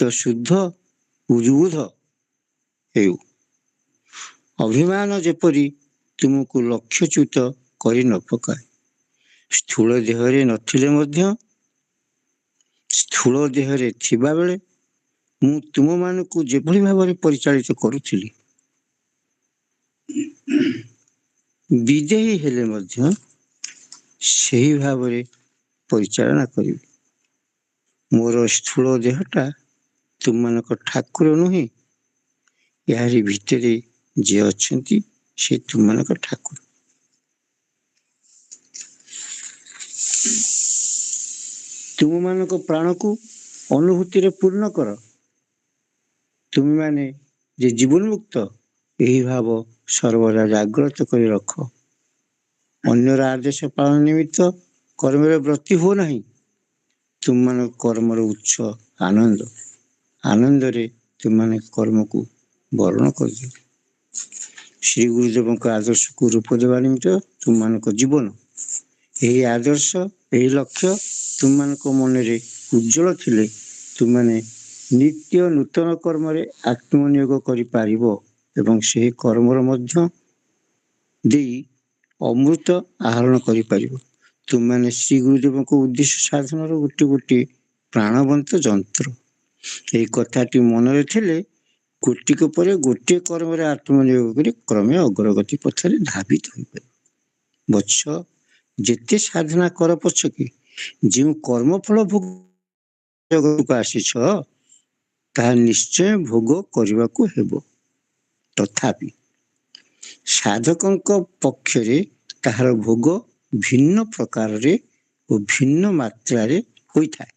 ତ ଶୁଦ୍ଧ ଉଦ୍ବୁଦ୍ଧ ହେଉ। ଅଭିମାନ ଯେପରି ତୁମକୁ ଲକ୍ଷ୍ୟଚ୍ୟୁତ କରି ନ ପକାଏ। ସ୍ଥୂଳ ଦେହରେ ନଥିଲେ ମଧ୍ୟ ସ୍ଥୂଳ ଦେହରେ ଥିବାବେଳେ ମୁଁ ତୁମମାନଙ୍କୁ ଯେଭଳି ଭାବରେ ପରିଚାଳିତ କରୁଥିଲି, ବିଦେହୀ ହେଲେ ମଧ୍ୟ ସେହି ଭାବରେ ପରିଚାଳନା କରିବି। ମୋର ସ୍ଥୂଳ ଦେହଟା ତୁମମାନଙ୍କ ଠାକୁର ନୁହେଁ, ଏହାରି ଭିତରେ ଯିଏ ଅଛନ୍ତି ସେ ତୁମମାନଙ୍କ ଠାକୁର। ତୁମମାନଙ୍କ ପ୍ରାଣକୁ ଅନୁଭୂତିରେ ପୂର୍ଣ୍ଣ କର। ତୁମେମାନେ ଯେ ଜୀବନମୁକ୍ତ, ଏହି ଭାବ ସର୍ବଦା ଜାଗ୍ରତ କରି ରଖ। ଅନ୍ୟର ଆଦେଶ ପାଳନ ନିମିତ୍ତ କର୍ମରେ ବ୍ରତୀ ହୁଅ ନାହିଁ। ତୁମମାନଙ୍କ କର୍ମର ଉତ୍ସ ଆନନ୍ଦ। ଆନନ୍ଦରେ ତୁମମାନେ କର୍ମକୁ ବରଣ କରିଦିଅ। ଶ୍ରୀ ଗୁରୁଦେବଙ୍କ ଆଦର୍ଶକୁ ରୂପ ଦେବା ନିମିତ୍ତ ତୁମମାନଙ୍କ ଜୀବନ। ଏହି ଆଦର୍ଶ, ଏହି ଲକ୍ଷ୍ୟ ତୁମମାନଙ୍କ ମନରେ ଉଜ୍ଜ୍ୱଳ ଥିଲେ ତୁମମାନେ ନିତ୍ୟ ନୂତନ କର୍ମରେ ଆତ୍ମନିୟୋଗ କରିପାରିବ ଏବଂ ସେହି କର୍ମର ମଧ୍ୟ ଦେଇ ଅମୃତ ଆହରଣ କରିପାରିବ। ତୁମମାନେ ଶ୍ରୀ ଗୁରୁଦେବଙ୍କ ଉଦ୍ଦେଶ୍ୟ ସାଧନର ଗୋଟିଏ ଗୋଟିଏ ପ୍ରାଣବନ୍ତ ଯନ୍ତ୍ର। ଏହି କଥାଟି ମନରେ ଥିଲେ ଗୋଟିକ ପରେ ଗୋଟିଏ କର୍ମରେ ଆତ୍ମନିୟୋଗ କରି କ୍ରମେ ଅଗ୍ରଗତି ପଥରେ ଧାବିତ ହୋଇପାରିବ। ବତ୍ସ, ଯେତେ ସାଧନା କର ପଛକେ ଯେଉଁ କର୍ମଫଳ ଭୋଗ ଜଗତକୁ ଆସିଛ ତାହା ନିଶ୍ଚୟ ଭୋଗ କରିବାକୁ ହେବ। ତଥାପି ସାଧକଙ୍କ ପକ୍ଷରେ ତାହାର ଭୋଗ ଭିନ୍ନ ପ୍ରକାରରେ ଓ ଭିନ୍ନ ମାତ୍ରାରେ ହୋଇଥାଏ।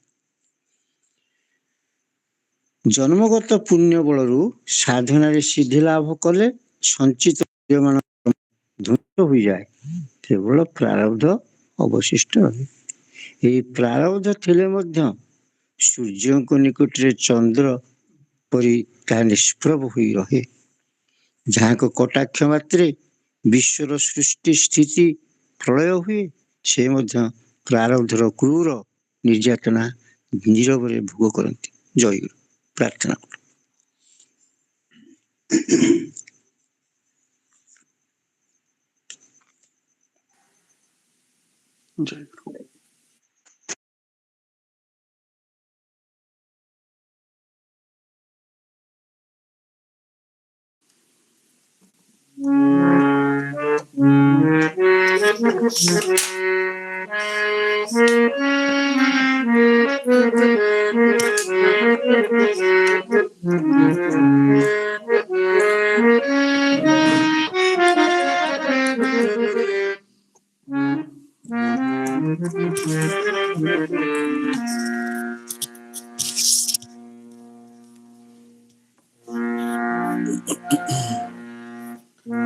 ଜନ୍ମଗତ ପୁଣ୍ୟ ବଳରୁ ସାଧନାରେ ସିଦ୍ଧି ଲାଭ କଲେ ସଞ୍ଚିତ ମାନ ଧ୍ୱଂସ ହୋଇଯାଏ, କେବଳ ପ୍ରାରବ୍ଧ ଅବଶିଷ୍ଟ ରହେ। ଏହି ପ୍ରାରବ୍ଧ ଥିଲେ ମଧ୍ୟ ସୂର୍ଯ୍ୟଙ୍କ ନିକଟରେ ଚନ୍ଦ୍ର ପରି ତାହା ନିଷ୍ପ୍ରଭ ହୋଇ ରହେ। ଯାହାଙ୍କ କଟାକ୍ଷ ମାତ୍ରେ ବିଶ୍ୱର ସୃଷ୍ଟି ସ୍ଥିତି ପ୍ରଳୟ ହୁଏ, ସେ ମଧ୍ୟ ପ୍ରାରବ୍ଧର କ୍ରୂର ନିର୍ଯାତନା ନୀରବରେ ଭୋଗ କରନ୍ତି। ଜୟଗୁରୁ। ପ୍ରାର୍ଥନା କର। ଜୟଗୁରୁ।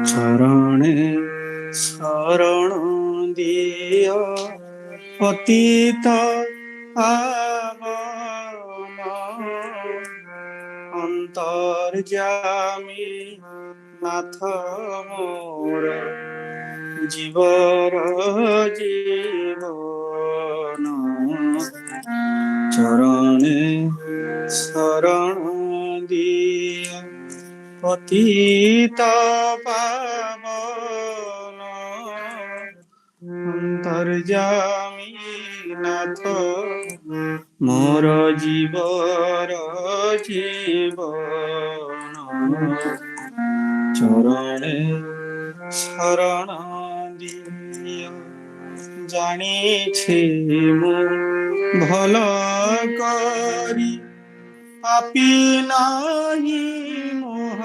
ଚରଣେ ଶରଣ ଦିଅ ପତିତ ପାବନ, ଅନ୍ତର୍ଯାମୀ ନାଥ ମୋର ଜୀବର ଜୀବନ। ଚରଣେ ଶରଣ ଦିଅ ପତିତ ପାବନ, ଅନ୍ତର୍ଯାମୀ ନାଥ ମୋର ଜୀବର ଜୀବନ। ଚରଣେ ଶରଣ ଦିଅ। ଜାଣିଛି ମୁଁ ଭଲ କରି ପାପି ନାହିଁ ମୋହ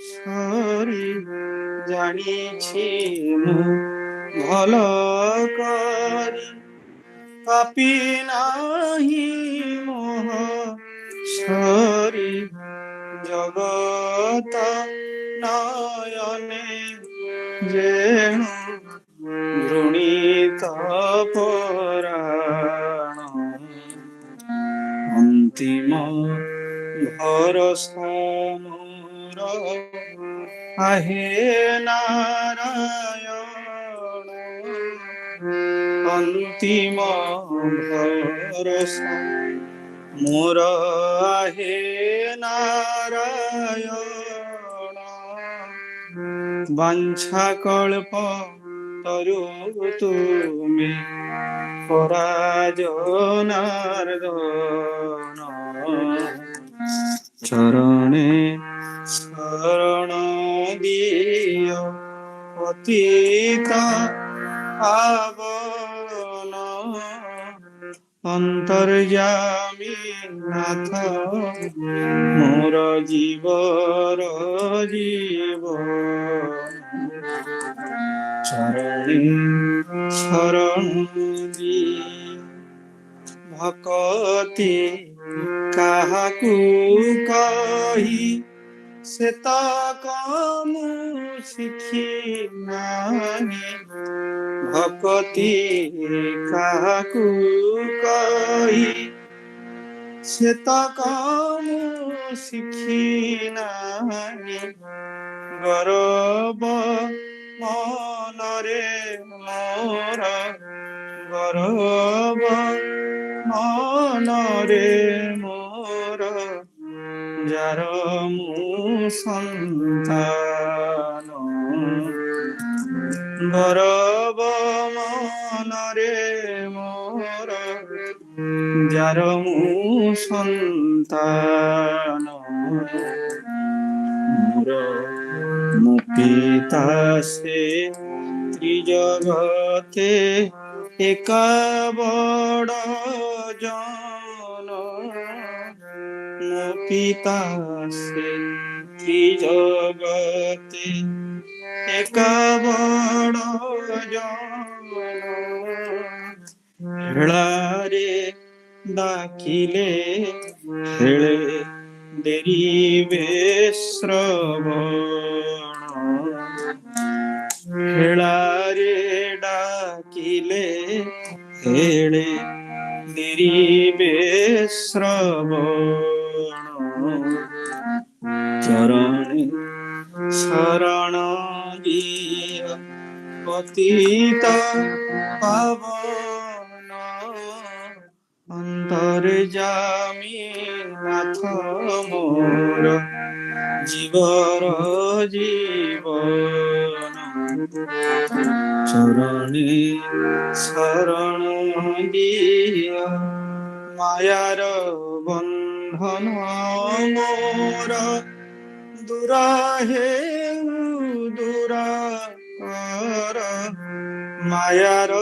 ସରି। ଜାଣିଛି ମୁଁ ଭଲ କରି ପାପି ନାହିଁ ମୋହ ସରି। ଜଗତ ନୟନେ ଯେଣୁ ଘୃଣିତ ପରାଣ, ଅନ୍ତିମ ଭରସା ମୋର ଆହେ ନାରାୟଣ। ଅନ୍ତିମ ଭରସା মোর আহে নারায়ণ বাঞ্ছা কল্প তরু তুমি পরাজনার্দন চরণে শরণ দিয় পতিত পাবন অন্তর্যামী নাথ মোর জীবর জীব চরণে শরণ দিয় ভকতি কাহাকু কহি সে তো কমু শিখি নাহি ভকতি কাহাকু কহি সে তো কমু শিখি নাহি গরব মনরে মোর গরব মনরে মোর যার মু সন্তান গরব মনরে মোর যার মু সন্তান মোর মো পিতা সে ত্রিজগতে একা বড় জন মো পিতা সে ত্রিজগতে একা বড় জন হেলারে ডাকিলে হেলে দেরিবে শ্রবণ হেলারে ডাকিলে হেলে দেরিবে শ্রবণ চরণে শরণ দিয় পতিত পাবন অন্তর্যামী নাথ মোর জীবর জীবন চরণে শরণ দিয় মায়ার বন্ধন মোর দুরাহে দুরা কর মায়ার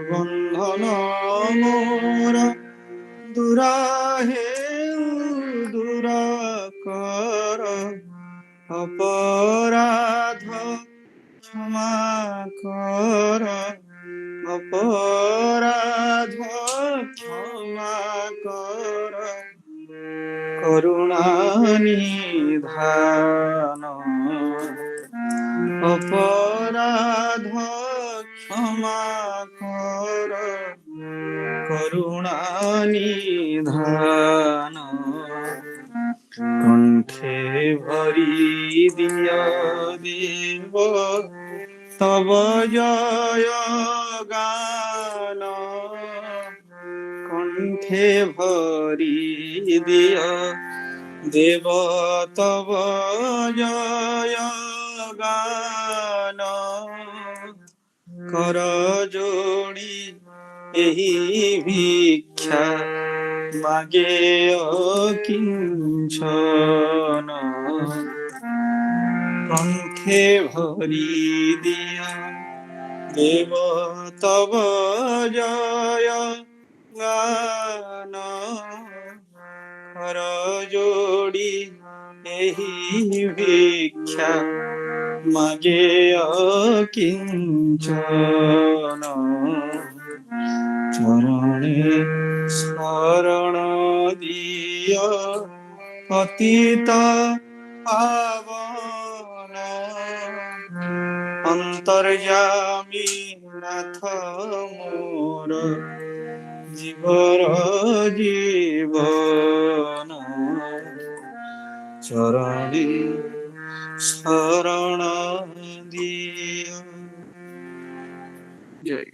বন্ধন মোর দুরাহে দুরা কর অপরাধ ক্ষমা কর অপরাধ ক্ষমা কর করুণা নিধান অপরাধ ক্ষমা কর করুণা নিধান কণ্ঠে ভরি দিয় দেব তব জয় গান কণ্ঠে ভরি দিয় দেব তব জয় গান কর যোড়ি ଏହି ভিক্ষা মাগে অকিঞ্চন কণ্ঠে ভরি দিয়া দেব তব জয় গান কর যোড়ি ଏହି ভিক্ষা মাগে অকিঞ্চন চরণে শরণ দিয় পতিত পাবন অন্তর্যামী নাথ মোর জীবর জীবন চরণে শরণ দিয়। জয়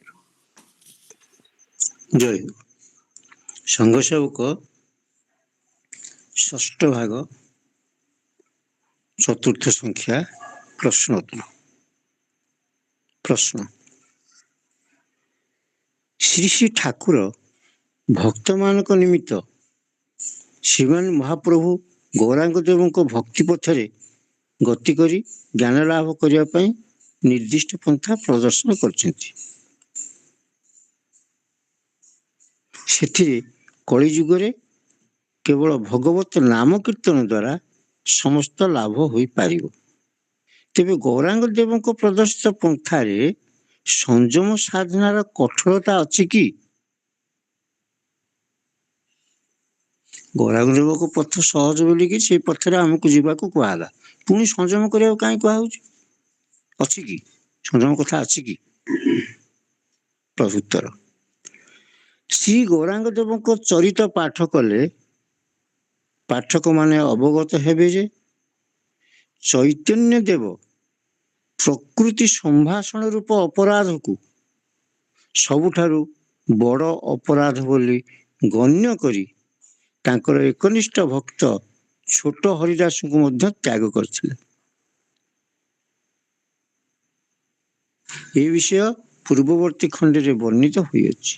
ଜୟ ସଂଘ ସେବକ ଷଷ୍ଠ ଭାଗ ଚତୁର୍ଥ ସଂଖ୍ୟା ପ୍ରଶ୍ନୋତ୍ତର। ପ୍ରଶ୍ନ: ଶ୍ରୀ ଶ୍ରୀ ଠାକୁର ଭକ୍ତମାନଙ୍କ ନିମିତ୍ତ ଶ୍ରୀମାନ ମହାପ୍ରଭୁ ଗୌରାଙ୍ଗ ଦେବଙ୍କ ଭକ୍ତି ପଥରେ ଗତି କରି ଜ୍ଞାନ ଲାଭ କରିବା ପାଇଁ ନିର୍ଦ୍ଦିଷ୍ଟ ପନ୍ଥା ପ୍ରଦର୍ଶନ କରିଛନ୍ତି। ସେଥିରେ କଳିଯୁଗରେ କେବଳ ଭଗବତ ନାମ କୀର୍ତ୍ତନ ଦ୍ୱାରା ସମସ୍ତ ଲାଭ ହୋଇପାରିବ। ତେବେ ଗୌରାଙ୍ଗ ଦେବଙ୍କ ପ୍ରଦର୍ଶିତ ପନ୍ଥାରେ ସଂଯମ ସାଧନାର କଠୋରତା ଅଛି କି? ଗୌରାଙ୍ଗ ଦେବଙ୍କ ପଥ ସହଜ ବୋଲିକି ସେଇ ପଥରେ ଆମକୁ ଯିବାକୁ କୁହାହେଲା, ପୁଣି ସଂଯମ କରିବାକୁ କାହିଁ କୁହାହଉଛି? ଅଛି କି ସଂଯମ କଥା ଅଛି କି? ପ୍ରତ୍ୟୁତ୍ତର: ଶ୍ରୀ ଗୌରାଙ୍ଗ ଦେବଙ୍କ ଚରିତ ପାଠ କଲେ ପାଠକମାନେ ଅବଗତ ହେବେ ଯେ ଚୈତନ୍ୟ ଦେବ ପ୍ରକୃତି ସମ୍ଭାଷଣ ରୂପ ଅପରାଧକୁ ସବୁଠାରୁ ବଡ଼ ଅପରାଧ ବୋଲି ଗଣ୍ୟ କରି ତାଙ୍କର ଏକନିଷ୍ଠ ଭକ୍ତ ଛୋଟ ହରିଦାସଙ୍କୁ ମଧ୍ୟ ତ୍ୟାଗ କରିଥିଲେ। ଏ ବିଷୟ ପୂର୍ବବର୍ତ୍ତୀ ଖଣ୍ଡରେ ବର୍ଣ୍ଣିତ ହୋଇଅଛି।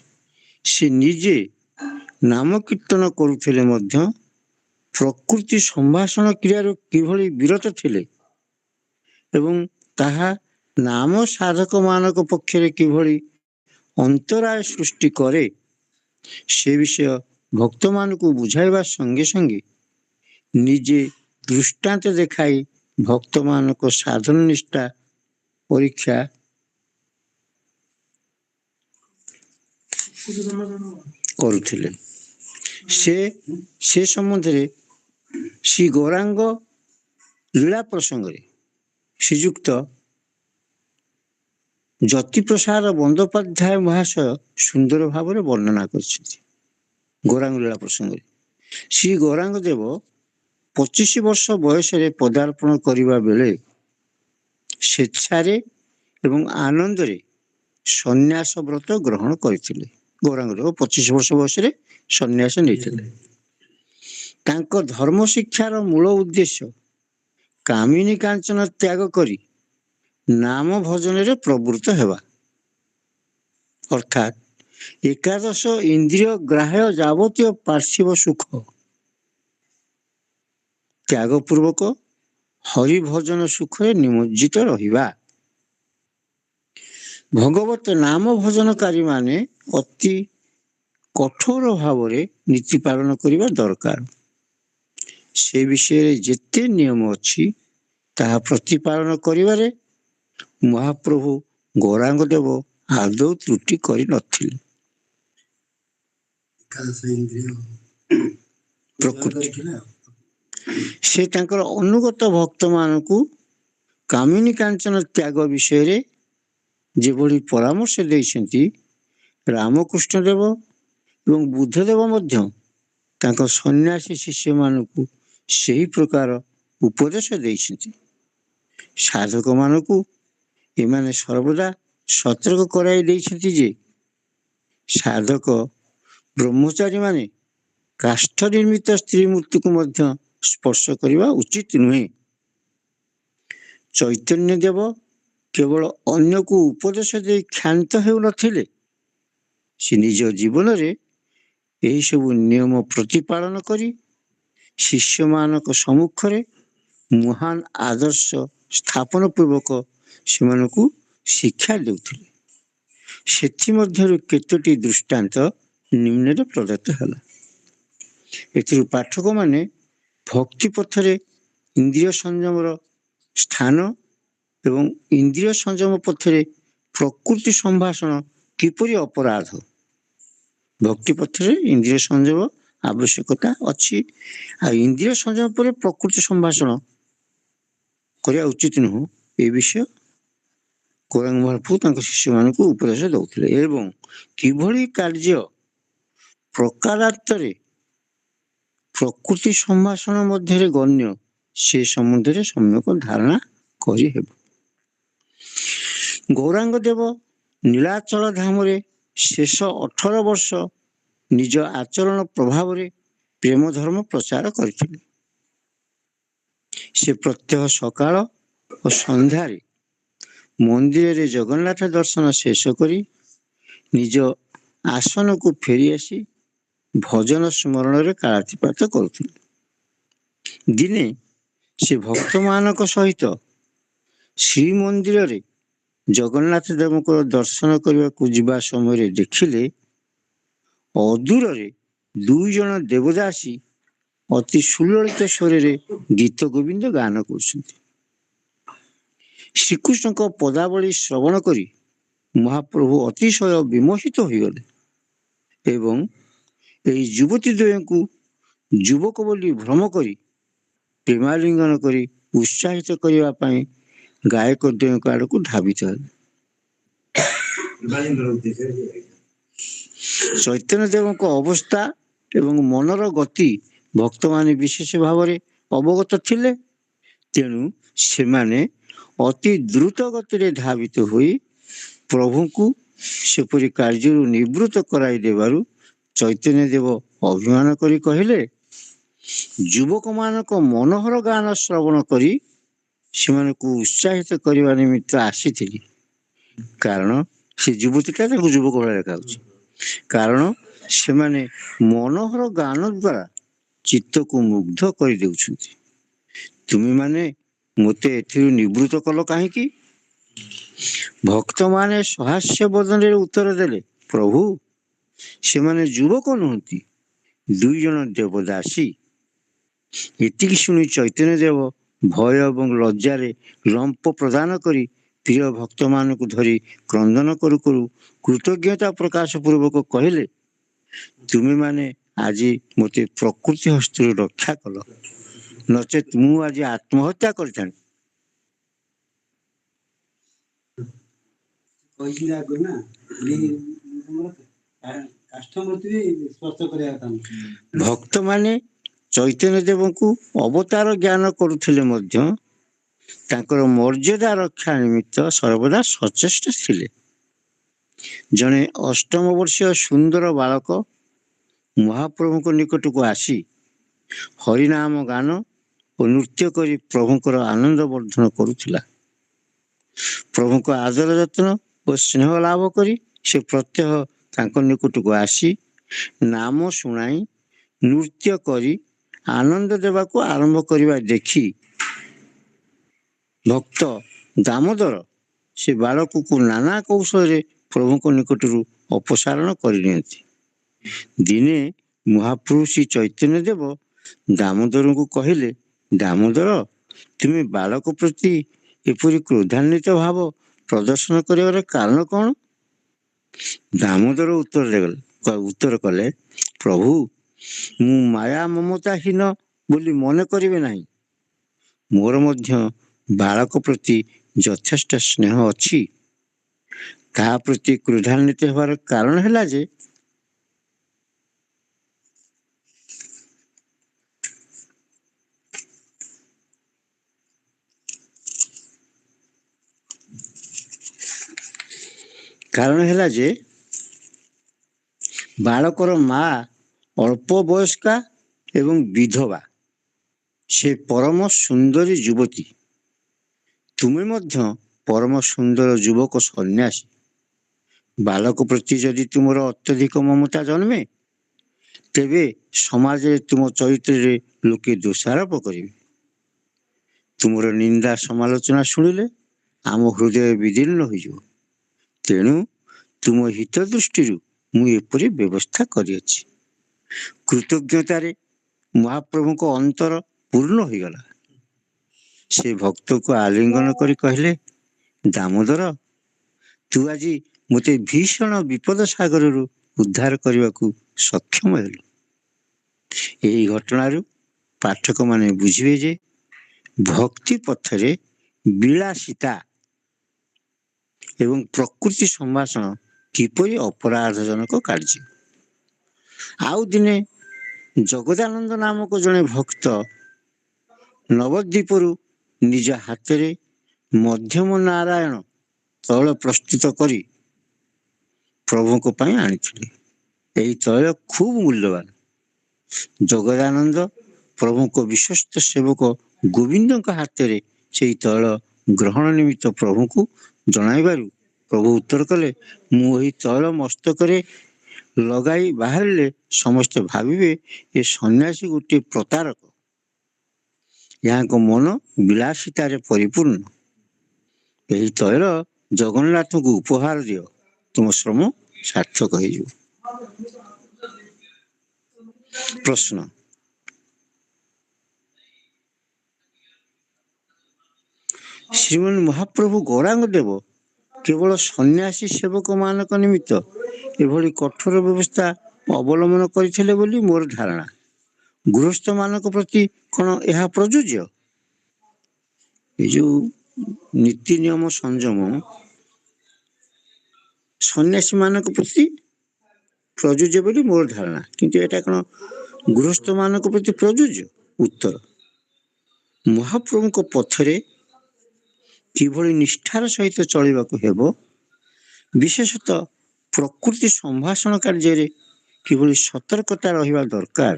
ସେ ନିଜେ ନାମ କୀର୍ତ୍ତନ କରୁଥିଲେ ମଧ୍ୟ ପ୍ରକୃତି ସମ୍ଭାଷଣ କ୍ରିୟାରୁ କିଭଳି ବିରତ ଥିଲେ ଏବଂ ତାହା ନାମ ସାଧକମାନଙ୍କ ପକ୍ଷରେ କିଭଳି ଅନ୍ତରାୟ ସୃଷ୍ଟି କରେ ସେ ବିଷୟ ଭକ୍ତମାନଙ୍କୁ ବୁଝାଇବା ସଙ୍ଗେ ସଙ୍ଗେ ନିଜେ ଦୃଷ୍ଟାନ୍ତ ଦେଖାଇ ଭକ୍ତମାନଙ୍କ ସାଧନ ନିଷ୍ଠା ପରୀକ୍ଷା କରୁଥିଲେ। ସେ ସମ୍ବନ୍ଧରେ ଶ୍ରୀ ଗୌରାଙ୍ଗ ଲୀଳା ପ୍ରସଙ୍ଗରେ ଶ୍ରୀଯୁକ୍ତ ଜ୍ୟୋତିପ୍ରସାଦ ବନ୍ଦୋପାଧ୍ୟାୟ ମହାଶୟ ସୁନ୍ଦର ଭାବରେ ବର୍ଣ୍ଣନା କରିଛନ୍ତି। ଗୌରାଙ୍ଗ ଲୀଳା ପ୍ରସଙ୍ଗରେ ଶ୍ରୀ ଗୌରାଙ୍ଗ ଦେବ 25 ବର୍ଷ ବୟସରେ ପଦାର୍ପଣ କରିବା ବେଳେ ସ୍ୱେଚ୍ଛାରେ ଏବଂ ଆନନ୍ଦରେ ସନ୍ନ୍ୟାସ ବ୍ରତ ଗ୍ରହଣ କରିଥିଲେ। ଗୌରାଙ୍ଗ ଦେବ 25 ବର୍ଷ ବୟସରେ ସନ୍ନ୍ୟାସ ନେଇଥିଲେ। ତାଙ୍କ ଧର୍ମ ଶିକ୍ଷାର ମୂଳ ଉଦ୍ଦେଶ୍ୟ କାମିନୀ କାଞ୍ଚନ ତ୍ୟାଗ କରି ନାମ ଭଜନରେ ପ୍ରବୃତ୍ତ ହେବା, ଅର୍ଥାତ୍ ଏକାଦଶ ଇନ୍ଦ୍ରିୟ ଗ୍ରାହ୍ୟ ଯାବତୀୟ ପାର୍ଥିବ ସୁଖ ତ୍ୟାଗପୂର୍ବକ ହରିଭଜନ ସୁଖରେ ନିମଜ୍ଜିତ ରହିବା। ଭଗବତ ନାମ ଭଜନକାରୀ ମାନେ ଅତି କଠୋର ଭାବରେ ନୀତି ପାଳନ କରିବା ଦରକାର। ସେ ବିଷୟରେ ଯେତେ ନିୟମ ଅଛି ତାହା ପ୍ରତିପାଳନ କରିବାରେ ମହାପ୍ରଭୁ ଗୌରାଙ୍ଗ ଦେବ ଆଦୌ ତ୍ରୁଟି କରିନଥିଲେ। ପ୍ରକୃତି ସେ ତାଙ୍କର ଅନୁଗତ ଭକ୍ତମାନଙ୍କୁ କାମିନୀ କାଞ୍ଚନ ତ୍ୟାଗ ବିଷୟରେ ଯେଭଳି ପରାମର୍ଶ ଦେଇଛନ୍ତି, ରାମକୃଷ୍ଣ ଦେବ ଏବଂ ବୁଦ୍ଧଦେବ ମଧ୍ୟ ତାଙ୍କ ସନ୍ନ୍ୟାସୀ ଶିଷ୍ୟମାନଙ୍କୁ ସେହି ପ୍ରକାର ଉପଦେଶ ଦେଇଛନ୍ତି। ସାଧକମାନଙ୍କୁ ଏମାନେ ସର୍ବଦା ସତର୍କ କରାଇ ଦେଇଛନ୍ତି ଯେ ସାଧକ ବ୍ରହ୍ମଚାରୀମାନେ କାଷ୍ଠ ନିର୍ମିତ ସ୍ତ୍ରୀ ମୂର୍ତ୍ତିକୁ ମଧ୍ୟ ସ୍ପର୍ଶ କରିବା ଉଚିତ ନୁହେଁ। ଚୈତନ୍ୟ ଦେବ କେବଳ ଅନ୍ୟକୁ ଉପଦେଶ ଦେଇ କ୍ଷାନ୍ତ ହେଉନଥିଲେ, ସେ ନିଜ ଜୀବନରେ ଏହିସବୁ ନିୟମ ପ୍ରତିପାଳନ କରି ଶିଷ୍ୟମାନଙ୍କ ସମ୍ମୁଖରେ ମହାନ ଆଦର୍ଶ ସ୍ଥାପନ ପୂର୍ବକ ସେମାନଙ୍କୁ ଶିକ୍ଷା ଦେଉଥିଲେ। ସେଥିମଧ୍ୟରୁ କେତୋଟି ଦୃଷ୍ଟାନ୍ତ ନିମ୍ନରେ ପ୍ରଦତ୍ତ ହେଲା। ଏଥିରୁ ପାଠକମାନେ ଭକ୍ତି ପଥରେ ଇନ୍ଦ୍ରିୟ ସଂଯମର ସ୍ଥାନ ଏବଂ ଇନ୍ଦ୍ରିୟ ସଂଯମ ପଥରେ ପ୍ରକୃତି ସମ୍ଭାଷଣ କିପରି ଅପରାଧ, ଭକ୍ତି ପଥରେ ଇନ୍ଦ୍ରିୟ ସଂଯମ ଆବଶ୍ୟକତା ଅଛି, ଆଉ ଇନ୍ଦ୍ରିୟ ସଂଯମ ପରେ ପ୍ରକୃତି ସମ୍ଭାଷଣ କରିବା ଉଚିତ ନୁହଁ, ଏ ବିଷୟ ଗୌରାଙ୍ଗ ମହାପ୍ରଭୁ ତାଙ୍କ ଶିଷ୍ୟମାନଙ୍କୁ ଉପଦେଶ ଦେଉଥିଲେ ଏବଂ କିଭଳି କାର୍ଯ୍ୟ ପ୍ରକାରାନ୍ତରେ ପ୍ରକୃତି ସମ୍ଭାଷଣ ମଧ୍ୟରେ ଗଣ୍ୟ ସେ ସମ୍ବନ୍ଧରେ ସମ୍ୟକ ଧାରଣା କରିହେବ। ଗୌରାଙ୍ଗ ଦେବ ନୀଳାଚଳ ଧାମରେ ଶେଷ 18 ବର୍ଷ ନିଜ ଆଚରଣ ପ୍ରଭାବରେ ପ୍ରେମ ଧର୍ମ ପ୍ରଚାର କରିଥିଲେ। ସେ ପ୍ରତ୍ୟହ ସକାଳ ଓ ସନ୍ଧ୍ୟାରେ ମନ୍ଦିରରେ ଜଗନ୍ନାଥ ଦର୍ଶନ ଶେଷ କରି ନିଜ ଆସନକୁ ଫେରି ଆସି ଭଜନ ସ୍ମରଣରେ କାଳାତିପାତ କରୁଥିଲେ। ଦିନେ ସେ ଭକ୍ତମାନଙ୍କ ସହିତ ଶ୍ରୀମନ୍ଦିରରେ ଜଗନ୍ନାଥ ଦେବଙ୍କ ଦର୍ଶନ କରିବାକୁ ଯିବା ସମୟରେ ଦେଖିଲେ ଅଦୂରରେ ଦୁଇ ଜଣ ଦେବଦାସୀ ଅତି ସୁଲଳିତ ସ୍ୱରରେ ଗୀତ ଗୋବିନ୍ଦ ଗାନ କରୁଛନ୍ତି। ଶ୍ରୀକୃଷ୍ଣଙ୍କ ପଦାବଳୀ ଶ୍ରବଣ କରି ମହାପ୍ରଭୁ ଅତିଶୟ ବିମୋହିତ ହୋଇଗଲେ ଏବଂ ଏହି ଯୁବତୀ ଦ୍ୱୟଙ୍କୁ ଯୁବକ ବୋଲି ଭ୍ରମ କରି ପ୍ରେମାଲିଙ୍ଗନ କରି ଉତ୍ସାହିତ କରିବା ପାଇଁ ଗାୟକ ଦ୍ୱୟଙ୍କ ଆଡ଼କୁ ଧାବିତ ହେଲେ। ଚୈତନ୍ୟ ଦେବଙ୍କ ଅବସ୍ଥା ଏବଂ ମନର ଗତି ଭକ୍ତମାନେ ବିଶେଷ ଭାବରେ ଅବଗତ ଥିଲେ। ତେଣୁ ସେମାନେ ଅତି ଦ୍ରୁତ ଗତିରେ ଧାବିତ ହୋଇ ପ୍ରଭୁଙ୍କୁ ସେପରି କାର୍ଯ୍ୟରୁ ନିବୃତ୍ତ କରାଇ ଦେବାରୁ ଚୈତନ୍ୟ ଦେବ ଅଭିମାନ କରି କହିଲେ, ଯୁବକମାନଙ୍କ ମନୋହର ଗାନ ଶ୍ରବଣ କରି ସେମାନଙ୍କୁ ଉତ୍ସାହିତ କରିବା ନିମିତ୍ତ ଆସିଥିଲି। କାରଣ ସେ ଯୁବତୀଟା ତାଙ୍କୁ ଯୁବକ ଭଳିଆ ଦେଖାଯାଉଛି। କାରଣ ସେମାନେ ମନୋହର ଗାନ ଦ୍ୱାରା ଚିତ୍ତକୁ ମୁଗ୍ଧ କରିଦେଉଛନ୍ତି। ତୁମେମାନେ ମୋତେ ଏଥିରୁ ନିବୃତ୍ତ କଲ କାହିଁକି? ଭକ୍ତମାନେ ସହାସ୍ୟ ବଦନରେ ଉତ୍ତର ଦେଲେ, ପ୍ରଭୁ ସେମାନେ ଯୁବକ ନୁହନ୍ତି, ଦୁଇ ଜଣ ଦେବଦାସୀ। ଏତିକି ଶୁଣି ଚୈତନ୍ୟ ଦେବ ଭୟ ଏବଂ ଲଜ୍ଜାରେ ଲମ୍ପ ପ୍ରଦାନ କରି ପ୍ରିୟ ଭକ୍ତମାନଙ୍କୁ ଧରି କ୍ରନ୍ଦନ କରୁ କରୁ କୃତଜ୍ଞତା ପ୍ରକାଶ ପୂର୍ବକ କହିଲେ, ତୁମେମାନେ ଆଜି ମୋତେ ପ୍ରକୃତି ହସ୍ତରୁ ରକ୍ଷା କଲ, ନଚେତ୍ ମୁଁ ଆଜି ଆତ୍ମହତ୍ୟା କରିଥାନ୍ତି। ଭକ୍ତମାନେ ଚୈତନ୍ୟ ଦେବଙ୍କୁ ଅବତାର ଜ୍ଞାନ କରୁଥିଲେ ମଧ୍ୟ ତାଙ୍କର ମର୍ଯ୍ୟାଦା ରକ୍ଷା ନିମିତ୍ତ ସର୍ବଦା ସଚେଷ୍ଟ ଥିଲେ। ଜଣେ ଅଷ୍ଟମ ବର୍ଷୀୟ ସୁନ୍ଦର ବାଳକ ମହାପ୍ରଭୁଙ୍କ ନିକଟକୁ ଆସି ହରିନାମ ଗାନ ଓ ନୃତ୍ୟ କରି ପ୍ରଭୁଙ୍କର ଆନନ୍ଦ ବର୍ଦ୍ଧନ କରୁଥିଲା। ପ୍ରଭୁଙ୍କ ଆଦର ଯତ୍ନ ଓ ସ୍ନେହ ଲାଭ କରି ସେ ପ୍ରତ୍ୟହ ତାଙ୍କ ନିକଟକୁ ଆସି ନାମ ଶୁଣାଇ ନୃତ୍ୟ କରି ଆନନ୍ଦ ଦେବାକୁ ଆରମ୍ଭ କରିବା ଦେଖି ଭକ୍ତ ଦାମୋଦର ସେ ବାଳକକୁ ନାନା କୌଶଳରେ ପ୍ରଭୁଙ୍କ ନିକଟରୁ ଅପସାରଣ କରିନିଅନ୍ତି। ଦିନେ ମହାପ୍ରଭୁ ଶ୍ରୀ ଚୈତନ୍ୟ ଦେବ ଦାମୋଦରଙ୍କୁ କହିଲେ, ଦାମୋଦର ତୁମେ ବାଳକ ପ୍ରତି ଏପରି କ୍ରୋଧାନ୍ୱିତ ଭାବ ପ୍ରଦର୍ଶନ କରିବାର କାରଣ କ'ଣ? ଦାମୋଦର ଉତ୍ତର କଲେ, ପ୍ରଭୁ ମୁଁ ମାୟା ମମତାହୀନ ବୋଲି ମନେ କରିବେ ନାହିଁ। ମୋର ମଧ୍ୟ ବାଳକ ପ୍ରତି ଯଥେଷ୍ଟ ସ୍ନେହ ଅଛି। ତାହା ପ୍ରତି କ୍ରୋଧାନ୍ୱିତ ହେବାର କାରଣ ହେଲା ଯେ ବାଳକର ମା ଅଳ୍ପ ବୟସ୍କା ଏବଂ ବିଧବା। ସେ ପରମ ସୁନ୍ଦରୀ ଯୁବତୀ। ତୁମେ ମଧ୍ୟ ପରମ ସୁନ୍ଦର ଯୁବକ ସନ୍ନ୍ୟାସୀ। ବାଳକ ପ୍ରତି ଯଦି ତୁମର ଅତ୍ୟଧିକ ମମତା ଜନ୍ମେ, ତେବେ ସମାଜରେ ତୁମ ଚରିତ୍ରରେ ଲୋକେ ଦୋଷାରୋପ କରିବେ। ତୁମର ନିନ୍ଦା ସମାଲୋଚନା ଶୁଣିଲେ ଆମ ହୃଦୟ ବିଦୀର୍ଣ୍ଣ ହୋଇଯିବ। ତେଣୁ ତୁମ ହିତ ଦୃଷ୍ଟିରୁ ମୁଁ ଏପରି ବ୍ୟବସ୍ଥା କରିଅଛି। କୃତଜ୍ଞତାରେ ମହାପ୍ରଭୁଙ୍କ ଅନ୍ତର ପୂର୍ଣ୍ଣ ହୋଇଗଲା। ସେ ଭକ୍ତକୁ ଆଲିଙ୍ଗନ କରି କହିଲେ, ଦାମୋଦର ତୁ ଆଜି ମୋତେ ଭୀଷଣ ବିପଦ ସାଗରରୁ ଉଦ୍ଧାର କରିବାକୁ ସକ୍ଷମ ହେଲୁ। ଏହି ଘଟଣାରୁ ପାଠକମାନେ ବୁଝିବେ ଯେ ଭକ୍ତି ପଥରେ ବିଳାସିତା ଏବଂ ପ୍ରକୃତି ସମ୍ଭାଷଣ କିପରି ଅପରାଧଜନକ କାର୍ଯ୍ୟ। ଆଉ ଦିନେ ଜଗଦାନନ୍ଦ ନାମକ ଜଣେ ଭକ୍ତ ନବଦ୍ୱୀପରୁ ନିଜ ହାତରେ ମଧ୍ୟମ ନାରାୟଣ ତୈଳ ପ୍ରସ୍ତୁତ କରି ପ୍ରଭୁଙ୍କ ପାଇଁ ଆଣିଥିଲେ। ଏହି ତୈଳ ଖୁବ୍ ମୂଲ୍ୟବାନ। ଜଗଦାନନ୍ଦ ପ୍ରଭୁଙ୍କ ବିଶ୍ୱସ୍ତ ସେବକ ଗୋବିନ୍ଦଙ୍କ ହାତରେ ସେଇ ତୈଳ ଗ୍ରହଣ ନିମିତ୍ତ ପ୍ରଭୁଙ୍କୁ ଜଣାଇବାରୁ ପ୍ରଭୁ ଉତ୍ତର କଲେ, ମୁଁ ଏହି ତୈଳ ମସ୍ତକରେ ଲଗାଇ ବାହାରିଲେ ସମସ୍ତେ ଭାବିବେ ଏ ସନ୍ନ୍ୟାସୀ ଗୋଟିଏ ପ୍ରତାରକ, ଏହାଙ୍କ ମନ ବିଳାସିତାରେ ପରିପୂର୍ଣ୍ଣ। ଏହି ତୈଳ ଜଗନ୍ନାଥଙ୍କୁ ଉପହାର ଦିଅ, ତୁମ ଶ୍ରମ ସାର୍ଥକ ହେଇଯିବ। ପ୍ରଶ୍ନ, ଶ୍ରୀମନ୍ ମହାପ୍ରଭୁ ଗୌରାଙ୍ଗ ଦେବ କେବଳ ସନ୍ନ୍ୟାସୀ ସେବକ ମାନଙ୍କ ନିମିତ୍ତ ଏଭଳି କଠୋର ବ୍ୟବସ୍ଥା ଅବଲମ୍ବନ କରିଥିଲେ ବୋଲି ମୋର ଧାରଣା। ଗୃହସ୍ଥ ମାନଙ୍କ ପ୍ରତି କଣ ଏହା ପ୍ରଯୁଜ୍ୟ? ଏ ଯୋଉ ନୀତି ନିୟମ ସଂଯମ ସନ୍ନ୍ୟାସୀ ମାନଙ୍କ ପ୍ରତି ପ୍ରଯୁଜ୍ୟ ବୋଲି ମୋର ଧାରଣା, କିନ୍ତୁ ଏଟା କଣ ଗୃହସ୍ଥ ମାନଙ୍କ ପ୍ରତି ପ୍ରଯୁଜ୍ୟ? ଉତ୍ତର, ମହାପ୍ରଭୁଙ୍କ ପଥରେ କିଭଳି ନିଷ୍ଠାର ସହିତ ଚଳିବାକୁ ହେବ, ବିଶେଷତଃ ପ୍ରକୃତି ସମ୍ଭାଷଣ କାର୍ଯ୍ୟରେ କିଭଳି ସତର୍କତା ରହିବା ଦରକାର,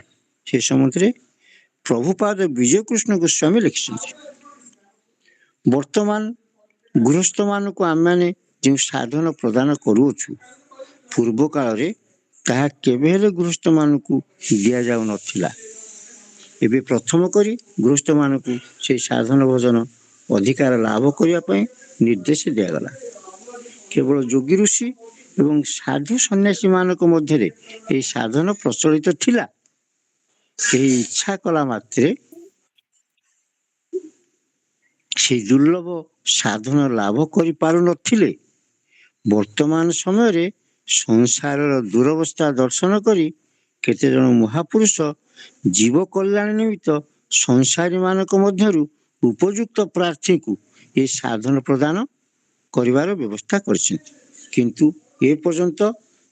ସେ ସମ୍ବନ୍ଧରେ ପ୍ରଭୁପାଦ ବିଜୟକୃଷ୍ଣ ଗୋସ୍ୱାମୀ ଲେଖିଛନ୍ତି। ବର୍ତ୍ତମାନ ଗୃହସ୍ଥ ମାନଙ୍କୁ ଆମେମାନେ ଯେଉଁ ସାଧନ ପ୍ରଦାନ କରୁଅଛୁ, ପୂର୍ବ କାଳରେ ତାହା କେବେ ହେଲେ ଗୃହସ୍ଥ ମାନଙ୍କୁ ଦିଆଯାଉନଥିଲା। ଏବେ ପ୍ରଥମ କରି ଗୃହସ୍ଥ ମାନଙ୍କୁ ସେହି ସାଧନ ଭୋଜନ ଅଧିକାର ଲାଭ କରିବା ପାଇଁ ନିର୍ଦ୍ଦେଶ ଦିଆଗଲା। କେବଳ ଯୋଗୀ ଋଷି ଏବଂ ସାଧୁ ସନ୍ନ୍ୟାସୀ ମାନଙ୍କ ମଧ୍ୟରେ ଏହି ସାଧନ ପ୍ରଚଳିତ ଥିଲା। କେହି ଇଚ୍ଛା କଲା ମାତ୍ରେ ସେହି ଦୁର୍ଲଭ ସାଧନ ଲାଭ କରିପାରୁନଥିଲେ। ବର୍ତ୍ତମାନ ସମୟରେ ସଂସାରର ଦୁରବସ୍ଥା ଦର୍ଶନ କରି କେତେଜଣ ମହାପୁରୁଷ ଜୀବ କଲ୍ୟାଣ ନିମିତ୍ତ ସଂସାରୀ ମାନଙ୍କ ମଧ୍ୟରୁ ଉପଯୁକ୍ତ ପ୍ରାର୍ଥୀଙ୍କୁ ଏ ସାଧନ ପ୍ରଦାନ କରିବାର ବ୍ୟବସ୍ଥା କରିଛନ୍ତି, କିନ୍ତୁ ଏ ପର୍ଯ୍ୟନ୍ତ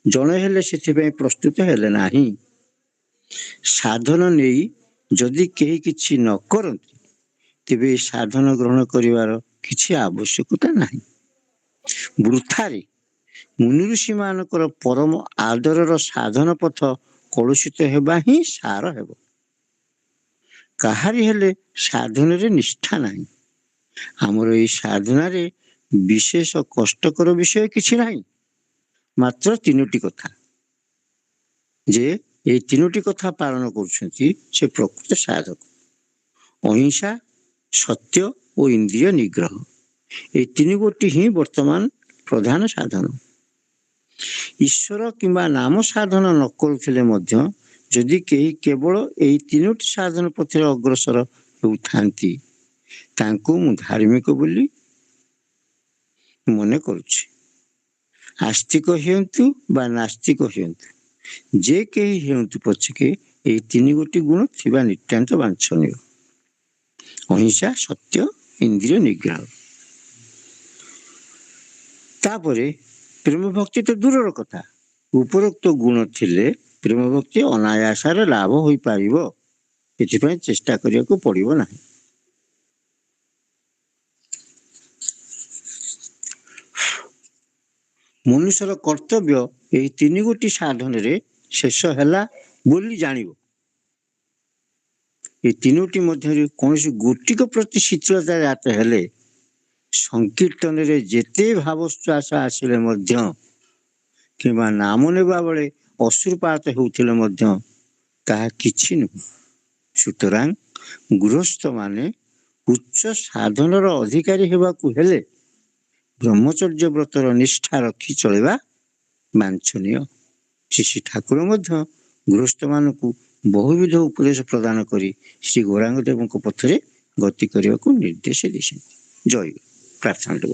ଜଣେ ହେଲେ ସେଥିପାଇଁ ପ୍ରସ୍ତୁତ ହେଲେ ନାହିଁ। ସାଧନ ନେଇ ଯଦି କେହି କିଛି ନ କରନ୍ତି, ତେବେ ଏ ସାଧନ ଗ୍ରହଣ କରିବାର କିଛି ଆବଶ୍ୟକତା ନାହିଁ। ବୃଥାରେ ମୁନି ଋଷି ମାନଙ୍କର ପରମ ଆଦରର ସାଧନ ପଥ କଳୁଷିତ ହେବା ହିଁ ସାର ହେବ। କାହାରି ହେଲେ ସାଧନରେ ନିଷ୍ଠା ନାହିଁ। ଆମର ଏହି ସାଧନାରେ ବିଶେଷ କଷ୍ଟକର ବିଷୟ କିଛି ନାହିଁ, ମାତ୍ର ତିନୋଟି କଥା। ଯେ এই ତିନୋଟି କଥା ପାଳନ କରୁଛନ୍ତି ସେ ପ୍ରକୃତ ସାଧକ। ଅହିଂସା, ସତ୍ୟ ଓ ଇନ୍ଦ୍ରିୟ ନିଗ୍ରହ, এই ତିନି ଗୋଟି ହିଁ ବର୍ତ୍ତମାନ ପ୍ରଧାନ ସାଧନ। ଈଶ୍ୱର କିମ୍ବା ନାମ ସାଧନ ନ କରୁଥିଲେ ମଧ୍ୟ ଯଦି କେହି କେବଳ ଏହି ତିନୋଟି ସାଧନ ପଥରେ ଅଗ୍ରସର ହେଉଥାନ୍ତି, ତାଙ୍କୁ ମୁଁ ଧାର୍ମିକ ବୋଲି ମନେ କରୁଛି। ଆସ୍ତିକ ହୁଅନ୍ତୁ ବା ନାସ୍ତିକ ହୁଅନ୍ତୁ, ଯେ କେହି ହୁଅନ୍ତୁ ପଛକେ ଏହି ତିନି ଗୋଟି ଗୁଣ ଥିବା ନିତ୍ୟାନ୍ତ ବାଞ୍ଛନୀୟ। ଅହିଂସା, ସତ୍ୟ, ଇନ୍ଦ୍ରିୟ ନିଗ୍ରହ। ତାପରେ ପ୍ରେମ ଭକ୍ତି ତ ଦୂରର କଥା, ଉପରୋକ୍ତ ଗୁଣ ଥିଲେ ପ୍ରେମ ଭକ୍ତି ଅନାୟାସରେ ଲାଭ ହୋଇପାରିବ। ଏଥିପାଇଁ ଚେଷ୍ଟା କରିବାକୁ ପଡ଼ିବ ନାହିଁ। ମନୁଷ୍ୟର କର୍ତ୍ତବ୍ୟ ଏହି ତିନି ଗୋଟି ସାଧନରେ ଶେଷ ହେଲା ବୋଲି ଜାଣିବ। এই ତିନୋଟି ମଧ୍ୟରୁ କୌଣସି ଗୋଟିକ ପ୍ରତି ଶିଥିଳତା ଜାତ ହେଲେ, ସଂକୀର୍ତ୍ତନରେ ଯେତେ ଭାବୋଚ୍ଛ୍ୱାସ ଆସିଲେ ମଧ୍ୟ କିମ୍ବା ନାମ ନେବା ବେଳେ ଅଶ୍ରୁପାତ ହେଉଥିଲେ ମଧ୍ୟ ତାହା କିଛି ନୁହେଁ। ସୁତରାଂ ଗୃହସ୍ଥମାନେ ଉଚ୍ଚ ସାଧନର ଅଧିକାରୀ ହେବାକୁ ହେଲେ ବ୍ରହ୍ମଚର୍ଯ୍ୟ ବ୍ରତର ନିଷ୍ଠା ରଖି ଚଳିବା ବାଞ୍ଛନୀୟ। ଶ୍ରୀ ଠାକୁର ମଧ୍ୟ ଗୃହସ୍ଥମାନଙ୍କୁ ବହୁବିଧ ଉପଦେଶ ପ୍ରଦାନ କରି ଶ୍ରୀ ଗୌରାଙ୍ଗ ଦେବଙ୍କ ପଥରେ ଗତି କରିବାକୁ ନିର୍ଦ୍ଦେଶ ଦେଇଛନ୍ତି। ଜୟ ପ୍ରାର୍ଥନା ଦେବ।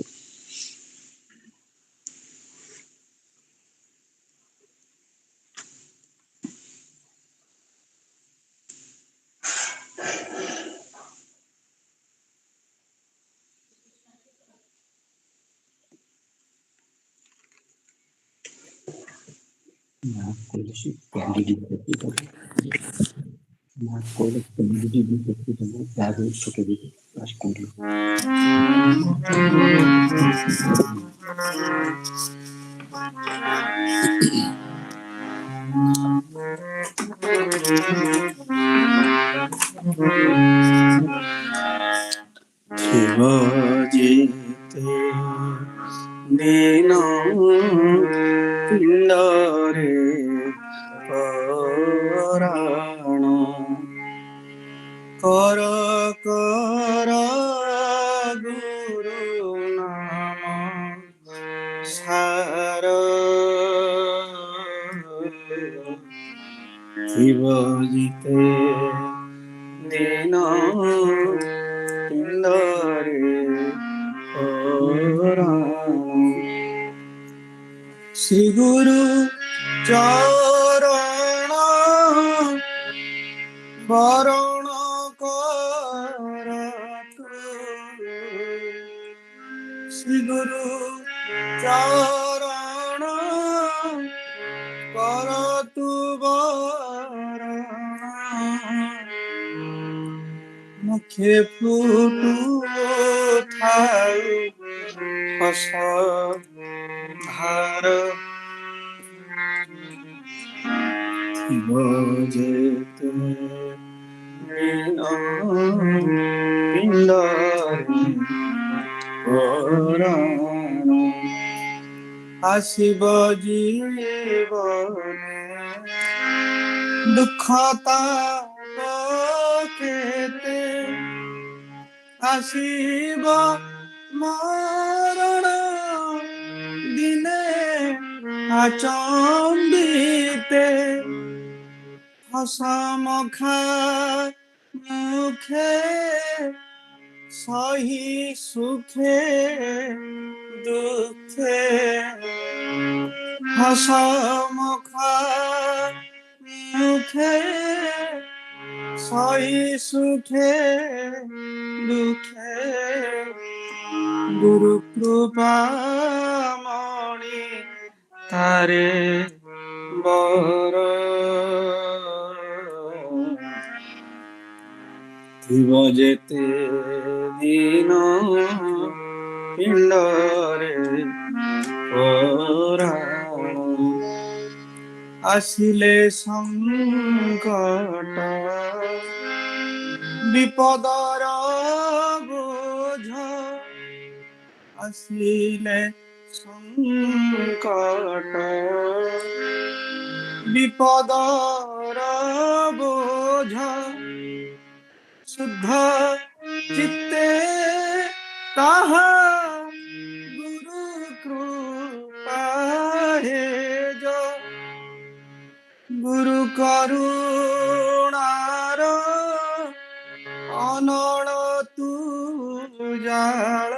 ଥିବ ଯେତେ ଦିନ ପିଣ୍ଡରେ ପରାଣ କର କର ଗୁରୁ ନାମ ସାର ଥିବ ଯେତେ ଦିନ ପିଣ୍ଡରେ ପରାଣ ଶ୍ରୀ ଗୁରୁ ଚରଣ ବରଣ କର ତୁ ଶ୍ରୀ ଗୁରୁ ଚରଣ କର ତୁ ବରଣ মুখে ফুটু থাই হস ধার ଥିବ ଯେତେ ଦିନ ପିଣ୍ଡରେ ପରାଣ ଆସିବ ଜୀବନେ ଦୁଃଖ ତାପ କେତେ ଆସିବ ମରଣ ଦିନେ আচম্বিতে হসমখা মুখে সহি সুখে দুঃখে হসমখা মুখে সহি সুখে দুঃখে গুরু কৃপামণি তারে বর ଥିବ ଯେତେ ଦିନ ପିଣ୍ଡରେ ପରାଣ ଆସିଲେ ସଂକଟ ବିପଦର ବୋଝ ଆସିଲେ সংকট বিপদর বোঝ শুদ্ধ চিত্তে তাহা গুরু কৃপা হেজ গুরু করুণার অনল তু জাল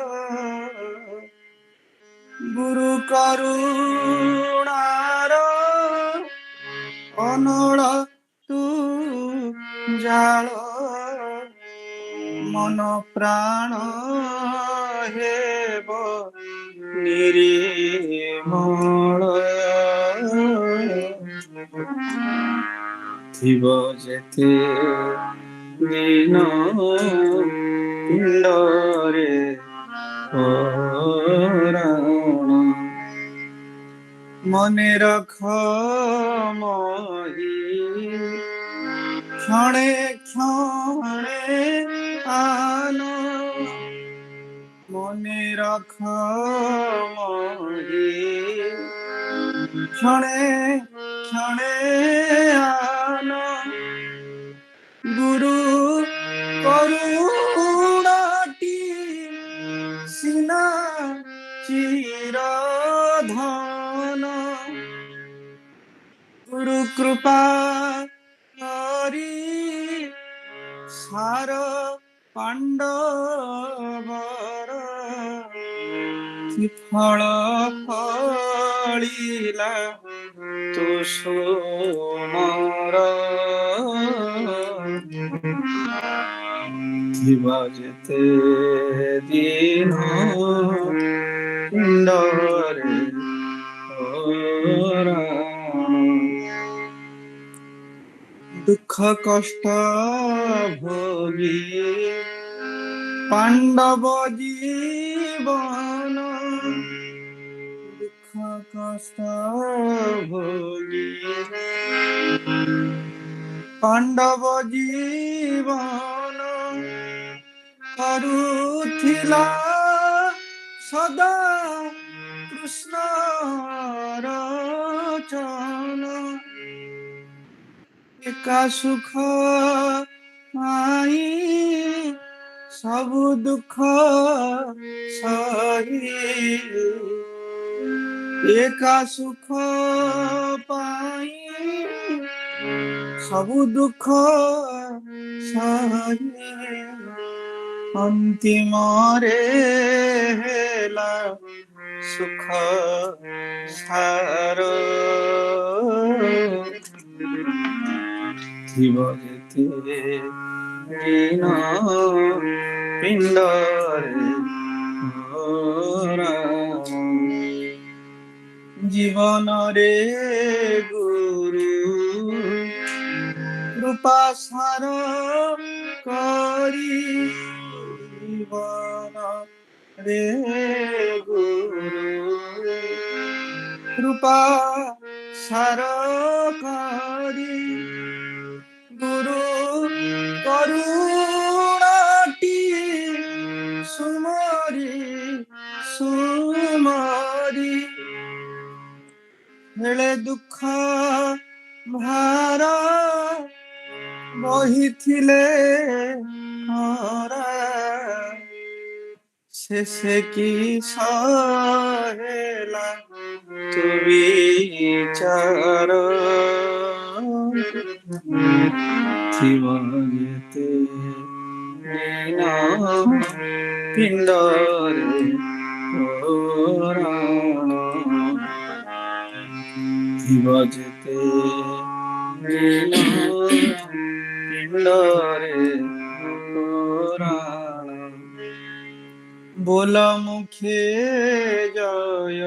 গুরু করুণার অনল তু জাল মন প্রাণ হেব নিরিমল ଥିବ ଯେତେ ଦିନ ପିଣ୍ଡରେ পরাণ মনে রাখ মহি ক্ষণে ক্ষণে আন মনে রাখ মহি ক্ষণে ক্ষণে আন গুরু করুণাটি সিনা চিরধন গুরু কৃপা হরি সার পাণ্ডবর কি ফল ফলিলা তু সোমর ଥିବ ଯେତେ ଦିନ ପିଣ୍ଡରେ ପରାଣ দুঃখ কষ্ট ভোগী পাণ্ডব জীবন দুঃখ কষ্ট ভোগী পাণ্ডব জীবন କରୁଥିଲା ସଦା କୃଷ୍ଣର ଚରଣ ଏକା ସୁଖ ପାଇଁ ସବୁ ଦୁଃଖ ସହି ଏକା ସୁଖ ପାଇଁ ସବୁ ଦୁଃଖ ସହି ଅନ୍ତିମରେ ହେଲା ସୁଖ ସାର ଥିବ ଯେତେ ଦିନ ପିଣ୍ଡରେ ଜୀବନରେ ଗୁରୁ କୃପା ସାର କରି ଜୀବନରେ ଗୁରୁ କୃପା ସାର କରି গুরু করুণাটি সুমরি সুমরি হেলে দুঃখ ভার বহিছিলে শেষে কি সহেলা তু বিচার ଥିବ ଯେତେ ଦିନ ପିଣ୍ଡରେ ପୁରାଣ ଥିବ ଯେତେ ଦିନ ପିଣ୍ଡରେ ପୁରାଣ ବୋଲ ମୁଖେ ଜୟ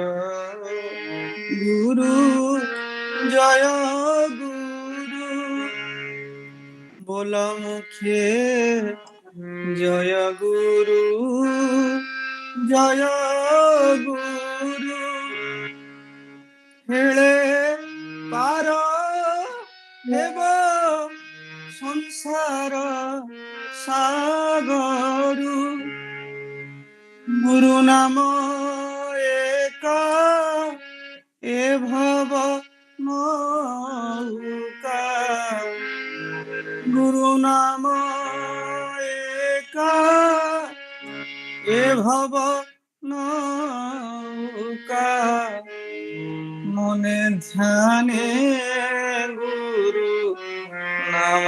ଗୁରୁ জয় গুরু বল মুখে জয় গুরু জয় গুরু হেলে পার হেব সংসার সাগরু গুরু নাম একা এ ভব নৌকা গুরু নাম একা এ ভব নৌকা মনে ধ্যানে গুরু নাম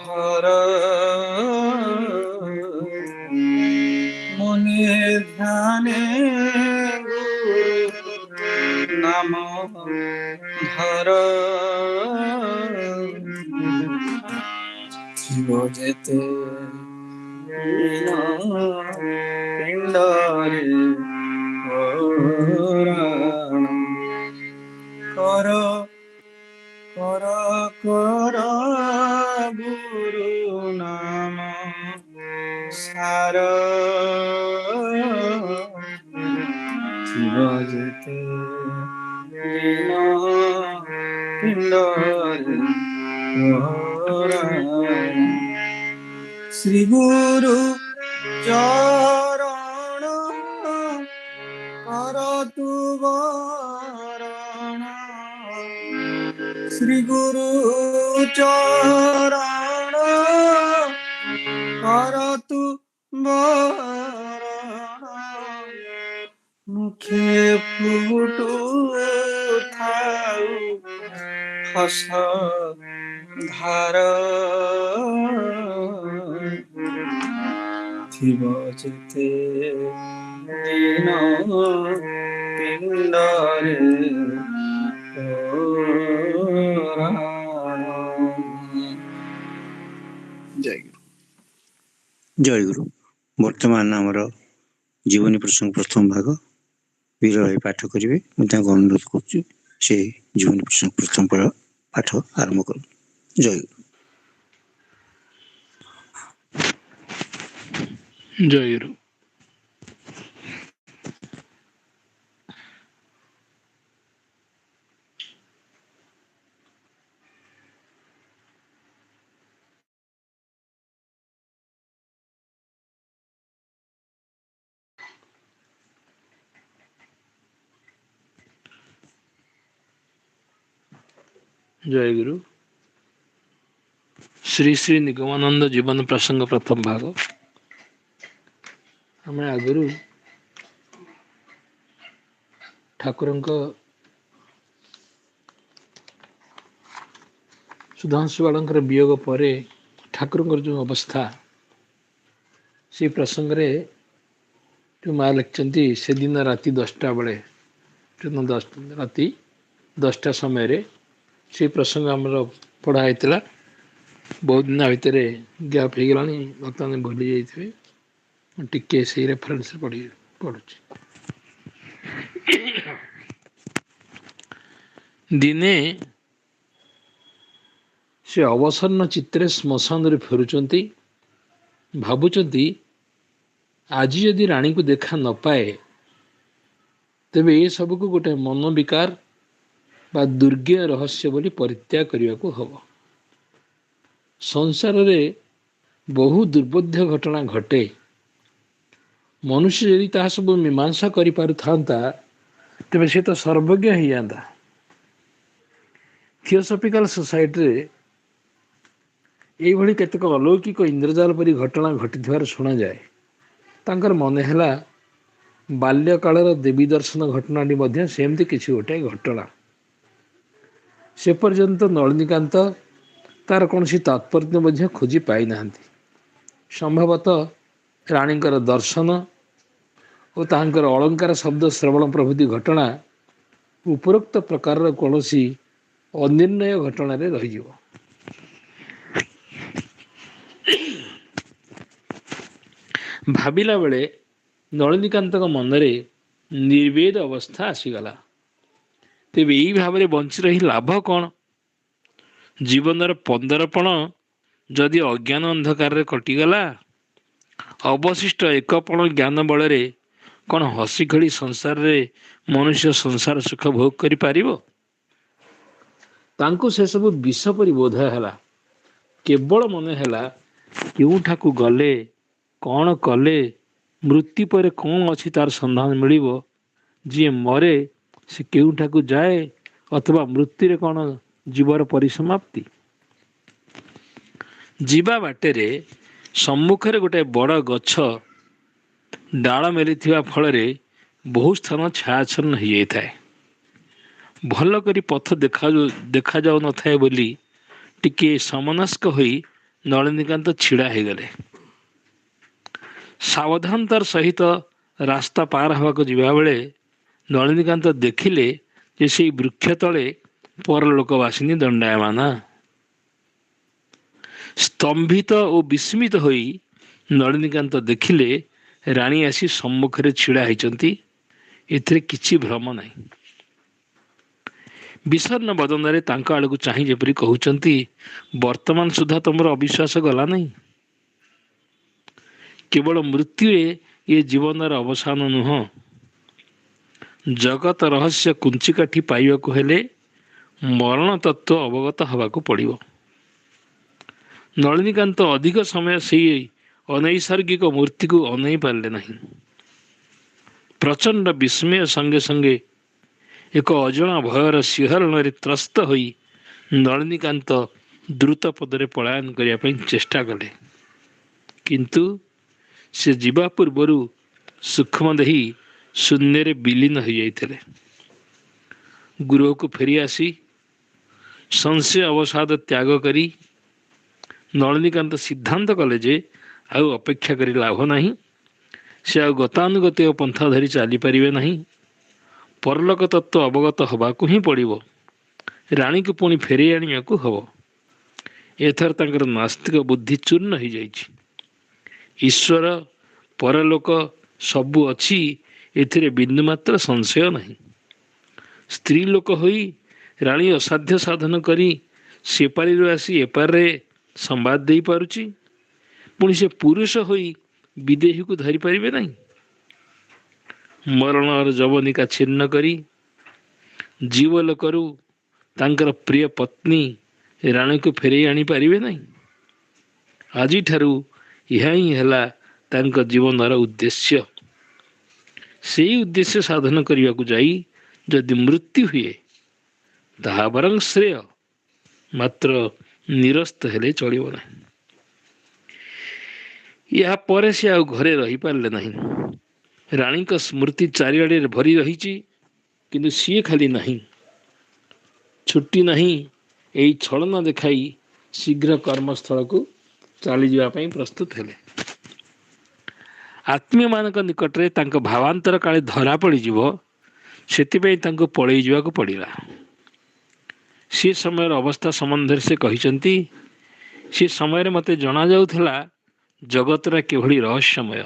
ধর মনে ধ্যানে নাম ধর ଥିବ ଯେତେ ଦିନ ପିଣ୍ଡରେ ପୁରାଣ କର କର କର ଗୁରୁ ନାମ ସାର ଥିବ ଯେତେ ଦିନ ପିଣ୍ଡରେ ପୁରାଣ শ্রী গুরু চরণ কর তু বরণ শ্রী গুরু চরণ কর তু বরণ মুখে ফুটু থাউ হস ধার ଥିବ ଯେତେ ଦିନ ପିଣ୍ଡରେ ପୁରାଣ ଜୟ ଗୁରୁ। ଜୟ ଗୁରୁ। ବର୍ତ୍ତମାନ ଆମର ଜୀବନୀ ପ୍ରସଙ୍ଗ ପ୍ରଥମ ଭାଗ ବୀର ଭାଇ ପାଠ କରିବେ। ମୁଁ ତାଙ୍କୁ ଅନୁରୋଧ କରୁଛି ସେ ଜୀବନୀ ପ୍ରସଙ୍ଗ ପ୍ରଥମ ପାଠ ଆରମ୍ଭ କରନ୍ତୁ। ଜୟ ଗୁରୁ। ଜୟ ଗୁରୁ। ଜୟଗୁରୁ। ଶ୍ରୀ ଶ୍ରୀ ନିଗମାନନ୍ଦ ଜୀବନ ପ୍ରସଙ୍ଗ ପ୍ରଥମ ଭାଗ। ଆମେ ଆଗରୁ ଠାକୁରଙ୍କ ସୁଧାଂଶୁ ବାଳଙ୍କର ବିୟୋଗ ପରେ ଠାକୁରଙ୍କର ଯେଉଁ ଅବସ୍ଥା, ସେ ପ୍ରସଙ୍ଗରେ ଯେଉଁ ମା ଲେଖିଛନ୍ତି, ସେଦିନ ରାତି 10ଟା ବେଳେ, ରାତି 10ଟା ସମୟରେ ସେ ପ୍ରସଙ୍ଗ ଆମର ପଢ଼ା ହେଇଥିଲା। ବହୁତ ଦିନ ଭିତରେ ଗ୍ୟାପ୍ ହେଇଗଲାଣି, ବର୍ତ୍ତମାନ ଭୁଲି ଯାଇଥିବେ। ମୁଁ ଟିକେ ସେଇ ରେଫରେନ୍ସରେ ପଢ଼ୁଛି। ଦିନେ ସେ ଅବସନ୍ନ ଚିତ୍ତରେ ଶ୍ମଶାନରେ ଫେରୁଛନ୍ତି। ଭାବୁଛନ୍ତି, ଆଜି ଯଦି ରାଣୀକୁ ଦେଖା ନ ପାଏ, ତେବେ ଏସବୁକୁ ଗୋଟେ ମନୋବିକାର ବା ଦୁର୍ଜ୍ଞ ରହସ୍ୟ ବୋଲି ପରିତ୍ୟାଗ କରିବାକୁ ହେବ। ସଂସାରରେ ବହୁ ଦୁର୍ବୋଧ୍ୟ ଘଟଣା ଘଟେ। ମନୁଷ୍ୟ ଯଦି ତାହା ସବୁ ମୀମାଂସା କରିପାରୁଥାନ୍ତା, ତେବେ ସେ ତ ସର୍ବଜ୍ଞ ହେଇଯାନ୍ତା। ଥିଓସଫିକାଲ ସୋସାଇଟିରେ ଏଇଭଳି କେତେକ ଅଲୌକିକ ଇନ୍ଦ୍ରଜାଲ ପରି ଘଟଣା ଘଟିଥିବାର ଶୁଣାଯାଏ। ତାଙ୍କର ମନେ ହେଲା, ବାଲ୍ୟକାଳର ଦେବୀ ଦର୍ଶନ ଘଟଣାଟି ମଧ୍ୟ ସେମିତି କିଛି ଗୋଟାଏ ଘଟଣା। ସେ ପର୍ଯ୍ୟନ୍ତ ନଳିନୀକାନ୍ତ ତାର କୌଣସି ତାତ୍ପର୍ଯ୍ୟ ମଧ୍ୟ ଖୋଜି ପାଇନାହାନ୍ତି। ସମ୍ଭବତଃ ରାଣୀଙ୍କର ଦର୍ଶନ ଓ ତାହାଙ୍କର ଅଳଙ୍କାର ଶବ୍ଦ ଶ୍ରବଣ ପ୍ରଭୃତି ଘଟଣା ଉପରୋକ୍ତ ପ୍ରକାରର କୌଣସି ଅନିର୍ଣ୍ଣୟ ଘଟଣାରେ ରହିଯିବ। ଭାବିଲା ବେଳେ ନଳିନୀକାନ୍ତଙ୍କ ମନରେ ନିର୍ବେଦ ଅବସ୍ଥା ଆସିଗଲା। ତେବେ ଏଇ ଭାବରେ ବଞ୍ଚି ରହି ଲାଭ କ'ଣ? ଜୀବନର 15ପଣ ଯଦି ଅଜ୍ଞାନ ଅନ୍ଧକାରରେ କଟିଗଲା, ଅବଶିଷ୍ଟ 1ପଣ ଜ୍ଞାନ ବଳରେ କ'ଣ ହସି ଖେଳି ସଂସାରରେ ମନୁଷ୍ୟ ସଂସାର ସୁଖ ଭୋଗ କରିପାରିବ? ତାଙ୍କୁ ସେସବୁ ବିଷ ପରି ବୋଧ ହେଲା। କେବଳ ମନେ ହେଲା, କେଉଁଠାକୁ ଗଲେ, କ'ଣ କଲେ, ମୃତ୍ୟୁ ପରେ କ'ଣ ଅଛି ତାର ସନ୍ଧାନ ମିଳିବ। ଯିଏ ମରେ ସେ କେଉଁଠାକୁ ଯାଏ, ଅଥବା ମୃତ୍ୟୁରେ କ'ଣ ଜୀବର ପରିସମାପ୍ତି? ଯିବା ବାଟରେ ସମ୍ମୁଖରେ ଗୋଟେ ବଡ଼ ଗଛ ଡାଳ ମେଲିଥିବା ଫଳରେ ବହୁ ସ୍ଥାନ ଛାୟାଚ୍ଛନ୍ନ ହୋଇଯାଇଥାଏ। ଭଲ କରି ପଥ ଦେଖାଯାଉନଥାଏ ବୋଲି ଟିକିଏ ସମନସ୍କ ହୋଇ ନଳିନୀକାନ୍ତ ଛିଡ଼ା ହୋଇଗଲେ। ସାବଧାନତାର ସହିତ ରାସ୍ତା ପାର ହେବାକୁ ଯିବାବେଳେ ନଳିନୀକାନ୍ତ ଦେଖିଲେ ଯେ ସେଇ ବୃକ୍ଷ ତଳେ ପରଲୋକବାସିନୀ ଦଣ୍ଡାୟମାନା। ସ୍ତମ୍ଭିତ ଓ ବିସ୍ମିତ ହୋଇ ନଳିନୀକାନ୍ତ ଦେଖିଲେ, ରାଣୀ ଆସି ସମ୍ମୁଖରେ ଛିଡ଼ା ହୋଇଛନ୍ତି। ଏଥିରେ କିଛି ଭ୍ରମ ନାହିଁ। ବିଷର୍ଣ୍ଣ ବଦନରେ ତାଙ୍କ ଆଡ଼କୁ ଚାହିଁ ଯେପରି କହୁଛନ୍ତି, ବର୍ତ୍ତମାନ ସୁଦ୍ଧା ତମର ଅବିଶ୍ୱାସ ଗଲା ନାହିଁ? କେବଳ ମୃତ୍ୟୁରେ ଏ ଜୀବନର ଅବସାନ ନୁହଁ। ଜଗତ ରହସ୍ୟ କୁଞ୍ଚିକାଠି ପାଇବାକୁ ହେଲେ ମରଣ ତତ୍ତ୍ୱ ଅବଗତ ହେବାକୁ ପଡ଼ିବ। ନଳିନୀକାନ୍ତ ଅଧିକ ସମୟ ସେହି ଅନୈସର୍ଗିକ ମୂର୍ତ୍ତିକୁ ଅନେଇ ପାରିଲେ ନାହିଁ। ପ୍ରଚଣ୍ଡ ବିସ୍ମୟ ସଙ୍ଗେ ସଙ୍ଗେ ଏକ ଅଜଣା ଭୟର ଶିହରଣରେ ତ୍ରସ୍ତ ହୋଇ ନଳିନୀକାନ୍ତ ଦ୍ରୁତ ପଦରେ ପଳାୟନ କରିବା ପାଇଁ ଚେଷ୍ଟା କଲେ। କିନ୍ତୁ ସେ ଯିବା ପୂର୍ବରୁ ସୂକ୍ଷ୍ମ ଦେହି ଶୂନ୍ୟରେ ବିଲୀନ ହୋଇଯାଇଥିଲେ। ଗୃହକୁ ଫେରିଆସି ସଂଶୟ ଅବସାଦ ତ୍ୟାଗ କରି ନଳିନୀକାନ୍ତ ସିଦ୍ଧାନ୍ତ କଲେ ଯେ ଆଉ ଅପେକ୍ଷା କରି ଲାଭ ନାହିଁ। ସେ ଆଉ ଗତାନୁଗତିକ ପନ୍ଥା ଧରି ଚାଲିପାରିବେ ନାହିଁ। ପରଲୋକ ତତ୍ତ୍ୱ ଅବଗତ ହେବାକୁ ହିଁ ପଡ଼ିବ। ରାଣୀକୁ ପୁଣି ଫେରାଇ ଆଣିବାକୁ ହେବ। ଏଥର ତାଙ୍କର ନାସ୍ତିକ ବୁଦ୍ଧି ଚୂର୍ଣ୍ଣ ହୋଇଯାଇଛି। ଈଶ୍ୱର, ପରଲୋକ ସବୁ ଅଛି, ଏଥିରେ ବିନ୍ଦୁମାତ୍ର ସଂଶୟ ନାହିଁ। ସ୍ତ୍ରୀ ଲୋକ ହୋଇ ରାଣୀ ଅସାଧ୍ୟ ସାଧନ କରି ସେପାରିରୁ ଆସି ଏପାରିରେ ସମ୍ବାଦ ଦେଇପାରୁଛି, ପୁଣି ସେ ପୁରୁଷ ହୋଇ ବିଦେହୀକୁ ଧରିପାରିବେ ନାହିଁ? ମରଣର ଯବନିକା ଛିନ୍ନ କରି ଜୀବଲୋକରୁ ତାଙ୍କର ପ୍ରିୟ ପତ୍ନୀ ରାଣୀକୁ ଫେରାଇ ଆଣିପାରିବେ ନାହିଁ? ଆଜିଠାରୁ ଏହା ହିଁ ହେଲା ତାଙ୍କ ଜୀବନର ଉଦ୍ଦେଶ୍ୟ। ସେଇ ଉଦ୍ଦେଶ୍ୟ ସାଧନ କରିବାକୁ ଯାଇ ଯଦି ମୃତ୍ୟୁ ହୁଏ, ତାହା ବରଂ ଶ୍ରେୟ। ମାତ୍ର ନିରସ୍ତ ହେଲେ ଚଳିବ ନାହିଁ। ଏହା ପରେ ସେ ଆଉ ଘରେ ରହିପାରିଲେ ନାହିଁ। ରାଣୀଙ୍କ ସ୍ମୃତି ଚାରିଆଡ଼େ ଭରି ରହିଛି, କିନ୍ତୁ ସିଏ ଖାଲି ନାହିଁ। ଛୁଟି ନାହିଁ ଏହି ଛଳନା ଦେଖାଇ ଶୀଘ୍ର କର୍ମସ୍ଥଳକୁ ଚାଲିଯିବା ପାଇଁ ପ୍ରସ୍ତୁତ ହେଲେ। ଆତ୍ମୀୟମାନଙ୍କ ନିକଟରେ ତାଙ୍କ ଭାବାନ୍ତର କାଳେ ଧରା ପଡ଼ିଯିବ, ସେଥିପାଇଁ ତାଙ୍କୁ ପଳେଇ ଯିବାକୁ ପଡ଼ିଲା। ସେ ସମୟର ଅବସ୍ଥା ସମ୍ବନ୍ଧରେ ସେ କହିଛନ୍ତି, ସେ ସମୟରେ ମୋତେ ଜଣାଯାଉଥିଲା ଜଗତର କିଭଳି ରହସ୍ୟମୟ।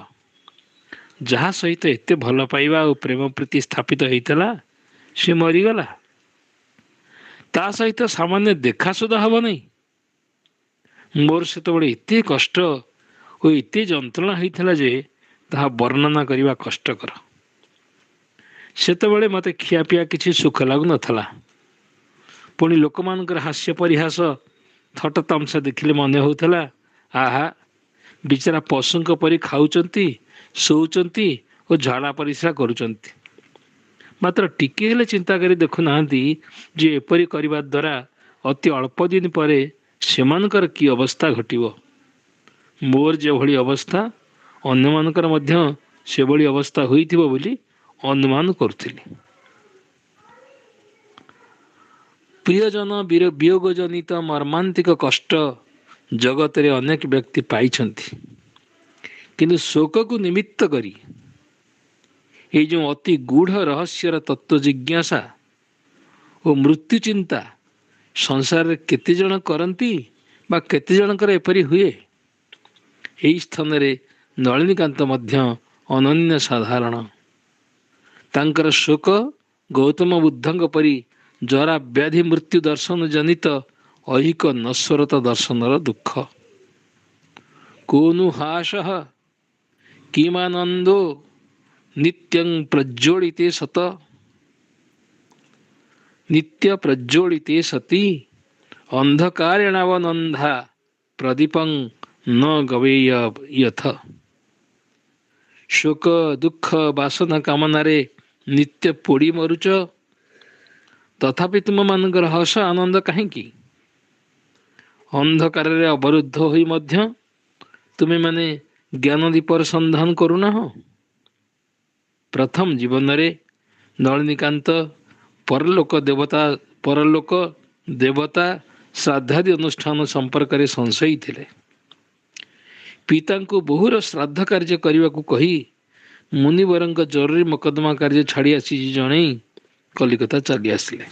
ଯାହା ସହିତ ଏତେ ଭଲ ପାଇବା ଓ ପ୍ରେମ ପ୍ରୀତି ସ୍ଥାପିତ ହେଇଥିଲା, ସେ ମରିଗଲା। ତା ସହିତ ସାମାନ୍ୟ ଦେଖା ସୁଦ୍ଧା ହେବ ନାହିଁ। ମୋର ସେତେବେଳେ ଏତେ କଷ୍ଟ ଓ ଏତେ ଯନ୍ତ୍ରଣା ହେଇଥିଲା ଯେ ତାହା ବର୍ଣ୍ଣନା କରିବା କଷ୍ଟକର। ସେତେବେଳେ ମୋତେ ଖିଆପିଆ କିଛି ସୁଖ ଲାଗୁନଥିଲା। ପୁଣି ଲୋକମାନଙ୍କର ହାସ୍ୟ ପରିହାସ ଥଟ୍ଟା ତମସା ଦେଖିଲେ ମନେ ହେଉଥିଲା, ଆହା, ବିଚରା ପଶୁଙ୍କ ପରି ଖାଉଛନ୍ତି, ଶୋଉଛନ୍ତି ଓ ଝାଡ଼ା ପରିସ୍ରା କରୁଛନ୍ତି। ମାତ୍ର ଟିକିଏ ହେଲେ ଚିନ୍ତା କରି ଦେଖୁନାହାନ୍ତି ଯେ ଏପରି କରିବା ଦ୍ୱାରା ଅତି ଅଳ୍ପ ଦିନ ପରେ ସେମାନଙ୍କର କି ଅବସ୍ଥା ଘଟିବ। ମୋର ଯେଭଳି ଅବସ୍ଥା, ଅନ୍ୟମାନଙ୍କର ମଧ୍ୟ ସେଭଳି ଅବସ୍ଥା ହୋଇଥିବ ବୋଲି ଅନୁମାନ କରୁଥିଲି। ପ୍ରିୟଜନ ବିୟୋଗ ଜନିତ ମର୍ମାନ୍ତିକ କଷ୍ଟ ଜଗତରେ ଅନେକ ବ୍ୟକ୍ତି ପାଇଛନ୍ତି, କିନ୍ତୁ ଶୋକକୁ ନିମିତ୍ତ କରି ଏଇ ଯେଉଁ ଅତି ଗୂଢ଼ ରହସ୍ୟର ତତ୍ତ୍ୱ ଜିଜ୍ଞାସା ଓ ମୃତ୍ୟୁ ଚିନ୍ତା ସଂସାରରେ କେତେଜଣ କରନ୍ତି ବା କେତେଜଣଙ୍କର ଏପରି ହୁଏ? ଏହି ସ୍ଥାନରେ ନଳିନୀକାନ୍ତ ମଧ୍ୟ ଅନନ୍ୟ ସାଧାରଣ। ତାଙ୍କର ଶୋକ ଗୌତମ ବୁଦ୍ଧଙ୍କ ପରି ଜରା ବ୍ୟାଧି ମୃତ୍ୟୁ ଦର୍ଶନ ଜନିତ ଐହିକ ନଶ୍ୱରତା ଦର୍ଶନର ଦୁଃଖ। କୋନୁ ହାସଃ କିମାନନ୍ଦୋ ନିତ୍ୟଂ ପ୍ରଜ୍ୱଳିତେ ସତ ନିତ୍ୟ ପ୍ରଜ୍ୱଳିତେ ସତି ଅନ୍ଧକାରେଣାବନନ୍ଧା ପ୍ରଦୀପଂ ନ ଗବେୟ ୟଥ। ଶୋକ ଦୁଃଖ ବାସନା କାମନାରେ ନିତ୍ୟ ପୋଡ଼ି ମରୁଛ, ତଥାପି ତୁମମାନଙ୍କର ହସ ଆନନ୍ଦ କାହିଁକି? ଅନ୍ଧକାରରେ ଅବରୁଦ୍ଧ ହୋଇ ମଧ୍ୟ ତୁମେମାନେ ଜ୍ଞାନ ଦୀପର ସନ୍ଧାନ କରୁନାହଁ। ପ୍ରଥମ ଜୀବନରେ ନଳିନୀକାନ୍ତ ପରଲୋକ ଦେବତା ଶ୍ରାଦ୍ଧାଦି ଅନୁଷ୍ଠାନ ସମ୍ପର୍କରେ ସଂଶୟୀ ଥିଲେ। ପିତାଙ୍କୁ ବହୁର ଶ୍ରାଦ୍ଧ କାର୍ଯ୍ୟ କରିବାକୁ କହି ମୁନିବରଙ୍କ ଜରୁରୀ ମକଦ୍ଦମା କାର୍ଯ୍ୟ ଛାଡ଼ି ଆସି ଜଣେଇ କଲିକତା ଚାଲି ଆସିଲେ।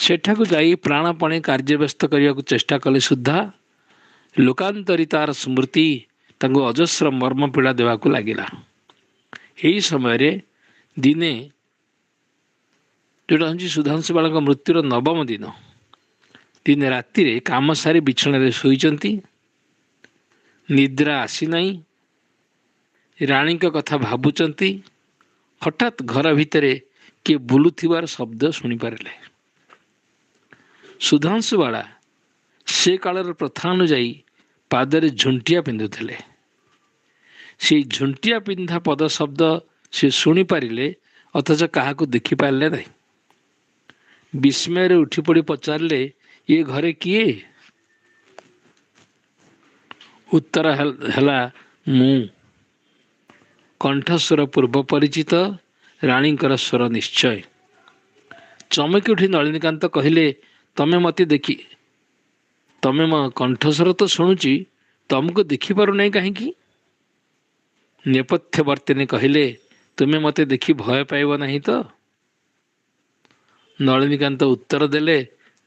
ସେଠାକୁ ଯାଇ ପ୍ରାଣପଣେ କାର୍ଯ୍ୟବ୍ୟସ୍ତ କରିବାକୁ ଚେଷ୍ଟା କଲେ ସୁଦ୍ଧା ଲୋକାନ୍ତରିତାର ସ୍ମୃତି ତାଙ୍କୁ ଅଜସ୍ର ମର୍ମ ପୀଡ଼ା ଦେବାକୁ ଲାଗିଲା। ଏହି ସମୟରେ ଦିନେ, ଯେଉଁଟା ହେଉଛି ସୁଧାଂଶୁ ବାଳଙ୍କ ମୃତ୍ୟୁର 9ମ ଦିନ, ଦିନେ ରାତିରେ କାମ ସାରି ବିଛଣାରେ ଶୋଇଛନ୍ତି। ନିଦ୍ରା ଆସିନାହିଁ। ରାଣୀଙ୍କ କଥା ଭାବୁଛନ୍ତି। ହଠାତ୍ ଘର ଭିତରେ କିଏ ବୁଲୁଥିବାର ଶବ୍ଦ ଶୁଣିପାରିଲେ। ସୁଧାଂଶୁବାଳା ସେ କାଳର ପ୍ରଥା ଅନୁଯାୟୀ ପାଦରେ ଝୁଣ୍ଟିଆ ପିନ୍ଧୁଥିଲେ। ସେଇ ଝୁଣ୍ଟିଆ ପିନ୍ଧା ପଦ ଶବ୍ଦ ସେ ଶୁଣିପାରିଲେ, ଅଥଚ କାହାକୁ ଦେଖିପାରିଲେ ନାହିଁ। ବିସ୍ମୟରେ ଉଠି ପଡ଼ି ପଚାରିଲେ, ଏ ଘରେ କିଏ? ଉତ୍ତର ହେଲା, ମୁଁ। କଣ୍ଠସ୍ୱର ପୂର୍ବ ପରିଚିତ, ରାଣୀଙ୍କର ସ୍ୱର ନିଶ୍ଚୟ। ଚମକି ଉଠି ନଳିନୀକାନ୍ତ କହିଲେ, ତମେ ମୋ କଣ୍ଠସ୍ୱର ତ ଶୁଣୁଛି, ତମକୁ ଦେଖିପାରୁନାହିଁ କାହିଁକି? ନେପଥ୍ୟବର୍ତ୍ତିନୀ କହିଲେ, ତୁମେ ମୋତେ ଦେଖି ଭୟ ପାଇବ ନାହିଁ ତ? ନଳିନୀକାନ୍ତ ଉତ୍ତର ଦେଲେ,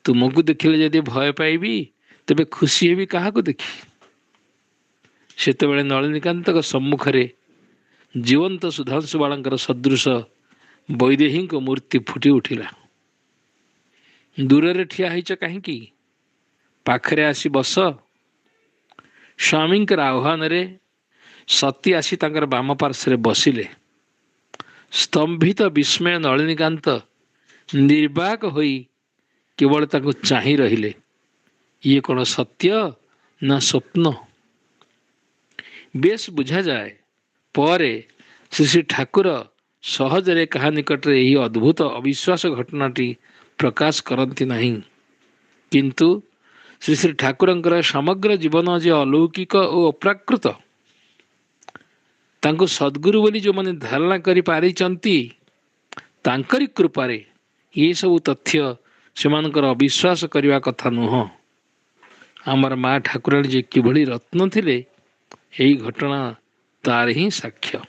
ତୁମକୁ ଦେଖିଲେ ଯଦି ଭୟ ପାଇବି, ତେବେ ଖୁସି ହେବି କାହାକୁ ଦେଖି? ସେତେବେଳେ ନଳିନୀକାନ୍ତଙ୍କ ସମ୍ମୁଖରେ ଜୀବନ୍ତ ସୁଧାଂଶୁବାଳଙ୍କର ସଦୃଶ ବୈଦେହୀଙ୍କ ମୂର୍ତ୍ତି ଫୁଟି ଉଠିଲା। ଦୂରରେ ଠିଆ ହେଇଛ କାହିଁକି? ପାଖରେ ଆସି ବସ। ସ୍ୱାମୀଙ୍କର ଆହ୍ୱାନରେ ସତୀ ଆସି ତାଙ୍କର ବାମ ପାର୍ଶ୍ୱରେ ବସିଲେ। ସ୍ତମ୍ଭିତ ବିସ୍ମୟ ନଳିନୀକାନ୍ତ ନିର୍ବାକ ହୋଇ କେବଳ ତାଙ୍କୁ ଚାହିଁ ରହିଲେ। ଇଏ କ'ଣ ସତ୍ୟ ନା ସ୍ୱପ୍ନ? ବେଶ ବୁଝାଯାଏ, ପରେ ଶ୍ରୀ ଠାକୁର ସହଜରେ କାହା ନିକଟରେ ଏହି ଅଦ୍ଭୁତ ଅବିଶ୍ୱାସ ଘଟଣାଟି ପ୍ରକାଶ କରନ୍ତି ନାହିଁ। କିନ୍ତୁ ଶ୍ରୀ ଶ୍ରୀ ଠାକୁରଙ୍କର ସମଗ୍ର ଜୀବନ ଯେ ଅଲୌକିକ ଓ ଅପ୍ରାକୃତ, ତାଙ୍କୁ ସଦ୍ଗୁରୁ ବୋଲି ଯେଉଁମାନେ ଧାରଣା କରିପାରିଛନ୍ତି, ତାଙ୍କରି କୃପାରେ ଏସବୁ ତଥ୍ୟ ସେମାନଙ୍କର ଅବିଶ୍ୱାସ କରିବା କଥା ନୁହଁ। ଆମର ମା ଠାକୁରାଣୀ ଯେ କିଭଳି ରତ୍ନ ଥିଲେ, ଏହି ଘଟଣା ତାର ହିଁ ସାକ୍ଷ୍ୟ।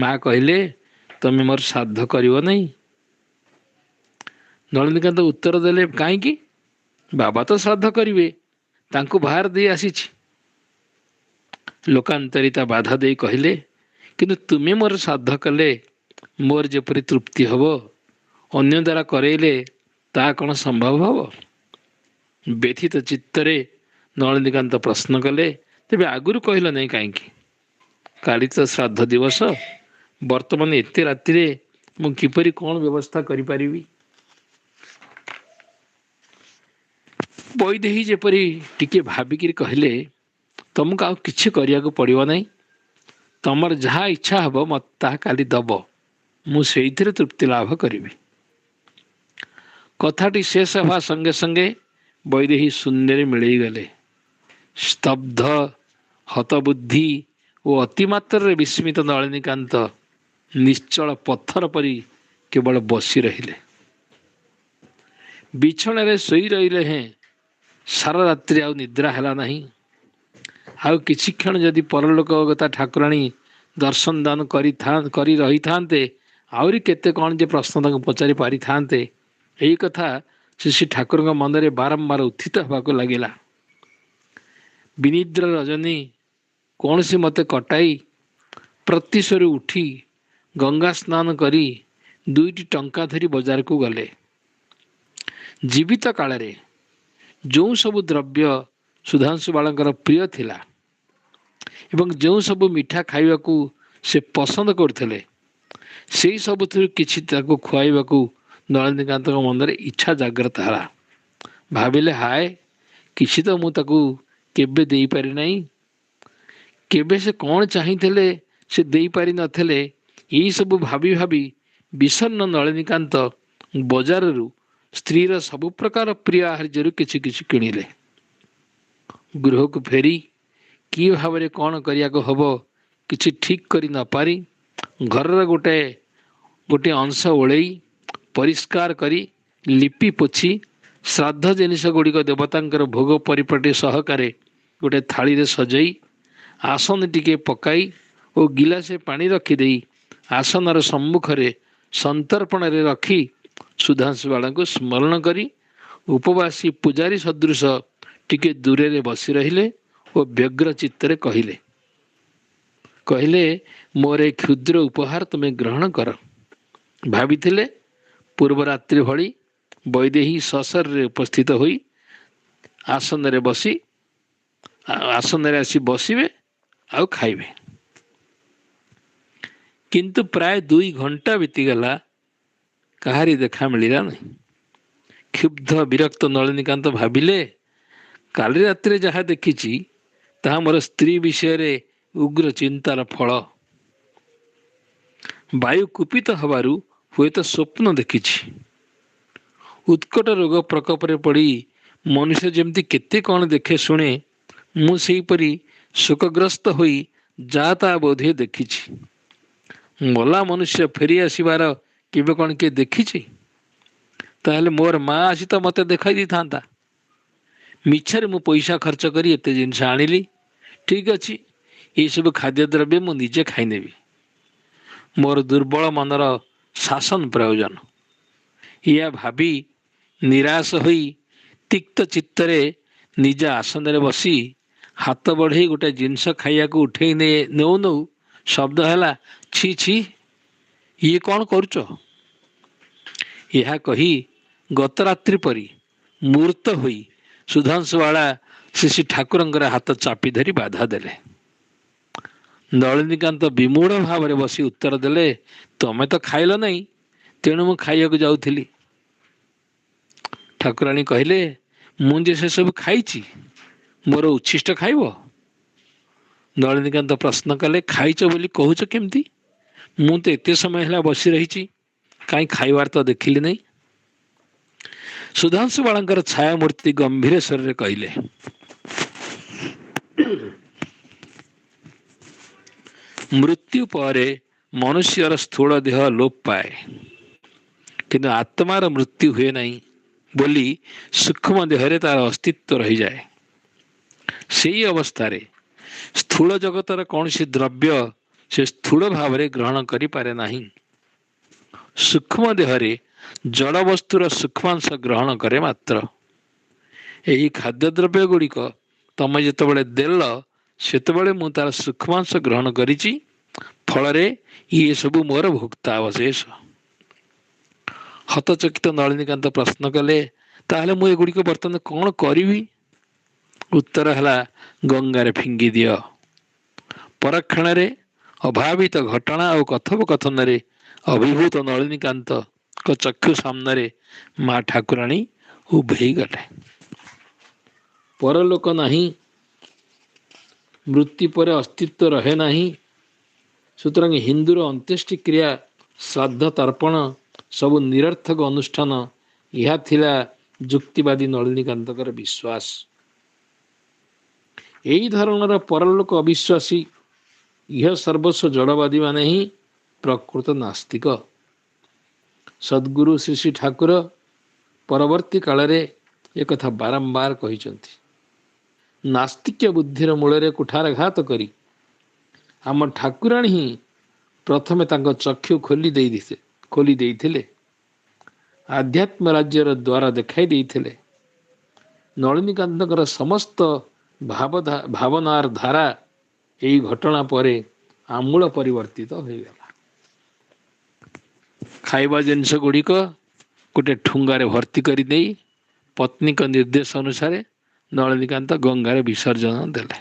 ମା କହିଲେ, ତମେ ମୋର ଶ୍ରାଦ୍ଧ କରିବ ନାହିଁ? ନଳିନୀକାନ୍ତ ଉତ୍ତର ଦେଲେ, କାହିଁକି? ବାବା ତ ଶ୍ରାଦ୍ଧ କରିବେ, ତାଙ୍କୁ ବାହାର ଦେଇ ଆସିଛି। ଲୋକାନ୍ତରିତା ବାଧା ଦେଇ କହିଲେ, କିନ୍ତୁ ତୁମେ ମୋର ଶ୍ରାଦ୍ଧ କଲେ ମୋର ଯେପରି ତୃପ୍ତି ହେବ, ଅନ୍ୟ ଦ୍ୱାରା କରେଇଲେ ତାହା କ'ଣ ସମ୍ଭବ ହେବ? ବ୍ୟଥିତ ଚିତ୍ତରେ ନଳିନୀକାନ୍ତ ପ୍ରଶ୍ନ କଲେ, ତେବେ ଆଗରୁ କହିଲ ନାହିଁ କାହିଁକି? କାଲି ତ ଶ୍ରାଦ୍ଧ ଦିବସ, ବର୍ତ୍ତମାନ ଏତେ ରାତିରେ ମୁଁ କିପରି କ'ଣ ବ୍ୟବସ୍ଥା କରିପାରିବି? ବୈଦେହୀ ଯେପରି ଟିକେ ଭାବିକିରି କହିଲେ, ତମକୁ ଆଉ କିଛି କରିବାକୁ ପଡ଼ିବ ନାହିଁ। ତମର ଯାହା ଇଚ୍ଛା ହେବ ମୋତେ ତାହା କାଲି ଦେବ, ମୁଁ ସେଇଥିରେ ତୃପ୍ତି ଲାଭ କରିବି। କଥାଟି ଶେଷ ହେବା ସଙ୍ଗେ ସଙ୍ଗେ ବୈଦେହୀ ଶୂନ୍ୟରେ ମିଳେଇଗଲେ। ସ୍ତବ୍ଧ, ହତବୁଦ୍ଧି ଓ ଅତିମାତ୍ରାରେ ବିସ୍ମିତ ନଳିନୀକାନ୍ତ ନିଶ୍ଚଳ ପଥର ପରି କେବଳ ବସି ରହିଲେ। ବିଛଣାରେ ଶୋଇ ରହିଲେ ହେଁ ସାରା ରାତ୍ରି ଆଉ ନିଦ୍ରା ହେଲା ନାହିଁ। ଆଉ କିଛି କ୍ଷଣ ଯଦି ପରଲୋକଗତା ଠାକୁରାଣୀ ଦର୍ଶନ ଦାନ କରି ରହିଥାନ୍ତେ, ଆହୁରି କେତେ କ'ଣ ଯେ ପ୍ରଶ୍ନ ତାଙ୍କୁ ପଚାରି ପାରିଥାନ୍ତେ, ଏହି କଥା ଶ୍ରୀ ଠାକୁରଙ୍କ ମନରେ ବାରମ୍ବାର ଉତ୍ଥିତ ହେବାକୁ ଲାଗିଲା। ବିନିଦ୍ର ରଜନୀ କୌଣସି ମତେ କଟାଇ ପ୍ରତ୍ୟୁଷରୁ ଉଠି ଗଙ୍ଗା ସ୍ନାନ କରି 2ଟି ଟଙ୍କା ଧରି ବଜାରକୁ ଗଲେ। ଜୀବିତ କାଳରେ ଯେଉଁ ସବୁ ଦ୍ରବ୍ୟ ସୁଧାଂଶୁ ବାଳଙ୍କର ପ୍ରିୟ ଥିଲା ଏବଂ ଯେଉଁ ସବୁ ମିଠା ଖାଇବାକୁ ସେ ପସନ୍ଦ କରୁଥିଲେ, ସେହି ସବୁଥିରୁ କିଛି ତାକୁ ଖୁଆଇବାକୁ ନଳିନୀକାନ୍ତଙ୍କ ମନରେ ଇଚ୍ଛା ଜାଗ୍ରତ ହେଲା। ଭାବିଲେ, ହାୟ, କିଛି ତ ମୁଁ ତାକୁ କେବେ ଦେଇପାରି ନାହିଁ। କେବେ ସେ କ'ଣ ଚାହିଁଥିଲେ ସେ ଦେଇପାରିନଥିଲେ। ଏହିସବୁ ଭାବି ଭାବି ବିଷଣ୍ଣ ନଳିନୀକାନ୍ତ ବଜାରରୁ ସ୍ତ୍ରୀର ସବୁ ପ୍ରକାର ପ୍ରିୟ ଆହାର୍ଯ୍ୟରୁ କିଛି କିଛି କିଣିଲେ। ଗୃହକୁ ଫେରି କି ଭାବରେ କ'ଣ କରିବାକୁ ହେବ କିଛି ଠିକ୍ କରି ନପାରି ଘରର ଗୋଟିଏ ଅଂଶ ଓଳେଇ ପରିଷ୍କାର କରି ଲିପି ପୋଛି ଶ୍ରାଦ୍ଧ ଜିନିଷ ଗୁଡ଼ିକ ଦେବତାଙ୍କର ଭୋଗ ପରିପାଟି ସହକାରେ ଗୋଟିଏ ଥାଳିରେ ସଜେଇ ଆସନ ଟିକେ ପକାଇ ଓ ଗିଲାସେ ପାଣି ରଖିଦେଇ ଆସନର ସମ୍ମୁଖରେ ସନ୍ତର୍ପଣରେ ରଖି ସୁଧାଂଶୁ ବାଳାଙ୍କୁ ସ୍ମରଣ କରି ଉପବାସୀ ପୂଜାରୀ ସଦୃଶ ଟିକେ ଦୂରରେ ବସି ରହିଲେ ଓ ବ୍ୟଗ୍ର ଚିତ୍ତରେ କହିଲେ, ମୋର ଏ କ୍ଷୁଦ୍ର ଉପହାର ତୁମେ ଗ୍ରହଣ କର। ଭାବିଥିଲେ ପୂର୍ବ ରାତ୍ରି ଭଳି ବୈଦେହୀ ସଶରୀରେ ଉପସ୍ଥିତ ହୋଇ ଆସନରେ ଆସି ବସିବେ ଆଉ ଖାଇବେ। କିନ୍ତୁ ପ୍ରାୟ 2 ଘଣ୍ଟା ବିତିଗଲା, କାହାରି ଦେଖା ମିଳିଲା ନାହିଁ। କ୍ଷୁବ୍ଧ ବିରକ୍ତ ନଳିନୀକାନ୍ତ ଭାବିଲେ, କାଲି ରାତିରେ ଯାହା ଦେଖିଛି ତାହା ମୋର ସ୍ତ୍ରୀ ବିଷୟରେ ଉଗ୍ର ଚିନ୍ତାର ଫଳ। ବାୟୁ କୁପିତ ହେବାରୁ ହୁଏତ ସ୍ୱପ୍ନ ଦେଖିଛି। ଉତ୍କଟ ରୋଗ ପ୍ରକୋପରେ ପଡ଼ି ମନୁଷ୍ୟ ଯେମିତି କେତେ କ'ଣ ଦେଖେ ଶୁଣେ, ମୁଁ ସେହିପରି ଶୋକଗ୍ରସ୍ତ ହୋଇ ଯାହା ତାହା ବୋଧେ ଦେଖିଛି। ମଲା ମନୁଷ୍ୟ ଫେରି ଆସିବାର କେବେ କ'ଣ କିଏ ଦେଖିଛି? ତାହେଲେ ମୋର ମା ଆସି ତ ମୋତେ ଦେଖାଇ ଦେଇଥାନ୍ତା। ମିଛରେ ମୁଁ ପଇସା ଖର୍ଚ୍ଚ କରି ଏତେ ଜିନିଷ ଆଣିଲି। ଠିକ୍ ଅଛି, ଏହିସବୁ ଖାଦ୍ୟଦ୍ରବ୍ୟ ମୁଁ ନିଜେ ଖାଇନେବି। ମୋର ଦୁର୍ବଳ ମନର ଶାସନ ପ୍ରୟୋଜନ। ଏହା ଭାବି ନିରାଶ ହୋଇ ତିକ୍ତ ଚିତ୍ତରେ ନିଜ ଆସନରେ ବସି ହାତ ବଢ଼େଇ ଗୋଟିଏ ଜିନିଷ ଖାଇବାକୁ ଉଠେଇ ନେଉ ନେଉ ଶବ୍ଦ ହେଲା, ଛି ଛି, ଇଏ କ'ଣ କରୁଛ? ଏହା କହି ଗତ ରାତ୍ରି ପରି ମୂର୍ତ୍ତ ହୋଇ ସୁଧାଂଶୁ ବାଳା ଶ୍ରୀ ଠାକୁରଙ୍କର ହାତ ଚାପି ଧରି ବାଧା ଦେଲେ। ନଳିନୀକାନ୍ତ ବିମୂଢ଼ ଭାବରେ ବସି ଉତ୍ତର ଦେଲେ, ତମେ ତ ଖାଇଲ ନାହିଁ, ତେଣୁ ମୁଁ ଖାଇବାକୁ ଯାଉଥିଲି। ଠାକୁରାଣୀ କହିଲେ, ମୁଁ ଯେ ସେସବୁ ଖାଇଛି, ମୋର ଉଚ୍ଛିଷ୍ଟ ଖାଇବ? ନଳିନୀକାନ୍ତ ପ୍ରଶ୍ନ କଲେ, ଖାଇଛ ବୋଲି କହୁଛ କେମିତି? ମୁଁ ତ ଏତେ ସମୟ ହେଲା ବସି ରହିଛି, କାହିଁ ଖାଇବାର ତ ଦେଖିଲି ନାହିଁ। ସୁଧାଂଶୁ ବାଳଙ୍କର ଛାୟାମୂର୍ତ୍ତି ଗମ୍ଭୀର ସ୍ୱରରେ କହିଲେ, ମୃତ୍ୟୁ ପରେ ମନୁଷ୍ୟର ସ୍ଥୂଳ ଦେହ ଲୋପ ପାଏ, କିନ୍ତୁ ଆତ୍ମାର ମୃତ୍ୟୁ ହୁଏ ନାହିଁ ବୋଲି ସୂକ୍ଷ୍ମ ଦେହରେ ତାର ଅସ୍ତିତ୍ୱ ରହିଯାଏ। ସେହି ଅବସ୍ଥାରେ ସ୍ଥୂଳ ଜଗତର କୌଣସି ଦ୍ରବ୍ୟ ସେ ସ୍ଥୂଳ ଭାବରେ ଗ୍ରହଣ କରିପାରେ ନାହିଁ। ସୂକ୍ଷ୍ମ ଦେହରେ ଜଡ଼ ବସ୍ତୁର ସୂକ୍ଷ୍ମାଂଶ ଗ୍ରହଣ କରେ ମାତ୍ର। ଏହି ଖାଦ୍ୟଦ୍ରବ୍ୟ ଗୁଡ଼ିକ ତମେ ଯେତେବେଳେ ଦେଲ ସେତେବେଳେ ମୁଁ ତାର ସୂକ୍ଷ୍ମାଂଶ ଗ୍ରହଣ କରିଛି, ଫଳରେ ଇଏ ସବୁ ମୋର ଭୁକ୍ତା ଅବଶେଷ। ହତଚକିତ ନଳିନୀକାନ୍ତ ପ୍ରଶ୍ନ କଲେ, ତାହେଲେ ମୁଁ ଏଗୁଡ଼ିକ ବର୍ତ୍ତମାନ କ'ଣ କରିବି? ଉତ୍ତର ହେଲା, ଗଙ୍ଗାରେ ଫିଙ୍ଗି ଦିଅ। ପରକ୍ଷଣରେ ଅଭାବିତ ଘଟଣା ଓ କଥୋପକଥନରେ ଅଭିଭୂତ ନଳିନୀକାନ୍ତଙ୍କ ଚକ୍ଷୁ ସାମ୍ନାରେ ମା ଠାକୁରାଣୀ ଉଭେଇ ଗଲେ। ପରଲୋକ ନାହିଁ, ମୃତ୍ୟୁ ପରେ ଅସ୍ତିତ୍ୱ ରହେ ନାହିଁ, ସୁତରାଂ ହିନ୍ଦୁର ଅନ୍ତ୍ୟେଷ୍ଟି କ୍ରିୟା, ଶ୍ରାଦ୍ଧ ତର୍ପଣ ସବୁ ନିରର୍ଥକ ଅନୁଷ୍ଠାନ। ଏହା ଥିଲା ଯୁକ୍ତିବାଦୀ ନଳିନୀକାନ୍ତଙ୍କର ବିଶ୍ୱାସ। ଏହି ଧରଣର ପରଲୋକ ଅବିଶ୍ୱାସୀ ଇହ ସର୍ବସ୍ୱ ଜଡ଼ବାଦୀମାନେ ହିଁ ପ୍ରକୃତ ନାସ୍ତିକ। ସଦ୍ଗୁରୁ ଶ୍ରୀ ଶ୍ରୀ ଠାକୁର ପରବର୍ତ୍ତୀ କାଳରେ ଏକଥା ବାରମ୍ବାର କହିଛନ୍ତି। ନାସ୍ତିକ୍ୟ ବୁଦ୍ଧିର ମୂଳରେ କୁଠାରଘାତ କରି ଆମ ଠାକୁରାଣୀ ହିଁ ପ୍ରଥମେ ତାଙ୍କ ଚକ୍ଷୁ ଖୋଲି ଦେଇଥିଲେ, ଆଧ୍ୟାତ୍ମ ରାଜ୍ୟର ଦ୍ୱାର ଦେଖାଇ ଦେଇଥିଲେ। ନଳିନୀକାନ୍ତଙ୍କର ସମସ୍ତ ଭାବନାର ଧାରା ଏହି ଘଟଣା ପରେ ଆମୂଳ ପରିବର୍ତ୍ତିତ ହୋଇଗଲା। ଖାଇବା ଜିନିଷ ଗୁଡ଼ିକ ଗୋଟେ ଠୁଙ୍ଗାରେ ଭର୍ତ୍ତି କରିଦେଇ ପତ୍ନୀଙ୍କ ନିର୍ଦ୍ଦେଶ ଅନୁସାରେ ନଳିନୀକାନ୍ତ ଗଙ୍ଗାରେ ବିସର୍ଜନ ଦେଲେ।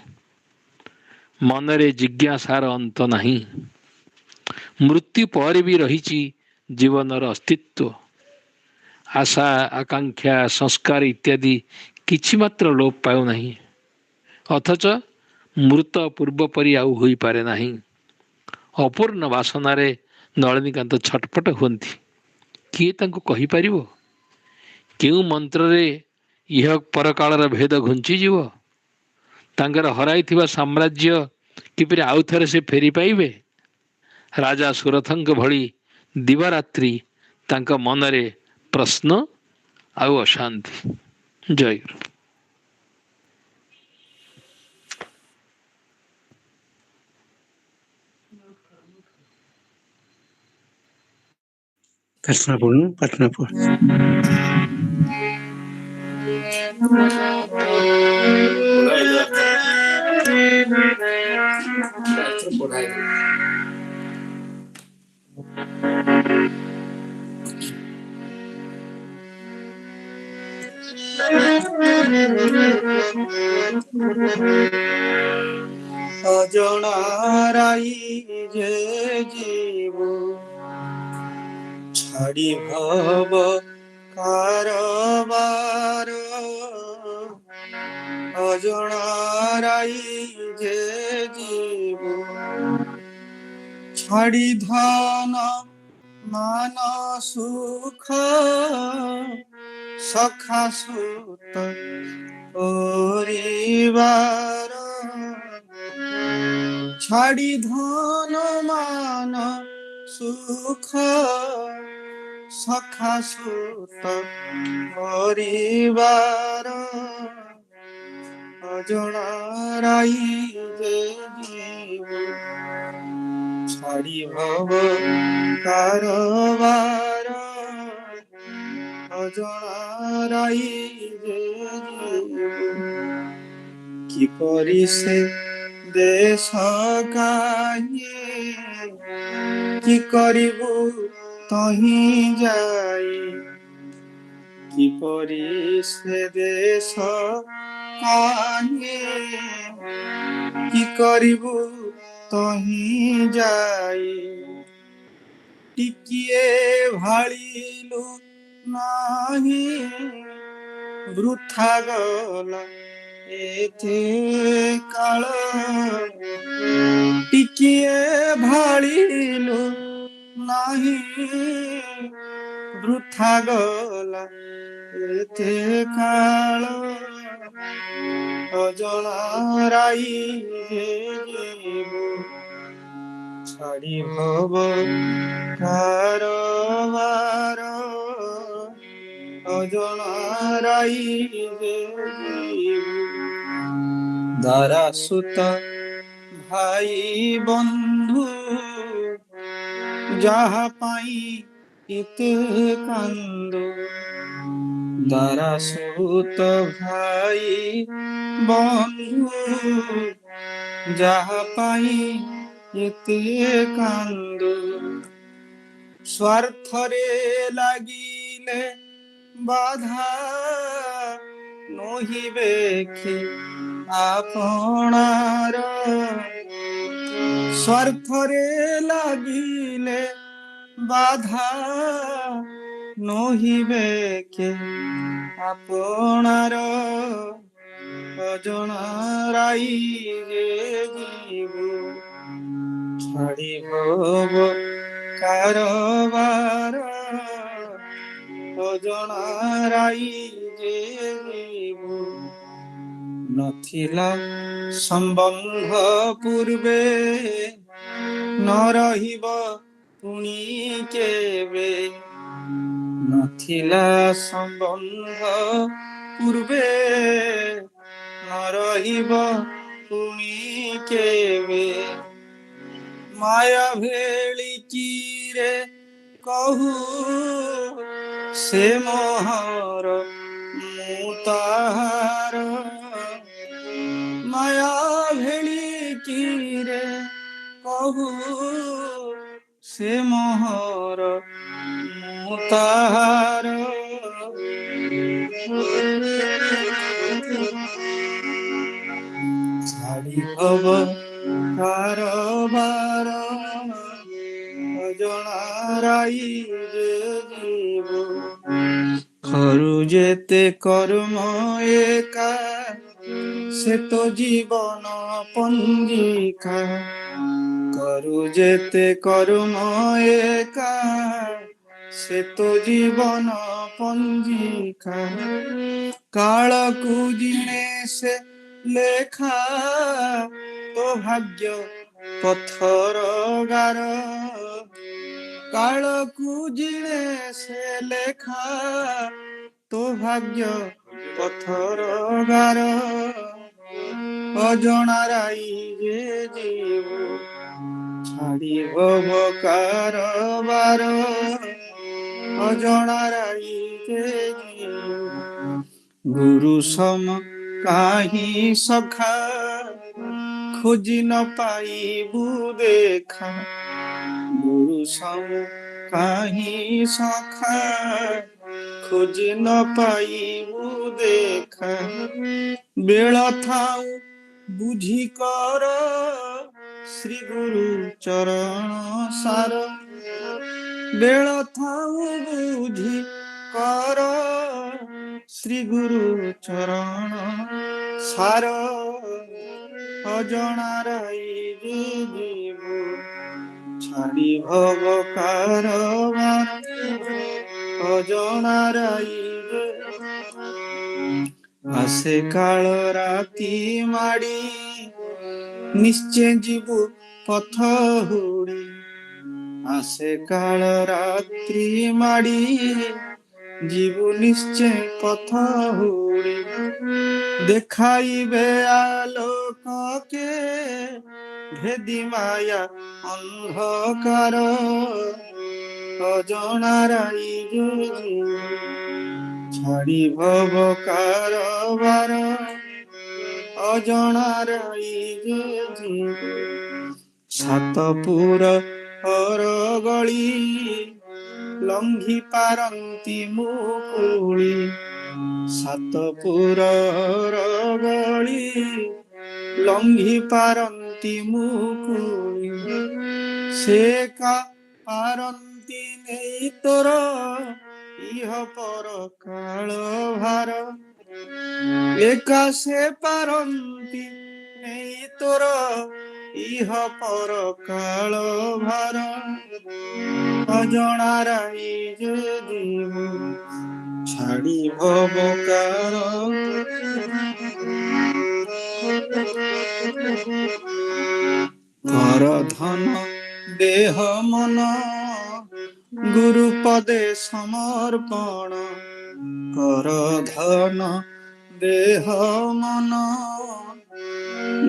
ମନରେ ଜିଜ୍ଞାସାର ଅନ୍ତ ନାହିଁ। ମୃତ୍ୟୁ ପରେ ବି ରହିଛି ଜୀବନର ଅସ୍ତିତ୍ୱ। ଆଶା, ଆକାଂକ୍ଷା, ସଂସ୍କାର ଇତ୍ୟାଦି କିଛି ମାତ୍ର ଲୋପ ପାଉନାହିଁ। ଅଥଚ ମୃତ ପୂର୍ବ ପରି ଆଉ ହୋଇପାରେ ନାହିଁ। ଅପୂର୍ଣ୍ଣ ବାସନାରେ ନଳିନୀକାନ୍ତ ଛଟପଟ ହୁଅନ୍ତି। କିଏ ତାଙ୍କୁ କହିପାରିବ? କେଉଁ ମନ୍ତ୍ରରେ ଇହ ପରକାଳର ଭେଦ ଘୁଞ୍ଚିଯିବ? ତାଙ୍କର ହରାଇଥିବା ସାମ୍ରାଜ୍ୟ କିପରି ଆଉଥରେ ସେ ଫେରି ପାଇବେ? ରାଜା ସୁରଥଙ୍କ ଭଳି ଦିବାରାତ୍ରି ତାଙ୍କ ମନରେ ପ୍ରଶ୍ନ ଆଉ ଅଶାନ୍ତି। ଜୟଗୁରୁ। ପ୍ରାର୍ଥନା ପଢୁନ, ପ୍ରାର୍ଥନା ପଢ। অজনারাই যে জীব ছাড়ি ভব কারবার, অজনারাই যে জীব ছাড়ি ধন মান সুখ সখা সুত পরিবার, ছাড়ি ধন মান সুখ সখা সুত পরিবার, অজনারাই যে জীব ছাড়ি ভব কারবার, অজনারাই যে জীব কিপরি সে দেশ গায়ে, কি করিবু তহি যাই, কিপরি সে দেশ গায়ে, কি করিবু তহি যাই, ଟିକିଏ ଭାଳିଲୁ ନାହିଁ ବୃଥା ଗଲା ଏତେ କାଳ, ଟିକିଏ ଭାଳିଲୁ ନାହିଁ ବୃଥା ଗଲା এতে কাল অজনারাই জীব ছাড়ি ভব কারবার অজনারাই জীব দ্বারা সুত ভাই বন্ধু যাহা পাই ইতে কান্দ দ্বারা সুত ভাই বন্ধু যাহা পাই এতে কান্দ স্বার্থরে লাগিলে বাধা নহিবে কি আপনার স্বার্থরে লাগিলে বাধা নহিবে কে আপনার অজনারাই জীব ছাড়ি ভব কারবার অজনারাই জীব নথিলা সম্বন্ধ ପୂର୍ବେ ନ ରହିବ ପୁଣି କେବେ ନଥିଲା ସମ୍ବନ୍ଧ ପୂର୍ବେ ନ ରହିବ ପୁଣି କେବେ ମାୟା ଭେଳିକିରେ କହୁ ସେ ମୋହର ମୁଁ ତାହାର মায়া ভেলিকিরে কহু সে মোহর মু তাহার ছাড়ি হব কারবার অজনারাই জীব করু যেতে কর্ম একা সে তো জীবন পঞ্জিকা করু যেতে কর্ম একা সে তো জীবন পঞ্জিকা কালকু জিনে সে লেখা তো ভাগ্য পথর গার কালকু জিনে সে লেখা তো ভাগ্য পথর গার অজনারাই যে জীব ছাড়ি ভব কারবার অজনারাই যে জীব গুরু সম কাহি সখা খোঁজি ন পাইবু দেখা গুরু সম কাহি সখা খোঁজি ন পাইবু দেখা বেଳ ଥାଉ ବୁଝି କର ଶ୍ରୀ ଗୁରୁ ଚରଣ ସାର ବେଳ ଥାଉ ବୁଝି କର ଶ୍ରୀ ଗୁରୁ ଚରଣ ସାର ଅଜଣାରାଇ ଯିବୁ ଛାଡ଼ି ଭବ କାରବାର ଅଜଣାରାଇ আসে কাল রাতি মাড়ি নিশ্চয় ଯିବୁ পথ হুড়ি আসে কাল রাত্রি মাড়ি ଯିବୁ নিশ্চয় পথ হুড়ি দেখাইবে আলোককে ভেদি মায়া অন্ধকার অজଣାরাই ছাড়ি ভব কারবার অজଣାরাই সাতপুর হরগଳି লঙ্ঘি পারନ୍ତି মুকুଳି সাতপুর হরগଳି লঙ্ঘি পারନ୍ତି মুকুଳି সে কা পারନ୍ତି নেই তোর ইহ পর কাଳ ভার একা সে পারନ୍ତି নেই তোর ইহ পর কাଳ ভার অজଣାরাই ଯିବୁ ଛାଡ଼ି ଭବକାର କର ଧନ ଦେହ ମନ ଗୁରୁ ପଦେ ସମର୍ପଣ କର ଧନ ଦେହ ମନ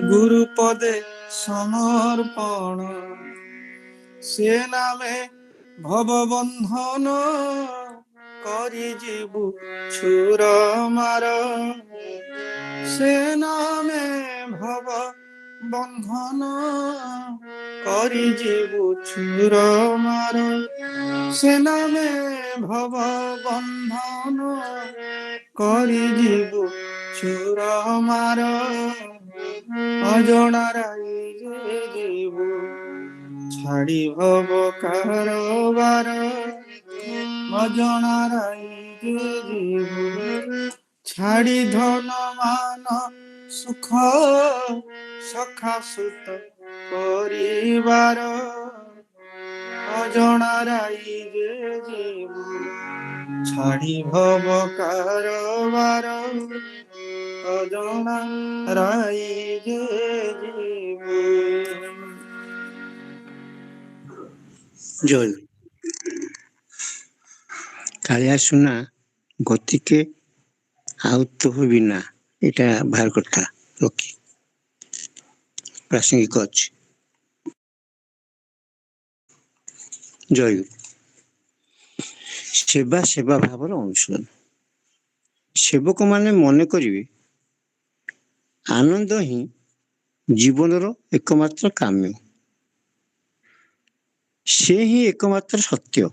গুরু পদে সমর্পণ সে নামে ভববন্ধন করি জীবু ছুর মার সে নামে ভব বন্ধন করি জীবু ছুর মার সে নামে ভব বন্ধন করি জীবু ছুর মার অজনারাই জীব ছাড়ি ভব কারবার অজনারাই জীব ছাড়ি ধন মান সুখ সখা সুত পরিবার অজনারাই জীব ছাড়ি ভব কারবার অজনা রাই জীব। জয় কাଳିଆ ସୁନା ଗତିକେ ଆହୁତ ବିନା এটা ବାହାର କଥା ରଖି ପ୍ରାସଙ୍ଗିକ ଅଛି। ଜୟ ସେବା ସେବା ଭାବର ଅନୁଶୀଳନ। ସେବକ ମାନେ ମନେ କରିବେ ଆନନ୍ଦ ହିଁ ଜୀବନର ଏକମାତ୍ର କାମ୍ୟ, ସେ ହିଁ ଏକମାତ୍ର ସତ୍ୟ।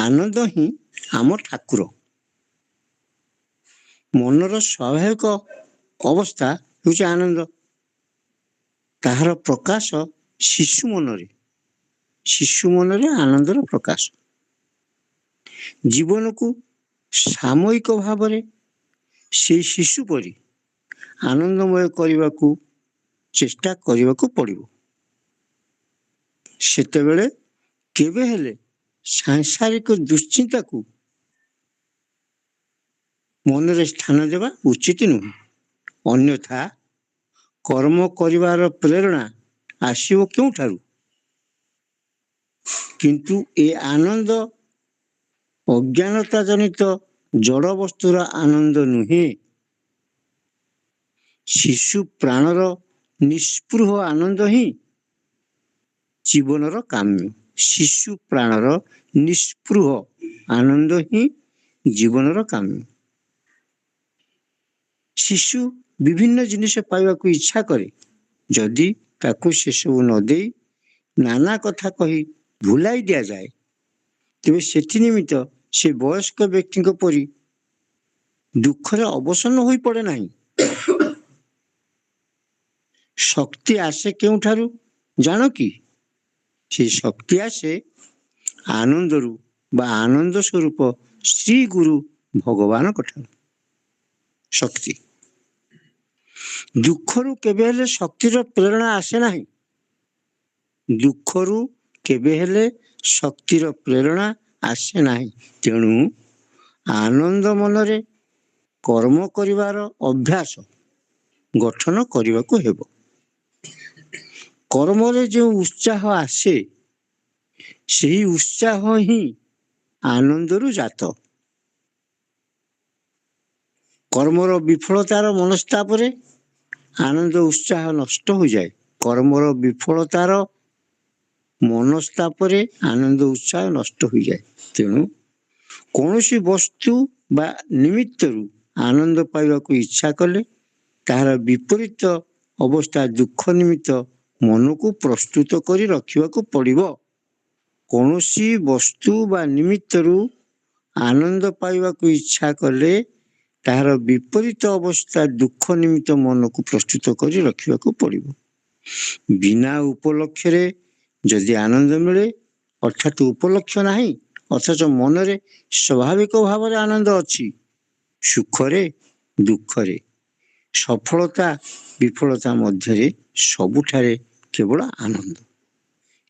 ଆନନ୍ଦ ହିଁ ଆମ ଠାକୁର। ମନର ସ୍ୱାଭାବିକ ଅବସ୍ଥା ହେଉଛି ଆନନ୍ଦ। ତାହାର ପ୍ରକାଶ ଶିଶୁ ମନରେ ଆନନ୍ଦର ପ୍ରକାଶ। ଜୀବନକୁ ସାମୟିକ ଭାବରେ ସେଇ ଶିଶୁ ପରି ଆନନ୍ଦମୟ କରିବାକୁ ଚେଷ୍ଟା କରିବାକୁ ପଡ଼ିବ। ସେତେବେଳେ କେବେ ହେଲେ ସାଂସାରିକ ଦୁଶ୍ଚିନ୍ତାକୁ ମନରେ ସ୍ଥାନ ଦେବା ଉଚିତ ନୁହେଁ। ଅନ୍ୟଥା କର୍ମ କରିବାର ପ୍ରେରଣା ଆସିବ କେଉଁଠାରୁ? କିନ୍ତୁ ଏ ଆନନ୍ଦ ଅଜ୍ଞାନତା ଜନିତ ଜଡ଼ ବସ୍ତୁର ଆନନ୍ଦ ନୁହେଁ। ଶିଶୁ ପ୍ରାଣର ନିଷ୍ପୃହ ଆନନ୍ଦ ହିଁ ଜୀବନର କାମ୍ୟ। ଶିଶୁ ପ୍ରାଣର ନିଷ୍ପୃହ ଆନନ୍ଦ ହିଁ ଜୀବନର କାମ୍ୟ। ଶିଶୁ ବିଭିନ୍ନ ଜିନିଷ ପାଇବାକୁ ଇଚ୍ଛା କରେ। ଯଦି ତାକୁ ସେସବୁ ନ ଦେଇ ନାନା କଥା କହି ଭୁଲାଇ ଦିଆଯାଏ, ତେବେ ସେଥି ନିମିତ୍ତ ସେ ବୟସ୍କ ବ୍ୟକ୍ତିଙ୍କ ପରି ଦୁଃଖରେ ଅବସନ୍ନ ହୋଇପଡ଼େ ନାହିଁ। ଶକ୍ତି ଆସେ କେଉଁଠାରୁ ଜାଣ କି? ସେ ଶକ୍ତି ଆସେ ଆନନ୍ଦରୁ ବା ଆନନ୍ଦ ସ୍ୱରୂପ ଶ୍ରୀ ଗୁରୁ ଭଗବାନଙ୍କ ଠାରୁ। ଶକ୍ତି ଦୁଃଖରୁ କେବେ ହେଲେ ଶକ୍ତିର ପ୍ରେରଣା ଆସେ ନାହିଁ। ଦୁଃଖରୁ କେବେ ହେଲେ ଶକ୍ତିର ପ୍ରେରଣା ଆସେ ନାହିଁ। ତେଣୁ ଆନନ୍ଦ ମନରେ କର୍ମ କରିବାର ଅଭ୍ୟାସ ଗଠନ କରିବାକୁ ହେବ। କର୍ମରେ ଯେଉଁ ଉତ୍ସାହ ଆସେ, ସେହି ଉତ୍ସାହ ହିଁ ଆନନ୍ଦରୁ ଜାତ। କର୍ମର ବିଫଳତାର ମନସ୍ତାପରେ ଆନନ୍ଦ ଉତ୍ସାହ ନଷ୍ଟ ହୋଇଯାଏ। କର୍ମର ବିଫଳତାର ମନସ୍ତାପରେ ଆନନ୍ଦ ଉତ୍ସାହ ନଷ୍ଟ ହୋଇଯାଏ। ତେଣୁ କୌଣସି ବସ୍ତୁ ବା ନିମିତ୍ତରୁ ଆନନ୍ଦ ପାଇବାକୁ ଇଚ୍ଛା କଲେ ତାହାର ବିପରୀତ ଅବସ୍ଥା ଦୁଃଖ ନିମିତ୍ତ ମନକୁ ପ୍ରସ୍ତୁତ କରି ରଖିବାକୁ ପଡ଼ିବ। କୌଣସି ବସ୍ତୁ ବା ନିମିତ୍ତରୁ ଆନନ୍ଦ ପାଇବାକୁ ଇଚ୍ଛା କଲେ ତାହାର ବିପରୀତ ଅବସ୍ଥା ଦୁଃଖ ନିମିତ୍ତ ମନକୁ ପ୍ରସ୍ତୁତ କରି ରଖିବାକୁ ପଡ଼ିବ। ବିନା ଉପଲକ୍ଷ୍ୟରେ ଯଦି ଆନନ୍ଦ ମିଳେ, ଅର୍ଥାତ୍ ଉପଲକ୍ଷ୍ୟ ନାହିଁ ଅଥଚ ମନରେ ସ୍ୱାଭାବିକ ଭାବରେ ଆନନ୍ଦ ଅଛି, ସୁଖରେ ଦୁଃଖରେ, ସଫଳତା ବିଫଳତା ମଧ୍ୟରେ ସବୁଠାରେ କେବଳ ଆନନ୍ଦ।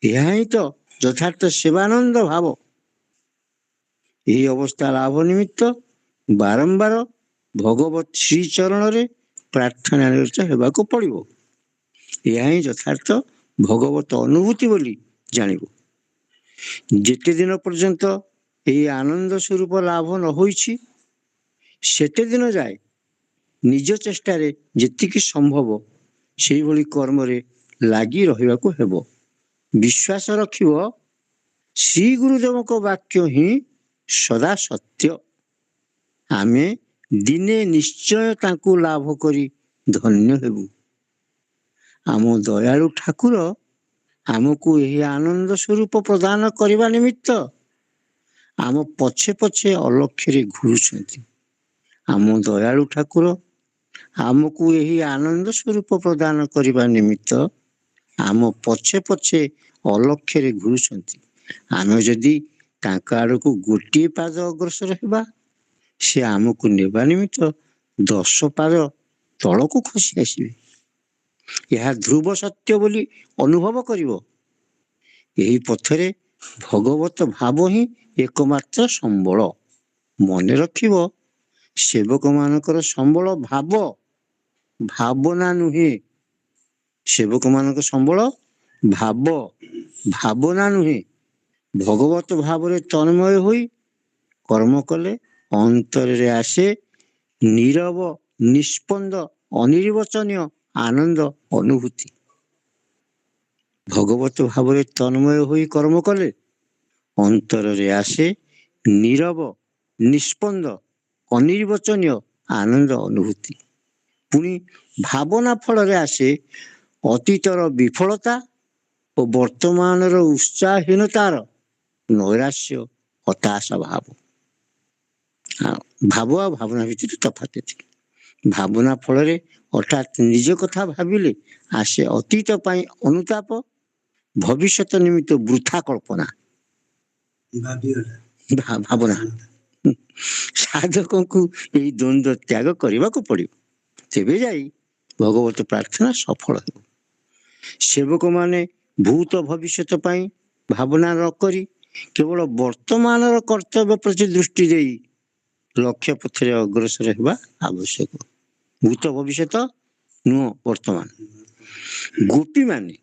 ଏହା ହିଁ ତ ଯଥାର୍ଥ ସେବାନନ୍ଦ ଭାବ। ଏହି ଅବସ୍ଥା ଲାଭ ନିମିତ୍ତ ବାରମ୍ବାର ଭଗବତ ଶ୍ରୀଚରଣରେ ପ୍ରାର୍ଥନା ନିରତ ହେବାକୁ ପଡ଼ିବ। ଏହା ହିଁ ଯଥାର୍ଥ ଭଗବତ ଅନୁଭୂତି ବୋଲି ଜାଣିବ। ଯେତେ ଦିନ ପର୍ଯ୍ୟନ୍ତ ଏହି ଆନନ୍ଦ ସ୍ୱରୂପ ଲାଭ ନ ହୋଇଛି ସେତେ ଦିନ ଯାଏ ନିଜ ଚେଷ୍ଟାରେ ଯେତିକି ସମ୍ଭବ ସେଇଭଳି କର୍ମରେ ଲାଗି ରହିବାକୁ ହେବ। ବିଶ୍ୱାସ ରଖିବ ଶ୍ରୀ ଗୁରୁଦେବଙ୍କ ବାକ୍ୟ ହିଁ ସଦା ସତ୍ୟ। ଆମେ ଦିନେ ନିଶ୍ଚୟ ତାଙ୍କୁ ଲାଭ କରି ଧନ୍ୟ ହେବୁ। ଆମ ଦୟାଳୁ ଠାକୁର ଆମକୁ ଏହି ଆନନ୍ଦ ସ୍ୱରୂପ ପ୍ରଦାନ କରିବା ନିମିତ୍ତ ଆମ ପଛେ ପଛେ ଅଲକ୍ଷ୍ୟରେ ଘୁରୁଛନ୍ତି। ଆମ ଦୟାଳୁ ଠାକୁର ଆମକୁ ଏହି ଆନନ୍ଦ ସ୍ୱରୂପ ପ୍ରଦାନ କରିବା ନିମିତ୍ତ ଆମ ପଛେ ପଛେ ଅଲକ୍ଷ୍ୟରେ ଘୁରୁଛନ୍ତି। ଆମେ ଯଦି ତାଙ୍କ ଆଡ଼କୁ ଗୋଟିଏ ପାଦ ଅଗ୍ରସର ହେବା ସେ ଆମକୁ ନେବା ନିମିତ୍ତ 10 ପାଦ ତଳକୁ ଖସି ଆସିବେ। ଏହା ଧ୍ରୁବ ସତ୍ୟ ବୋଲି ଅନୁଭବ କରିବ। ଏହି ପଥରେ ଭଗବତ ଭାବ ହିଁ ଏକମାତ୍ର ସମ୍ବଳ। ମନେ ରଖିବ ସେବକମାନଙ୍କର ସମ୍ବଳ ଭାବ, ଭାବନା ନୁହେଁ। ସେବକମାନଙ୍କ ସମ୍ବଳ ଭାବ, ଭାବନା ନୁହେଁ। ଭଗବତ ଭାବରେ ତନ୍ମୟ ହୋଇ କର୍ମ କଲେ ଅନ୍ତରରେ ଆସେ ନୀରବ, ନିଷ୍ପନ୍ଦ, ଅନିର୍ବଚନୀୟ ଆନନ୍ଦ ଅନୁଭୂତି। ଭଗବତ ଭାବରେ ତନ୍ମୟ ହୋଇ କର୍ମ କଲେ ଅନ୍ତରରେ ଆସେ ନୀରବ, ନିଷ୍ପନ୍ଦ, ଅନିର୍ବଚନୀୟ ଆନନ୍ଦ ଅନୁଭୂତି। ପୁଣି ଭାବନା ଫଳରେ ଆସେ ଅତୀତର ବିଫଳତା ଓ ବର୍ତ୍ତମାନର ଉତ୍ସାହହୀନତାର ନୈରାଶ୍ୟ, ହତାଶା ଭାବ। ଭାବ ଆଉ ଭାବନା ଭିତରେ ତଫାତ୍ ଏତିକି। ଭାବନା ଫଳରେ ଅର୍ଥାତ୍ ନିଜ କଥା ଭାବିଲେ ଆସେ ଅତୀତ ପାଇଁ ଅନୁତାପ, ଭବିଷ୍ୟତ ନିମିତ୍ତ ବୃଥା କଳ୍ପନା। ଭାବନା ସାଧକଙ୍କୁ ଏହି ଦ୍ୱନ୍ଦ୍ୱ ତ୍ୟାଗ କରିବାକୁ ପଡ଼ିବ। ତେବେ ଯାଇ ଭଗବତ ପ୍ରାର୍ଥନା ସଫଳ ହେବ। ସେବକମାନେ ଭୂତ ଭବିଷ୍ୟତ ପାଇଁ ଭାବନା ନ କରି କେବଳ ବର୍ତ୍ତମାନର କର୍ତ୍ତବ୍ୟ ପ୍ରତି ଦୃଷ୍ଟି ଦେଇ ଲକ୍ଷ୍ୟ ପଥରେ ଅଗ୍ରସର ହେବା ଆବଶ୍ୟକ। ଭୂତ ଭବିଷ୍ୟତ ନୁହଁ, ବର୍ତ୍ତମାନ। ଗୋପୀମାନେ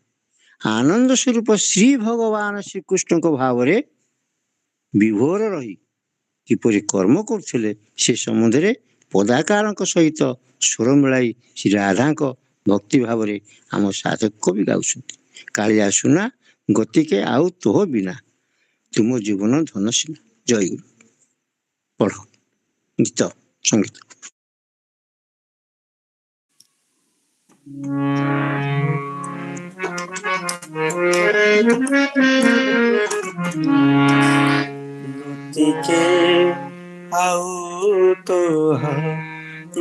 ଆନନ୍ଦ ସ୍ୱରୂପ ଶ୍ରୀ ଭଗବାନ ଶ୍ରୀକୃଷ୍ଣଙ୍କ ଭାବରେ ବିଭୋର ରହି କିପରି କର୍ମ କରୁଥିଲେ ସେ ସମ୍ବନ୍ଧରେ ପଦାକାରଙ୍କ ସହିତ ସ୍ୱର ମିଳାଇ ଶ୍ରୀ ରାଧାଙ୍କ ଭକ୍ତି ଭାବରେ ଆମ ସାଧକ କବି ଗାଉଛନ୍ତି। କାଳିଆ ସୁନା ଗତିକେ ଆଉ ତୋହ ବିନା, ତୁମ ଜୀବନ ଧନସିନା। ଜୟ ଗୁରୁ। ପଢ଼ ଗୀତ ସଙ୍ଗୀତ। গতিকে আউ তোহ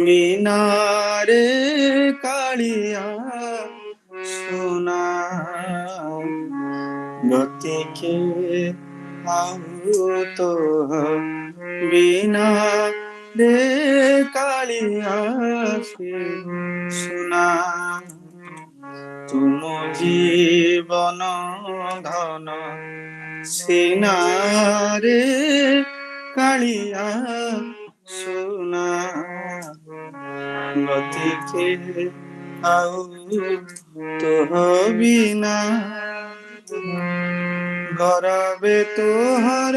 বিনা রে কালিয়া সোনা, গতিকে আউ তোহ বিনা রে কালিয়া সোনা, তুম জীবন ধন সিনারে কালিয়া সোনা, গতিকে আউ তোহ বিনা, গরবে তোহর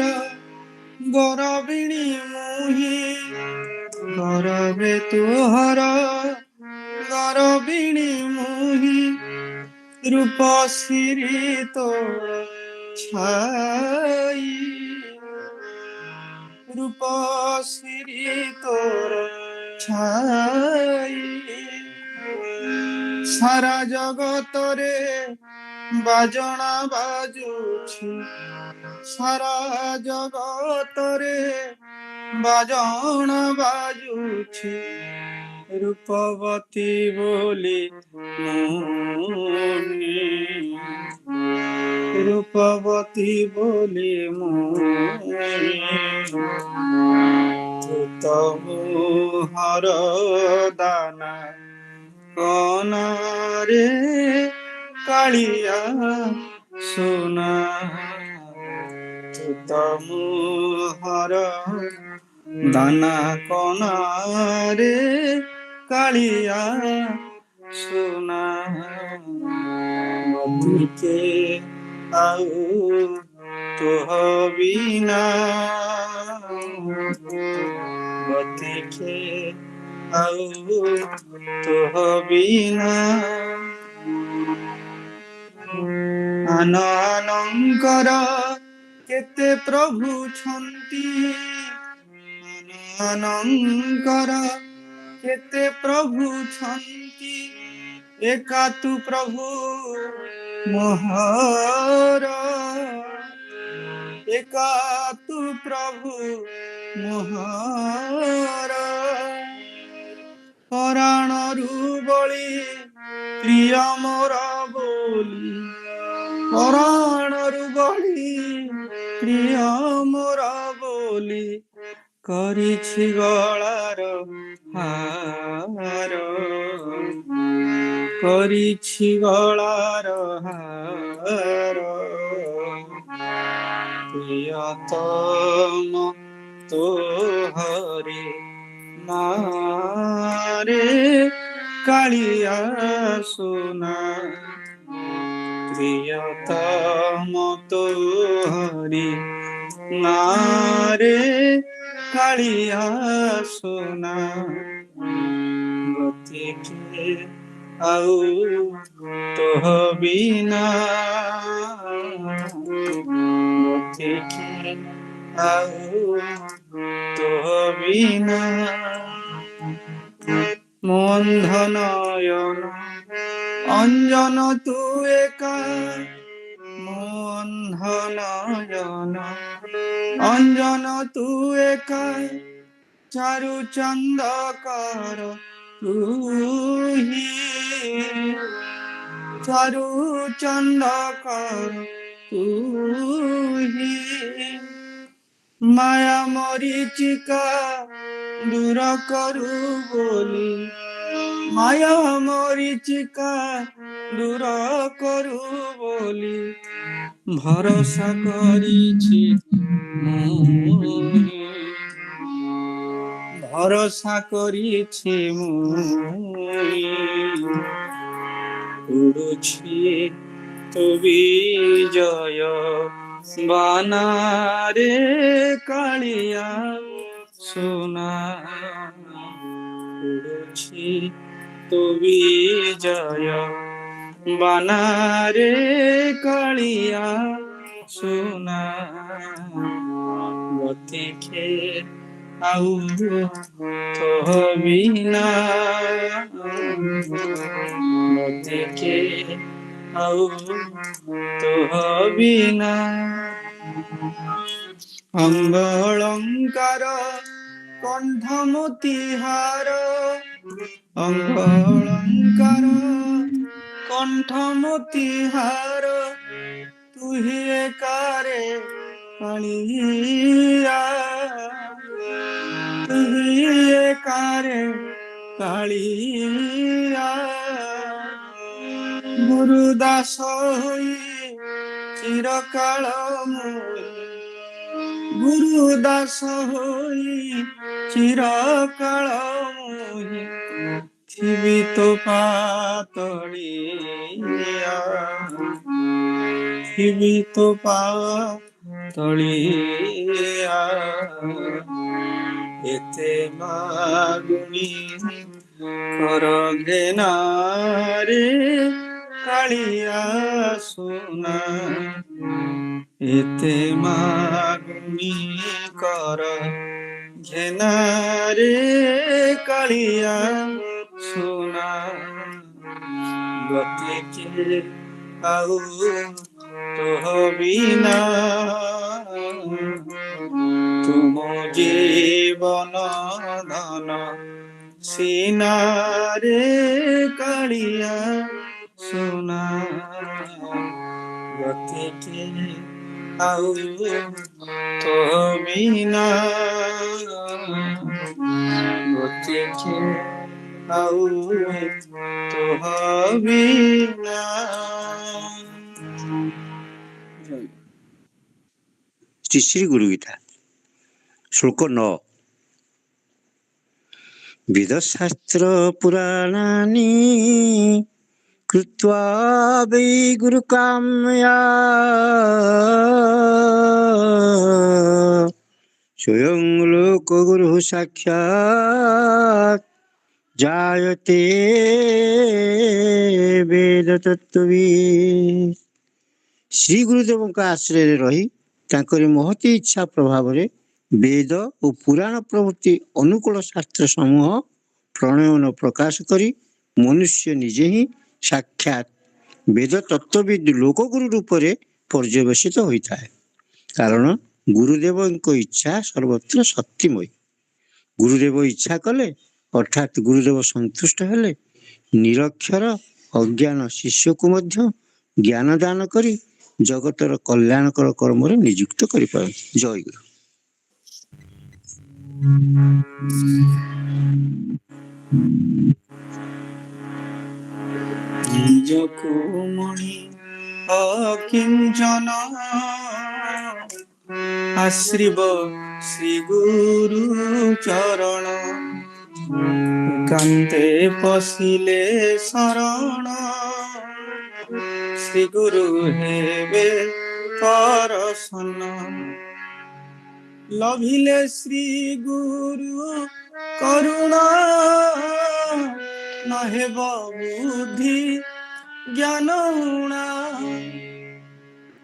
গরবিণী মুহি, গরবে তোহর গরবিণী মুহি, রূপশ্রী তোর ছাই, রূপশ্রী তোর ছাই, সারা জগতরে বাজনা বাজুছি, সারা জগতরে বাজনা বাজুছি, রূপবতী বলি মোহি, রূপবতী বলি মোহি, তোহর দানা কনা রে কালিয়া সোনা, ତମୁହର ଦାନା କନାରେ କାଳିଆ ସୁନା ମତିକେ ଆଉ ତୁହ ବିନା ମତିକେ ଆଉ ତୁହ ବିନା ଆନଙ୍କର କେତେ ପ୍ରଭୁ ଛନ୍ତି ଆନଙ୍କର କେତେ ପ୍ରଭୁ ଛନ୍ତି ଏକା ତୁ ପ୍ରଭୁ ମୋହର ଏକା ତୁ ପ୍ରଭୁ ମୋହର ପରାଣରୁ ବଳି ପ୍ରିୟ ମୋର ବୋଲି ପରାଣରୁ ବଳି ପ୍ରିୟ ମୋର ବୋଲି କରିଛି ଗଳାର ହାର କରିଛି ଗଳାର ହାର প্রিয়তম তোহরে নারে কালিয়া সোনা প্রিয়তম তোহরে নারে কালিয়া সোনা গতিকে আউ তোহ বিনা গতিকে আউ তোহ বিনা মন্ধ নয়ন অঞ্জন তু একা মন্ধ নয়ন অঞ্জন তু একা চারু চন্দকর তুহি চারু চন্দকর তুহি মায়া মরিচিকা দূর করু বলি মায়া মরিচিকা দূর করু বলি ভরসা করিছি ভরসা করিছি উড়ুছি তো বিজয় বানারে কালিয়া সোনা উড়ুছি তো বিজয় বানারে কালিয়া সোনা গতিকে আউ তোহ বিনা গতিকে আউ তোহ বিনা অঙ্গলঙ্কার কণ্ঠমতিহার অঙ্গলঙ্কার কণ্ঠমতিহার তুহি একারে কালিয়া তুহি একারে কালিয়া গুরুদাস হই চিরকাল গুরুদাস হই চিরকাল থিবি তো পাতলিয়া থিবি তো পাতলিয়া এতে মাগুনি কর ঘেনারে কালিয়া সোনা এতে মাগুনি কর ঘেনারে কালিয়া সোনা গতিকে আউ তোহ বিনা তুম জীবন ধন সিনারে কালিয়া সোনা গতিকে আউ তোহ বিনা গতিকে আউ তোহ বিনা तिसरी गुरुगीता श्लोक 9 वेदशास्त्र पुराणानि कृत्वा वै गुरुकामया स्वयं लोकगुरुः साक्षात् जायते वेदतत्त्ववित्। ଶ୍ରୀ ଗୁରୁଦେବଙ୍କ ଆଶ୍ରୟରେ ରହି ତାଙ୍କରି ମହତୀ ଇଚ୍ଛା ପ୍ରଭାବରେ ବେଦ ଓ ପୁରାଣ ପ୍ରଭୃତି ଅନୁକୂଳ ଶାସ୍ତ୍ର ସମୂହ ପ୍ରଣୟନ ପ୍ରକାଶ କରି ମନୁଷ୍ୟ ନିଜେ ହିଁ ସାକ୍ଷାତ ବେଦ ତତ୍ତ୍ୱବିଦ୍ ଲୋକଗୁରୁ ରୂପରେ ପର୍ଯ୍ୟବେସିତ ହୋଇଥାଏ। କାରଣ ଗୁରୁଦେବଙ୍କ ଇଚ୍ଛା ସର୍ବତ୍ର ଶକ୍ତିମୟୀ। ଗୁରୁଦେବ ଇଚ୍ଛା କଲେ ଅର୍ଥାତ୍ ଗୁରୁଦେବ ସନ୍ତୁଷ୍ଟ ହେଲେ ନିରକ୍ଷର ଅଜ୍ଞାନ ଶିଷ୍ୟକୁ ମଧ୍ୟ ଜ୍ଞାନ ଦାନ କରି ଜଗତର କଲ୍ୟାଣକର କର୍ମରେ ନିଯୁକ୍ତ କରିପାରନ୍ତି। ଜୟ ଗୁରୁ। ନିଜକୁ ମଣି ଅକିଞ୍ଚନ ଆଶ୍ରିବ ଶ୍ରୀ ଗୁରୁ ଚରଣ କାନ୍ତେ ପଶିଲେ ଶରଣ ଶ୍ରୀ ଗୁରୁ ହେବେ ପରସନ ଲଭିଲେ ଶ୍ରୀ ଗୁରୁ କରୁଣ ନହେବ ବୁଦ୍ଧି ଜ୍ଞାନ ଉଣା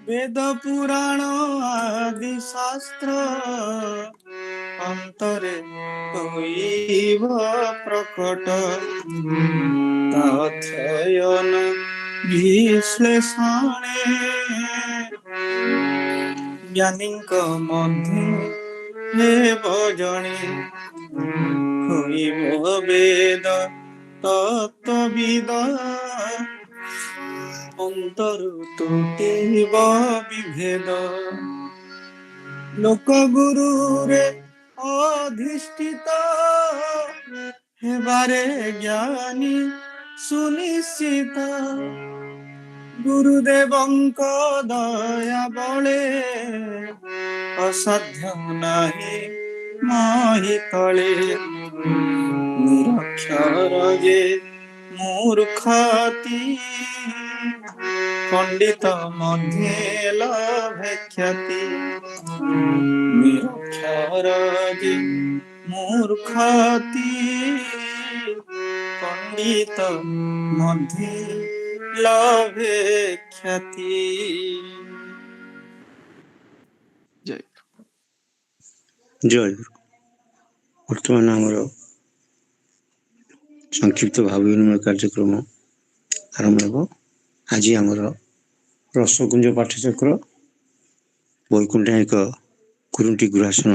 ବେଦ ପୁରାଣ ଆଦି ଶାସ୍ତ୍ର ଅନ୍ତରେ ହୋଇବ ପ୍ରକଟ ତଥୟନ ବିଶ୍ଳେଷଣେ ଜ୍ଞାନୀଙ୍କ ମଧ୍ୟ ହେବ ଜଣେ ହୋଇବ ବେଦ ତତ୍ତ୍ୱବିଦ ଅନ୍ତରୁ ତୁଟିବ ବିଭେଦ ଲୋକ ଗୁରୁରେ ଅଧିଷ୍ଠିତ ହେବାରେ ଜ୍ଞାନୀ ସୁନିଶ୍ଚିତ ଗୁରୁଦେବଙ୍କ ଦୟା ବଳେ ଅସାଧ୍ୟ ନାହିଁ ମହି ତଳେ ନିରକ୍ଷର ଯେ ମୂର୍ଖତି ପଣ୍ଡିତ ମଧ୍ୟ ଲଭେ ଖ୍ୟାତି ନିରକ୍ଷର ଯେ ମୂର୍ଖତି ପଣ୍ଡିତ ମଧ୍ୟ ଲଭେ ଖ୍ୟାତି। ଜୟ ଜୟ ଗୁରୁ। ବର୍ତ୍ତମାନ ଆମର ସଂକ୍ଷିପ୍ତ ଭାବ ବିନିମୟ କାର୍ଯ୍ୟକ୍ରମ ଆରମ୍ଭ ହେବ। ଆଜି ଆମର ରସକୁଞ୍ଜ ପାଠଚକ୍ର ବୈକୁଣ୍ଠାୟିକ କୁରୁଣ୍ଟି ଗୁରୁଆସନ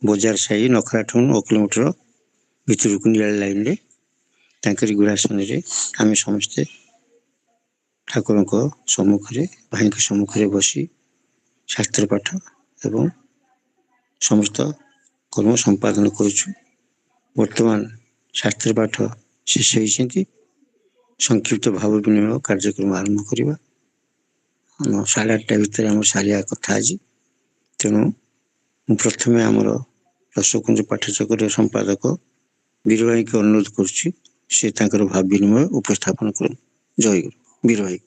ବଜାର ସାହି ନଖରାଠୁଣ 9 କିଲୋମିଟର ଭିତରକୁ ନିଆଳି ଲାଇନରେ ତାଙ୍କରି ଗୁରୁଆସନରେ ଆମେ ସମସ୍ତେ ଠାକୁରଙ୍କ ସମ୍ମୁଖରେ ଭାଇଙ୍କ ସମ୍ମୁଖରେ ବସି ଶାସ୍ତ୍ର ପାଠ ଏବଂ ସମସ୍ତ କର୍ମ ସମ୍ପାଦନ କରୁଛୁ। ବର୍ତ୍ତମାନ ଶାସ୍ତ୍ର ପାଠ ଶେଷ ହୋଇଛନ୍ତି। ସଂକ୍ଷିପ୍ତ ଭାବ ବିନିମୟ କାର୍ଯ୍ୟକ୍ରମ ଆରମ୍ଭ କରିବା। 8:30 ଭିତରେ ଆମର ସାରିଆ କଥା ଅଛି। ତେଣୁ ମୁଁ ପ୍ରଥମେ ଆମର ରସକୁଞ୍ଜ ପାଠଚକ୍ର ସମ୍ପାଦକ ବୀର ଭାଇଙ୍କୁ ଅନୁରୋଧ କରୁଛି ସେ ତାଙ୍କର ଭାବ ବିନିମୟ ଉପସ୍ଥାପନ କରନ୍ତୁ। ଜୟ ଗୁରୁ। ବୀର ଭାଇ।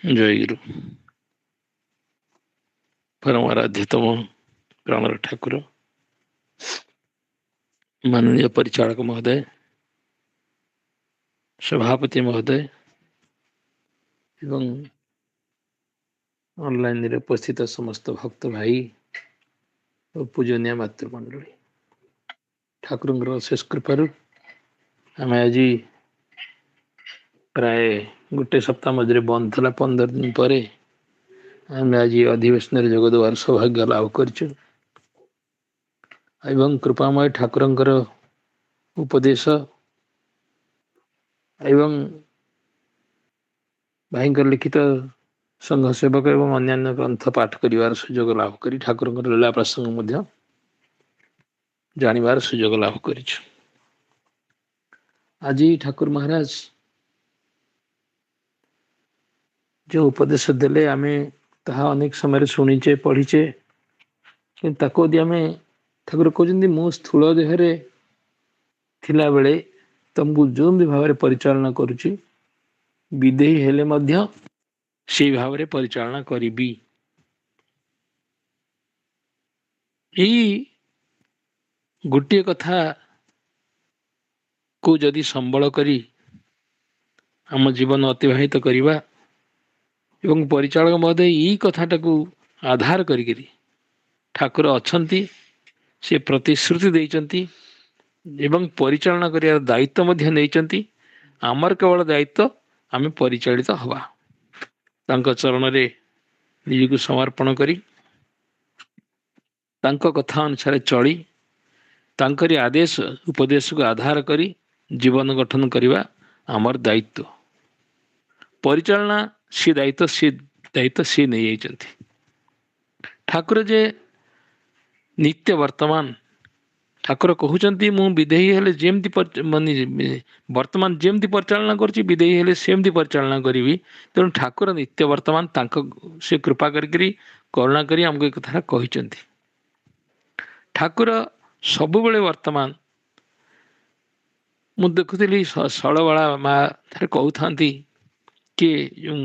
ଜୟ ଗୁରୁ। ପରମ ଆରାଧ୍ୟତମ ପ୍ରାଣର ଠାକୁର ମାନନୀୟ ପରିଚାଳକ ମହୋଦୟ, ସଭାପତି ମହୋଦୟ ଏବଂ ଅନଲାଇନରେ ଉପସ୍ଥିତ ସମସ୍ତ ଭକ୍ତ ଭାଇ ଓ ପୂଜନୀୟ ମାତୃମଣ୍ଡଳୀ, ଠାକୁରଙ୍କର ଅଶେଷ କୃପାରୁ ଆମେ ଆଜି ପ୍ରାୟ ଗୋଟେ ସପ୍ତାହ ମଝିରେ ବନ୍ଦ ଥିଲା, 15 ଦିନ ପରେ ଆମେ ଆଜି ଅଧିବେଶନରେ ଯୋଗ ଦେବାର ସୌଭାଗ୍ୟ ଲାଭ କରିଛୁ ଏବଂ କୃପାମୟ ଠାକୁରଙ୍କର ଉପଦେଶ ଏବଂ ଭାଇଙ୍କର ଲିଖିତ ସଂଘ ସେବକ ଏବଂ ଅନ୍ୟାନ୍ୟ ଗ୍ରନ୍ଥ ପାଠ କରିବାର ସୁଯୋଗ ଲାଭ କରି ଠାକୁରଙ୍କର ଲୀଳା ପ୍ରସଙ୍ଗ ମଧ୍ୟ ଜାଣିବାର ସୁଯୋଗ ଲାଭ କରିଛୁ। ଆଜି ଠାକୁର ମହାରାଜ ଯେଉଁ ଉପଦେଶ ଦେଲେ ଆମେ ତାହା ଅନେକ ସମୟରେ ଶୁଣିଛେ ପଢ଼ିଛେ, କିନ୍ତୁ ତାକୁ ଯଦି ଆମେ ଠାକୁର କହୁଛନ୍ତି ମୁଁ ସ୍ଥୂଳ ଦେହରେ ଥିଲାବେଳେ ତମକୁ ଯେଉଁ ବି ଭାବରେ ପରିଚାଳନା କରୁଛି ବିଦେହୀ ହେଲେ ମଧ୍ୟ ସେଇ ଭାବରେ ପରିଚାଳନା କରିବି। ଏଇ ଗୋଟିଏ କଥା କୁ ଯଦି ସମ୍ବଳ କରି ଆମ ଜୀବନ ଅତିବାହିତ କରିବା ଏବଂ ପରିଚାଳକ ମହୋଦୟ ଏଇ କଥାଟାକୁ ଆଧାର କରିକିରି ଠାକୁର ଅଛନ୍ତି, ସେ ପ୍ରତିଶ୍ରୁତି ଦେଇଛନ୍ତି ଏବଂ ପରିଚାଳନା କରିବାର ଦାୟିତ୍ୱ ମଧ୍ୟ ନେଇଛନ୍ତି। ଆମର କେବଳ ଦାୟିତ୍ୱ ଆମେ ପରିଚାଳିତ ହେବା, ତାଙ୍କ ଚରଣରେ ନିଜକୁ ସମର୍ପଣ କରି ତାଙ୍କ କଥା ଅନୁସାରେ ଚଳି ତାଙ୍କରି ଆଦେଶ ଉପଦେଶକୁ ଆଧାର କରି ଜୀବନ ଗଠନ କରିବା ଆମର ଦାୟିତ୍ୱ। ପରିଚାଳନା ସେ ଦାୟିତ୍ୱ ସିଏ ନେଇଯାଇଛନ୍ତି। ଠାକୁର ଯେ ନିତ୍ୟ ବର୍ତ୍ତମାନ ଠାକୁର କହୁଛନ୍ତି ମୁଁ ବିଦେହୀ ହେଲେ ଯେମିତି ବର୍ତ୍ତମାନ ଯେମିତି ପରିଚାଳନା କରୁଛି ବିଦେହୀ ହେଲେ ସେମିତି ପରିଚାଳନା କରିବି। ତେଣୁ ଠାକୁର ନିତ୍ୟ ବର୍ତ୍ତମାନ ତାଙ୍କ ସେ କୃପା କରିକିରି କରୁଣା କରି ଆମକୁ ଏ କଥାଟା କହିଛନ୍ତି। ଠାକୁର ସବୁବେଳେ ବର୍ତ୍ତମାନ ମୁଁ ଦେଖୁଥିଲି ଶୈଳବାଳା ମା ଥରେ କହୁଥାନ୍ତି କି ଯେଉଁ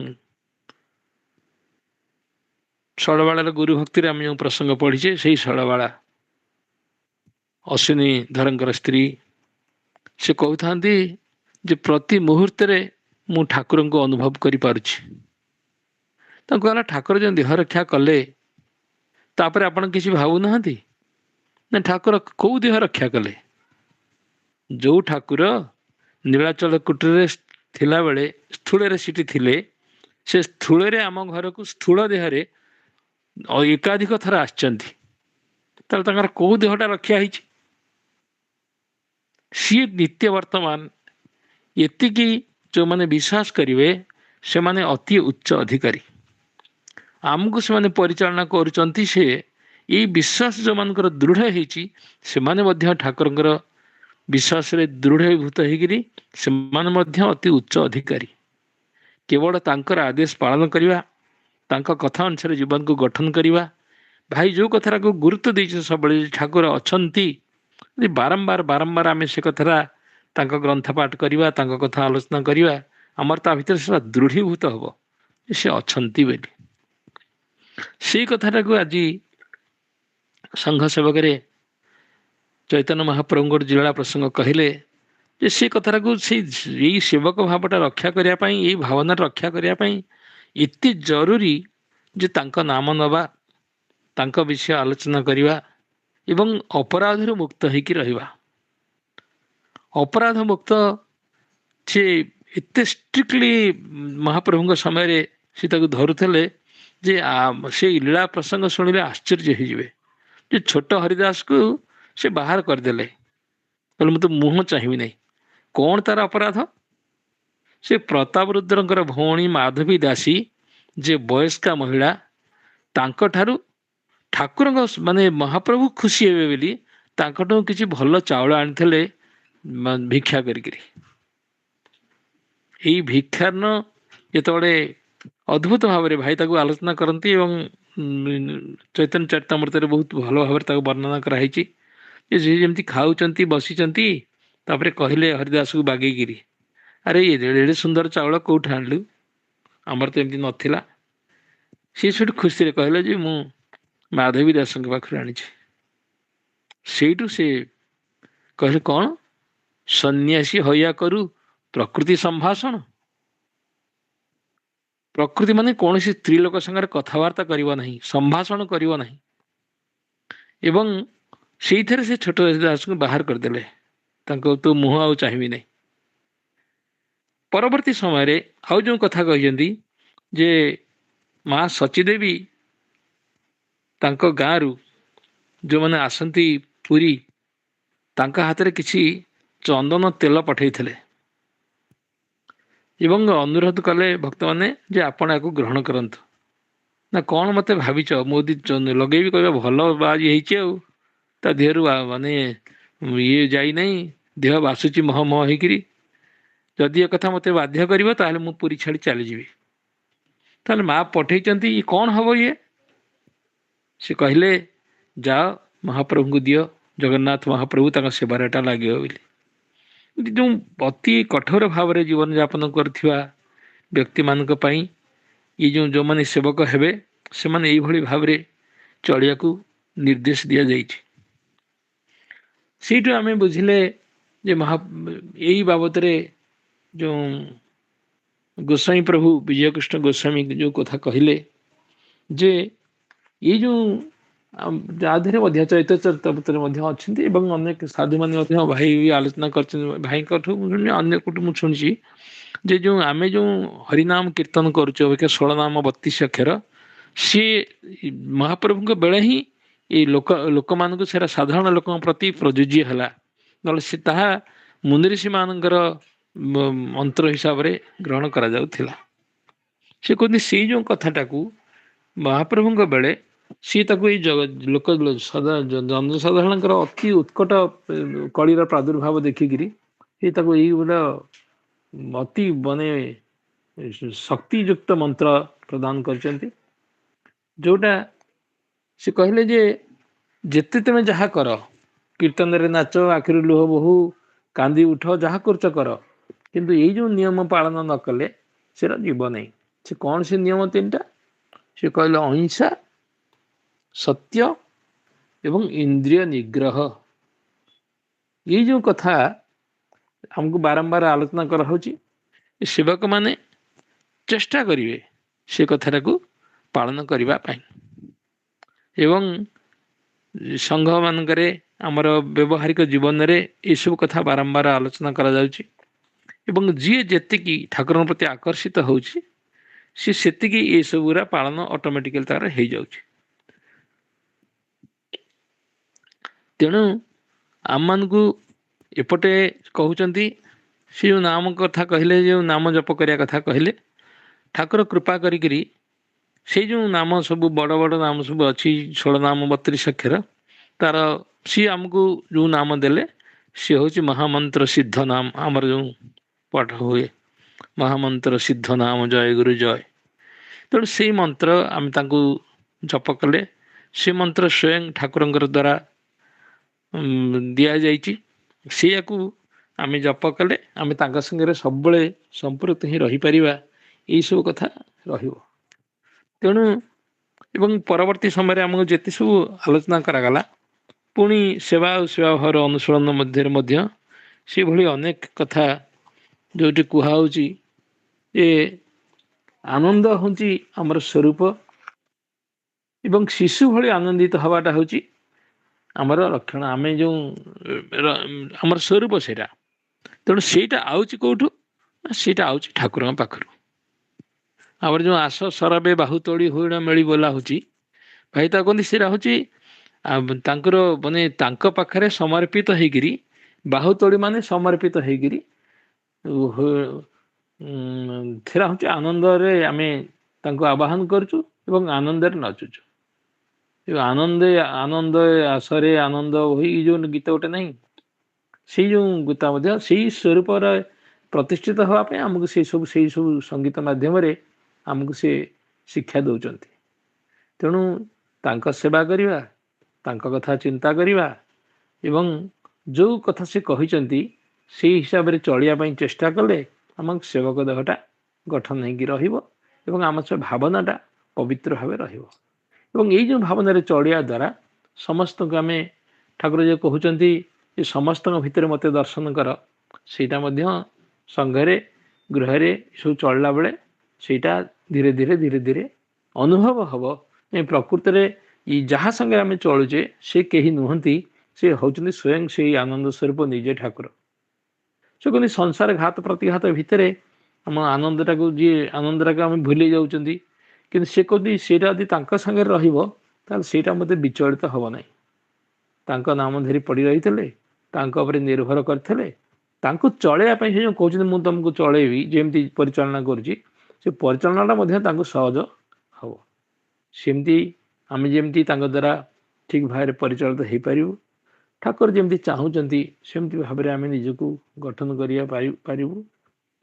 ଶୈଳବାଳାର ଗୁରୁ ଭକ୍ତିରେ ଆମେ ଯେଉଁ ପ୍ରସଙ୍ଗ ପଢ଼ିଛେ ସେଇ ଶୈଳବାଳା ଅଶ୍ୱିନୀ ଧରଙ୍କର ସ୍ତ୍ରୀ ସେ କହୁଥାନ୍ତି ଯେ ପ୍ରତି ମୁହୂର୍ତ୍ତରେ ମୁଁ ଠାକୁରଙ୍କୁ ଅନୁଭବ କରିପାରୁଛି। ତାଙ୍କୁ କହିଲା ଠାକୁର ଯେଉଁ ଦେହ ରକ୍ଷା କଲେ ତାପରେ ଆପଣ କିଛି ଭାବୁନାହାନ୍ତି ନା ଠାକୁର କୋଉ ଦେହ ରକ୍ଷା କଲେ? ଯେଉଁ ଠାକୁର ନୀଳାଚଳ କୁଟୀରରେ ଥିଲାବେଳେ ସ୍ଥୂଳରେ ସେଠି ଥିଲେ, ସେ ସ୍ଥୂଳରେ ଆମ ଘରକୁ ସ୍ଥୂଳ ଦେହରେ ଏକାଧିକ ଥର ଆସିଛନ୍ତି। ତାହେଲେ ତାଙ୍କର କୋଉ ଦେହଟା ରକ୍ଷା ହେଇଛି? ସିଏ ନିତ୍ୟ ବର୍ତ୍ତମାନ ଏତିକି ଯେଉଁମାନେ ବିଶ୍ୱାସ କରିବେ ସେମାନେ ଅତି ଉଚ୍ଚ ଅଧିକାରୀ। ଆମକୁ ସେମାନେ ପରିଚାଳନା କରୁଛନ୍ତି। ସେ ଏଇ ବିଶ୍ୱାସ ଯେଉଁମାନଙ୍କର ଦୃଢ଼ ହେଇଛି ସେମାନେ ମଧ୍ୟ ଠାକୁରଙ୍କର ବିଶ୍ୱାସରେ ଦୃଢ଼ୀଭୂତ ହେଇକିରି ସେମାନେ ମଧ୍ୟ ଅତି ଉଚ୍ଚ ଅଧିକାରୀ। କେବଳ ତାଙ୍କର ଆଦେଶ ପାଳନ କରିବା, ତାଙ୍କ କଥା ଅନୁସାରେ ଜୀବନକୁ ଗଠନ କରିବା। ଭାଇ ଯେଉଁ କଥାଟାକୁ ଗୁରୁତ୍ୱ ଦେଇଛନ୍ତି ସବୁବେଳେ ଠାକୁର ଅଛନ୍ତି, ଯଦି ବାରମ୍ବାର ଆମେ ସେ କଥାଟା ତାଙ୍କ ଗ୍ରନ୍ଥ ପାଠ କରିବା, ତାଙ୍କ କଥା ଆଲୋଚନା କରିବା, ଆମର ତା ଭିତରେ ସେଟା ଦୃଢ଼ୀଭୂତ ହେବ ଯେ ସେ ଅଛନ୍ତି ବୋଲି। ସେଇ କଥାଟାକୁ ଆଜି ସଂଘ ସେବକରେ ଚୈତନ୍ୟ ମହାପ୍ରଭୁଙ୍କର ଜିଳା ପ୍ରସଙ୍ଗ କହିଲେ ଯେ ସେ କଥାଟାକୁ ଏଇ ସେବକ ଭାବଟା ରକ୍ଷା କରିବା ପାଇଁ, ଏଇ ଭାବନାଟା ରକ୍ଷା କରିବା ପାଇଁ ଏତେ ଜରୁରୀ ଯେ ତାଙ୍କ ନାମ ନେବା, ତାଙ୍କ ବିଷୟ ଆଲୋଚନା କରିବା ଏବଂ ଅପରାଧରୁ ମୁକ୍ତ ହେଇକି ରହିବା। ଅପରାଧ ମୁକ୍ତ ସେ ଏତେ ଷ୍ଟ୍ରିକ୍ଟଲି ମହାପ୍ରଭୁଙ୍କ ସମୟରେ ସେ ତାକୁ ଧରୁଥିଲେ ଯେ ସେଇ ଲୀଳା ପ୍ରସଙ୍ଗ ଶୁଣିଲେ ଆଶ୍ଚର୍ଯ୍ୟ ହେଇଯିବେ ଯେ ଛୋଟ ହରିଦାସକୁ ସେ ବାହାର କରିଦେଲେ, କହିଲେ ମୁଁ ତ ମୁହଁ ଚାହିଁବି ନାହିଁ। କ'ଣ ତାର ଅପରାଧ? ସେ ପ୍ରତାପ ରୁଦ୍ରଙ୍କର ଭଉଣୀ ମାଧବୀ ଦାସୀ ଯେ ବୟସ୍କା ମହିଳା, ତାଙ୍କଠାରୁ ଠାକୁରଙ୍କ ମାନେ ମହାପ୍ରଭୁ ଖୁସି ହେବେ ବୋଲି ତାଙ୍କଠୁ କିଛି ଭଲ ଚାଉଳ ଆଣିଥିଲେ ଭିକ୍ଷା କରିକିରି। ଏଇ ଭିକ୍ଷାର୍ନ ଯେତେବେଳେ ଅଦ୍ଭୁତ ଭାବରେ ଭାଇ ତାକୁ ଆଲୋଚନା କରନ୍ତି ଏବଂ ଚୈତନ୍ୟ ଚରିତାମୃତରେ ବହୁତ ଭଲ ଭାବରେ ତାକୁ ବର୍ଣ୍ଣନା କରାହେଇଛି ଯେ ସେ ଯେମିତି ଖାଉଛନ୍ତି ବସିଛନ୍ତି, ତାପରେ କହିଲେ ହରିଦାସକୁ ବାଗେଇକିରି, ଆରେ ଏଡ଼େ ସୁନ୍ଦର ଚାଉଳ କେଉଁଠୁ ଆଣିଲୁ? ଆମର ତ ଏମିତି ନଥିଲା। ସେ ସେଠୁ ଖୁସିରେ କହିଲେ ଯେ ମୁଁ ମାଧବୀ ଦାସଙ୍କ ପାଖରୁ ଆଣିଛି। ସେଇଠୁ ସେ କହିଲେ କ'ଣ ସନ୍ନ୍ୟାସୀ ହଇଆ କରୁ ପ୍ରକୃତି ସମ୍ଭାଷଣ? ପ୍ରକୃତି ମାନେ କୌଣସି ସ୍ତ୍ରୀ ଲୋକ ସାଙ୍ଗରେ କଥାବାର୍ତ୍ତା କରିବ ନାହିଁ, ସମ୍ଭାଷଣ କରିବ ନାହିଁ। ଏବଂ ସେଇଥିରେ ସେ ଛୋଟ ଦାସଙ୍କୁ ବାହାର କରିଦେଲେ, ତାଙ୍କ ତୁ ମୁହଁ ଆଉ ଚାହିଁବି ନାହିଁ। ପରବର୍ତ୍ତୀ ସମୟରେ ଆଉ ଯେଉଁ କଥା କହିଛନ୍ତି ଯେ ମା ସଚୀଦେବୀ ତାଙ୍କ ଗାଁରୁ ଯେଉଁମାନେ ଆସନ୍ତି ପୁରୀ, ତାଙ୍କ ହାତରେ କିଛି ଚନ୍ଦନ ତେଲ ପଠାଇଥିଲେ। ଏବଂ ଅନୁରୋଧ କଲେ ଭକ୍ତମାନେ ଯେ ଆପଣ ଏହାକୁ ଗ୍ରହଣ କରନ୍ତୁ। ନା କ'ଣ ମୋତେ ଭାବିଛ ମୋଦି ଲଗେଇବି କହିବା ଭଲ ବାଜି ହେଇଛି ଆଉ ତା ଦେହରୁ ମାନେ ଇଏ ଯାଇନାହିଁ, ଦେହ ବାସୁଛି ମହ ମହ ହେଇକିରି। ଯଦି ଏ କଥା ମୋତେ ବାଧ୍ୟ କରିବ ତାହେଲେ ମୁଁ ପୁରୀ ଛାଡ଼ି ଚାଲିଯିବି। ତାହେଲେ ମା ପଠେଇଛନ୍ତି, ଇଏ କ'ଣ ହବ ଇଏ? ସେ କହିଲେ ଯାଅ ମହାପ୍ରଭୁଙ୍କୁ ଦିଅ, ଜଗନ୍ନାଥ ମହାପ୍ରଭୁ ତାଙ୍କ ସେବାରେ ଏଟା ଲାଗିବ ବୋଲି। ଯେଉଁ ଅତି କଠୋର ଭାବରେ ଜୀବନଯାପନ କରୁଥିବା ବ୍ୟକ୍ତିମାନଙ୍କ ପାଇଁ ଏ ଯେଉଁମାନେ ସେବକ ହେବେ ସେମାନେ ଏଇଭଳି ଭାବରେ ଚଳିବାକୁ ନିର୍ଦ୍ଦେଶ ଦିଆଯାଇଛି। ସେଇଠୁ ଆମେ ବୁଝିଲେ ଯେ ଏଇ ବାବଦରେ ଯେଉଁ ଗୋସ୍ୱାମୀ ପ୍ରଭୁ ବିଜୟକୃଷ୍ଣ ଗୋସ୍ୱାମୀ ଯେଉଁ କଥା କହିଲେ ଯେ ଏଇ ଯେଉଁ ତା ଦେହରେ ମଧ୍ୟ ଚୈତନ୍ୟ ଚରିତାମୃତରେ ମଧ୍ୟ ଅଛନ୍ତି ଏବଂ ଅନେକ ସାଧୁମାନେ ମଧ୍ୟ ଭାଇ ଆଲୋଚନା କରିଛନ୍ତି। ଭାଇଙ୍କଠୁ ଅନ୍ୟ କୋଠୁ ମୁଁ ଶୁଣିଛି ଯେ ଯେଉଁ ଆମେ ଯେଉଁ ହରିନାମ କୀର୍ତ୍ତନ କରୁଛୁ ଅବିକା 16 ନାମ 32 ଅକ୍ଷର, ସିଏ ମହାପ୍ରଭୁଙ୍କ ବେଳେ ହିଁ ଏଇ ଲୋକମାନଙ୍କୁ ସେଟା ସାଧାରଣ ଲୋକଙ୍କ ପ୍ରତି ପ୍ରଯୁଜ୍ୟ ହେଲା। ନହେଲେ ସେ ତାହା ମୁନିଋଷିମାନଙ୍କର ମନ୍ତ୍ର ହିସାବରେ ଗ୍ରହଣ କରାଯାଉଥିଲା। ସେ କହନ୍ତି ସେଇ ଯେଉଁ କଥାଟାକୁ ମହାପ୍ରଭୁଙ୍କ ବେଳେ ସିଏ ତାକୁ ଏଇ ଜନସାଧାରଣଙ୍କର ଅତି ଉତ୍କଟ କଳିର ପ୍ରାଦୁର୍ଭାବ ଦେଖିକିରି ସେ ତାକୁ ଏଇଭଳିଆ ଅତି ମାନେ ଶକ୍ତିଯୁକ୍ତ ମନ୍ତ୍ର ପ୍ରଦାନ କରିଛନ୍ତି, ଯେଉଁଟା ସେ କହିଲେ ଯେ ଯେତେ ତମେ ଯାହା କର, କୀର୍ତ୍ତନରେ ନାଚ, ଆଖିରୁ ଲୁହ ବୋହୁ, କାନ୍ଦି ଉଠ, ଯାହା କରୁଛ କର, କିନ୍ତୁ ଏଇ ଯେଉଁ ନିୟମ ପାଳନ ନ କଲେ ସେଟା ଯିବ ନାହିଁ। ସେ କ'ଣ ସେ ନିୟମ ତିନିଟା? ସେ କହିଲେ ଅହିଂସା, ସତ୍ୟ ଏବଂ ଇନ୍ଦ୍ରିୟ ନିଗ୍ରହ। ଏଇ ଯେଉଁ କଥା ଆମକୁ ବାରମ୍ବାର ଆଲୋଚନା କରାହେଉଛି, ସେବକମାନେ ଚେଷ୍ଟା କରିବେ ସେ କଥାଟାକୁ ପାଳନ କରିବା ପାଇଁ। ଏବଂ ସଂଘମାନଙ୍କରେ ଆମର ବ୍ୟବହାରିକ ଜୀବନରେ ଏସବୁ କଥା ବାରମ୍ବାର ଆଲୋଚନା କରାଯାଉଛି ଏବଂ ଯିଏ ଯେତିକି ଠାକୁରଙ୍କ ପ୍ରତି ଆକର୍ଷିତ ହେଉଛି ସେ ସେତିକି ଏସବୁରା ପାଳନ ଅଟୋମେଟିକାଲି ତାର ହେଇଯାଉଛି। ତେଣୁ ଆମମାନଙ୍କୁ ଏପଟେ କହୁଛନ୍ତି ସେ ଯେଉଁ ନାମ କଥା କହିଲେ, ଯେଉଁ ନାମ ଜପ କରିବା କଥା କହିଲେ, ଠାକୁର କୃପା କରିକିରି ସେଇ ଯେଉଁ ନାମ ସବୁ ବଡ଼ ବଡ଼ ନାମ ସବୁ ଅଛି 16 ନାମ 32 ଅକ୍ଷର, ତାର ସିଏ ଆମକୁ ଯେଉଁ ନାମ ଦେଲେ ସିଏ ହେଉଛି ମହାମନ୍ତ୍ର ସିଦ୍ଧ ନାମ। ଆମର ଯେଉଁ ପାଠ ହୁଏ ମହାମନ୍ତ୍ର ସିଦ୍ଧ ନାମ ଜୟ ଗୁରୁ ଜୟ। ତେଣୁ ସେଇ ମନ୍ତ୍ର ଆମେ ତାଙ୍କୁ ଜପ କଲେ ସେ ମନ୍ତ୍ର ସ୍ୱୟଂ ଠାକୁରଙ୍କର ଦ୍ୱାରା ଦିଆଯାଇଛି। ସେଇଆକୁ ଆମେ ଜପ କଲେ ଆମେ ତାଙ୍କ ସାଙ୍ଗରେ ସବୁବେଳେ ସମ୍ପୃକ୍ତ ହିଁ ରହିପାରିବା। ଏଇସବୁ କଥା ରହିବ। ତେଣୁ ଏବଂ ପରବର୍ତ୍ତୀ ସମୟରେ ଆମକୁ ଯେତେ ସବୁ ଆଲୋଚନା କରାଗଲା, ପୁଣି ସେବା ଆଉ ସେବାଭାବର ଅନୁଶୀଳନ ମଧ୍ୟରେ ମଧ୍ୟ ସେଭଳି ଅନେକ କଥା ଯେଉଁଠି କୁହାହେଉଛି ଯେ ଆନନ୍ଦ ହେଉଛି ଆମର ସ୍ୱରୂପ ଏବଂ ଶିଶୁ ଭଳି ଆନନ୍ଦିତ ହେବାଟା ହେଉଛି ଆମର ଲକ୍ଷଣ। ଆମେ ଯେଉଁ ଆମର ସ୍ୱରୂପ ସେଇଟା, ତେଣୁ ସେଇଟା ଆଉଛି କେଉଁଠୁ? ସେଇଟା ଆଉଛି ଠାକୁରଙ୍କ ପାଖରୁ। ଆମର ଯେଉଁ ଆସ ସରବେ ବାହୁ ତୋଳି ହୁଇଣ ମେଳି ବୋଲା ହେଉଛି, ଭାଇ ତା କହନ୍ତି ସେଇଟା ହେଉଛି ତାଙ୍କର ମାନେ ତାଙ୍କ ପାଖରେ ସମର୍ପିତ ହେଇକିରି, ବାହୁ ତୋଳି ମାନେ ସମର୍ପିତ ହେଇକିରି ସେଟା ହେଉଛି ଆନନ୍ଦରେ ଆମେ ତାଙ୍କୁ ଆବାହନ କରୁଛୁ ଏବଂ ଆନନ୍ଦରେ ନାଚୁଛୁ। ଆନନ୍ଦ ଆସରେ ଆନନ୍ଦ ହୋଇ ଯେଉଁ ଗୀତ ଗୋଟେ ନାହିଁ, ସେଇ ଯେଉଁ ଗୀତ ମଧ୍ୟ ସେଇ ସ୍ୱରୂପରେ ପ୍ରତିଷ୍ଠିତ ହେବା ପାଇଁ ଆମକୁ ସେଇ ସବୁ ସଙ୍ଗୀତ ମାଧ୍ୟମରେ ଆମକୁ ସେ ଶିକ୍ଷା ଦେଉଛନ୍ତି। ତେଣୁ ତାଙ୍କ ସେବା କରିବା, ତାଙ୍କ କଥା ଚିନ୍ତା କରିବା ଏବଂ ଯେଉଁ କଥା ସେ କହିଛନ୍ତି ସେଇ ହିସାବରେ ଚଳିବା ପାଇଁ ଚେଷ୍ଟା କଲେ ଆମ ସେବକ ଦେହଟା ଗଠନ ହେଇକି ରହିବ ଏବଂ ଆମ ସେ ଭାବନାଟା ପବିତ୍ର ଭାବେ ରହିବ। ଏବଂ ଏଇ ଯେଉଁ ଭାବନାରେ ଚଳିବା ଦ୍ୱାରା ସମସ୍ତଙ୍କୁ ଆମେ ଠାକୁର ଯେ କହୁଛନ୍ତି ଯେ ସମସ୍ତଙ୍କ ଭିତରେ ମୋତେ ଦର୍ଶନ କର, ସେଇଟା ମଧ୍ୟ ସଂଘରେ ଗୃହରେ ସବୁ ଚଳିଲା ବେଳେ ସେଇଟା ଧୀରେ ଧୀରେ ଅନୁଭବ ହେବ। ପ୍ରକୃତରେ ଯାହା ସାଙ୍ଗରେ ଆମେ ଚଳୁଛେ ସେ କେହି ନୁହନ୍ତି, ସେ ହେଉଛନ୍ତି ସ୍ୱୟଂ ସେଇ ଆନନ୍ଦ ସ୍ୱରୂପ ନିଜେ ଠାକୁର। ସେ କହନ୍ତି ସଂସାର ଘାତ ପ୍ରତିଘାତ ଭିତରେ ଆମ ଆନନ୍ଦଟାକୁ ଆମେ ଭୁଲି ଯାଉଛନ୍ତି, କିନ୍ତୁ ସେ କହନ୍ତି ସେଇଟା ଯଦି ତାଙ୍କ ସାଙ୍ଗରେ ରହିବ ତାହେଲେ ସେଇଟା ମୋତେ ବିଚଳିତ ହେବ ନାହିଁ। ତାଙ୍କ ନାମ ଧରି ପଡ଼ି ରହିଥିଲେ, ତାଙ୍କ ଉପରେ ନିର୍ଭର କରିଥିଲେ, ତାଙ୍କୁ ଚଳେଇବା ପାଇଁ ସେ ଯେଉଁ କହୁଛନ୍ତି ମୁଁ ତୁମକୁ ଚଳେଇବି, ଯେମିତି ପରିଚାଳନା କରୁଛି, ସେ ପରିଚାଳନାଟା ମଧ୍ୟ ତାଙ୍କୁ ସହଜ ହେବ। ସେମିତି ଆମେ ଯେମିତି ତାଙ୍କ ଦ୍ୱାରା ଠିକ୍ ଭାବରେ ପରିଚାଳିତ ହେଇପାରିବୁ, ଠାକୁର ଯେମିତି ଚାହୁଁଛନ୍ତି ସେମିତି ଭାବରେ ଆମେ ନିଜକୁ ଗଠନ କରିବା ପାରିବୁ।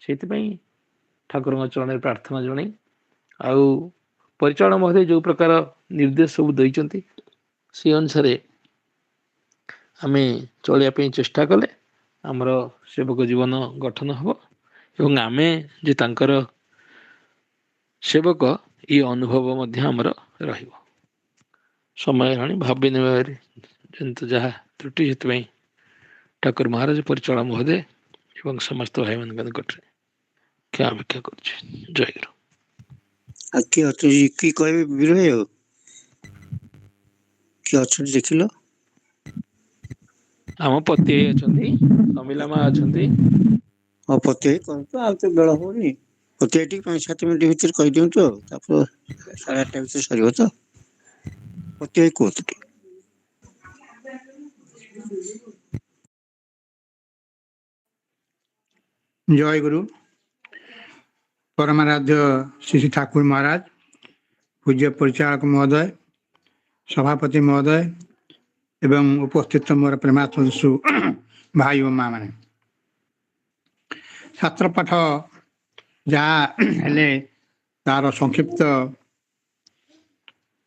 ସେଇଥିପାଇଁ ଠାକୁରଙ୍କ ଚରଣରେ ପ୍ରାର୍ଥନା ଜଣାଇ, ଆଉ ପରିଚାଳନା ମହୋଦୟ ଯେଉଁ ପ୍ରକାର ନିର୍ଦ୍ଦେଶ ସବୁ ଦେଇଛନ୍ତି ସେ ଅନୁସାରେ ଆମେ ଚଳିବା ପାଇଁ ଚେଷ୍ଟା କଲେ ଆମର ସେବକ ଜୀବନ ଗଠନ ହେବ ଏବଂ ଆମେ ଯେ ତାଙ୍କର ସେବକ ଏ ଅନୁଭବ ମଧ୍ୟ ଆମର ରହିବ। ସମୟ ହେଲାଣି ଭାବି ନେବାରେ ଯେନ୍ତୁ ଯାହା ତ୍ରୁଟି, ସେଥିପାଇଁ ଠାକୁର ମହାରାଜ ପରିଚାଳନା ମହୋଦୟ ଏବଂ ସମସ୍ତ ଭାଇମାନଙ୍କ ନିକଟରେ କ୍ଷମା ଭିକ୍ଷା କରୁଛି। ଜୟଗୁରୁ। ଆଉ କିଏ ଅଛନ୍ତି କି କହିବେ ବିରୋଧ? କିଏ ଅଛନ୍ତି ଦେଖିଲ? ଆମ ପତି ଭାଇ ଅଛନ୍ତି, କମିଲା ମା ଅଛନ୍ତି। ହଁ ପତି ଭାଇ କରନ୍ତୁ, ଆଉ ତ ବେଳ ହଉନି। ପତି ଭାଇ ଟିକେ 5-7 ମିନିଟ୍ ଭିତରେ କହିଦିଅନ୍ତୁ, ଆଉ ତାପରେ 8:30 ଭିତରେ ସରିବ ତ। ପତି ଭାଇ କୁହନ୍ତୁ ଟିକେ। ଜୟ ଗୁରୁ। ପରମାରାଧ୍ୟ ଶ୍ରୀ ଠାକୁର ମହାରାଜ, ପୂଜ୍ୟ ପରିଚାଳକ ମହୋଦୟ, ସଭାପତି ମହୋଦୟ ଏବଂ ଉପସ୍ଥିତ ମୋର ପ୍ରେମାଶଂସୁ ଭାଇ ଓ ମା ମାନେ, ଛାତ୍ର ପାଠ ଯାହା ହେଲେ ତାର ସଂକ୍ଷିପ୍ତ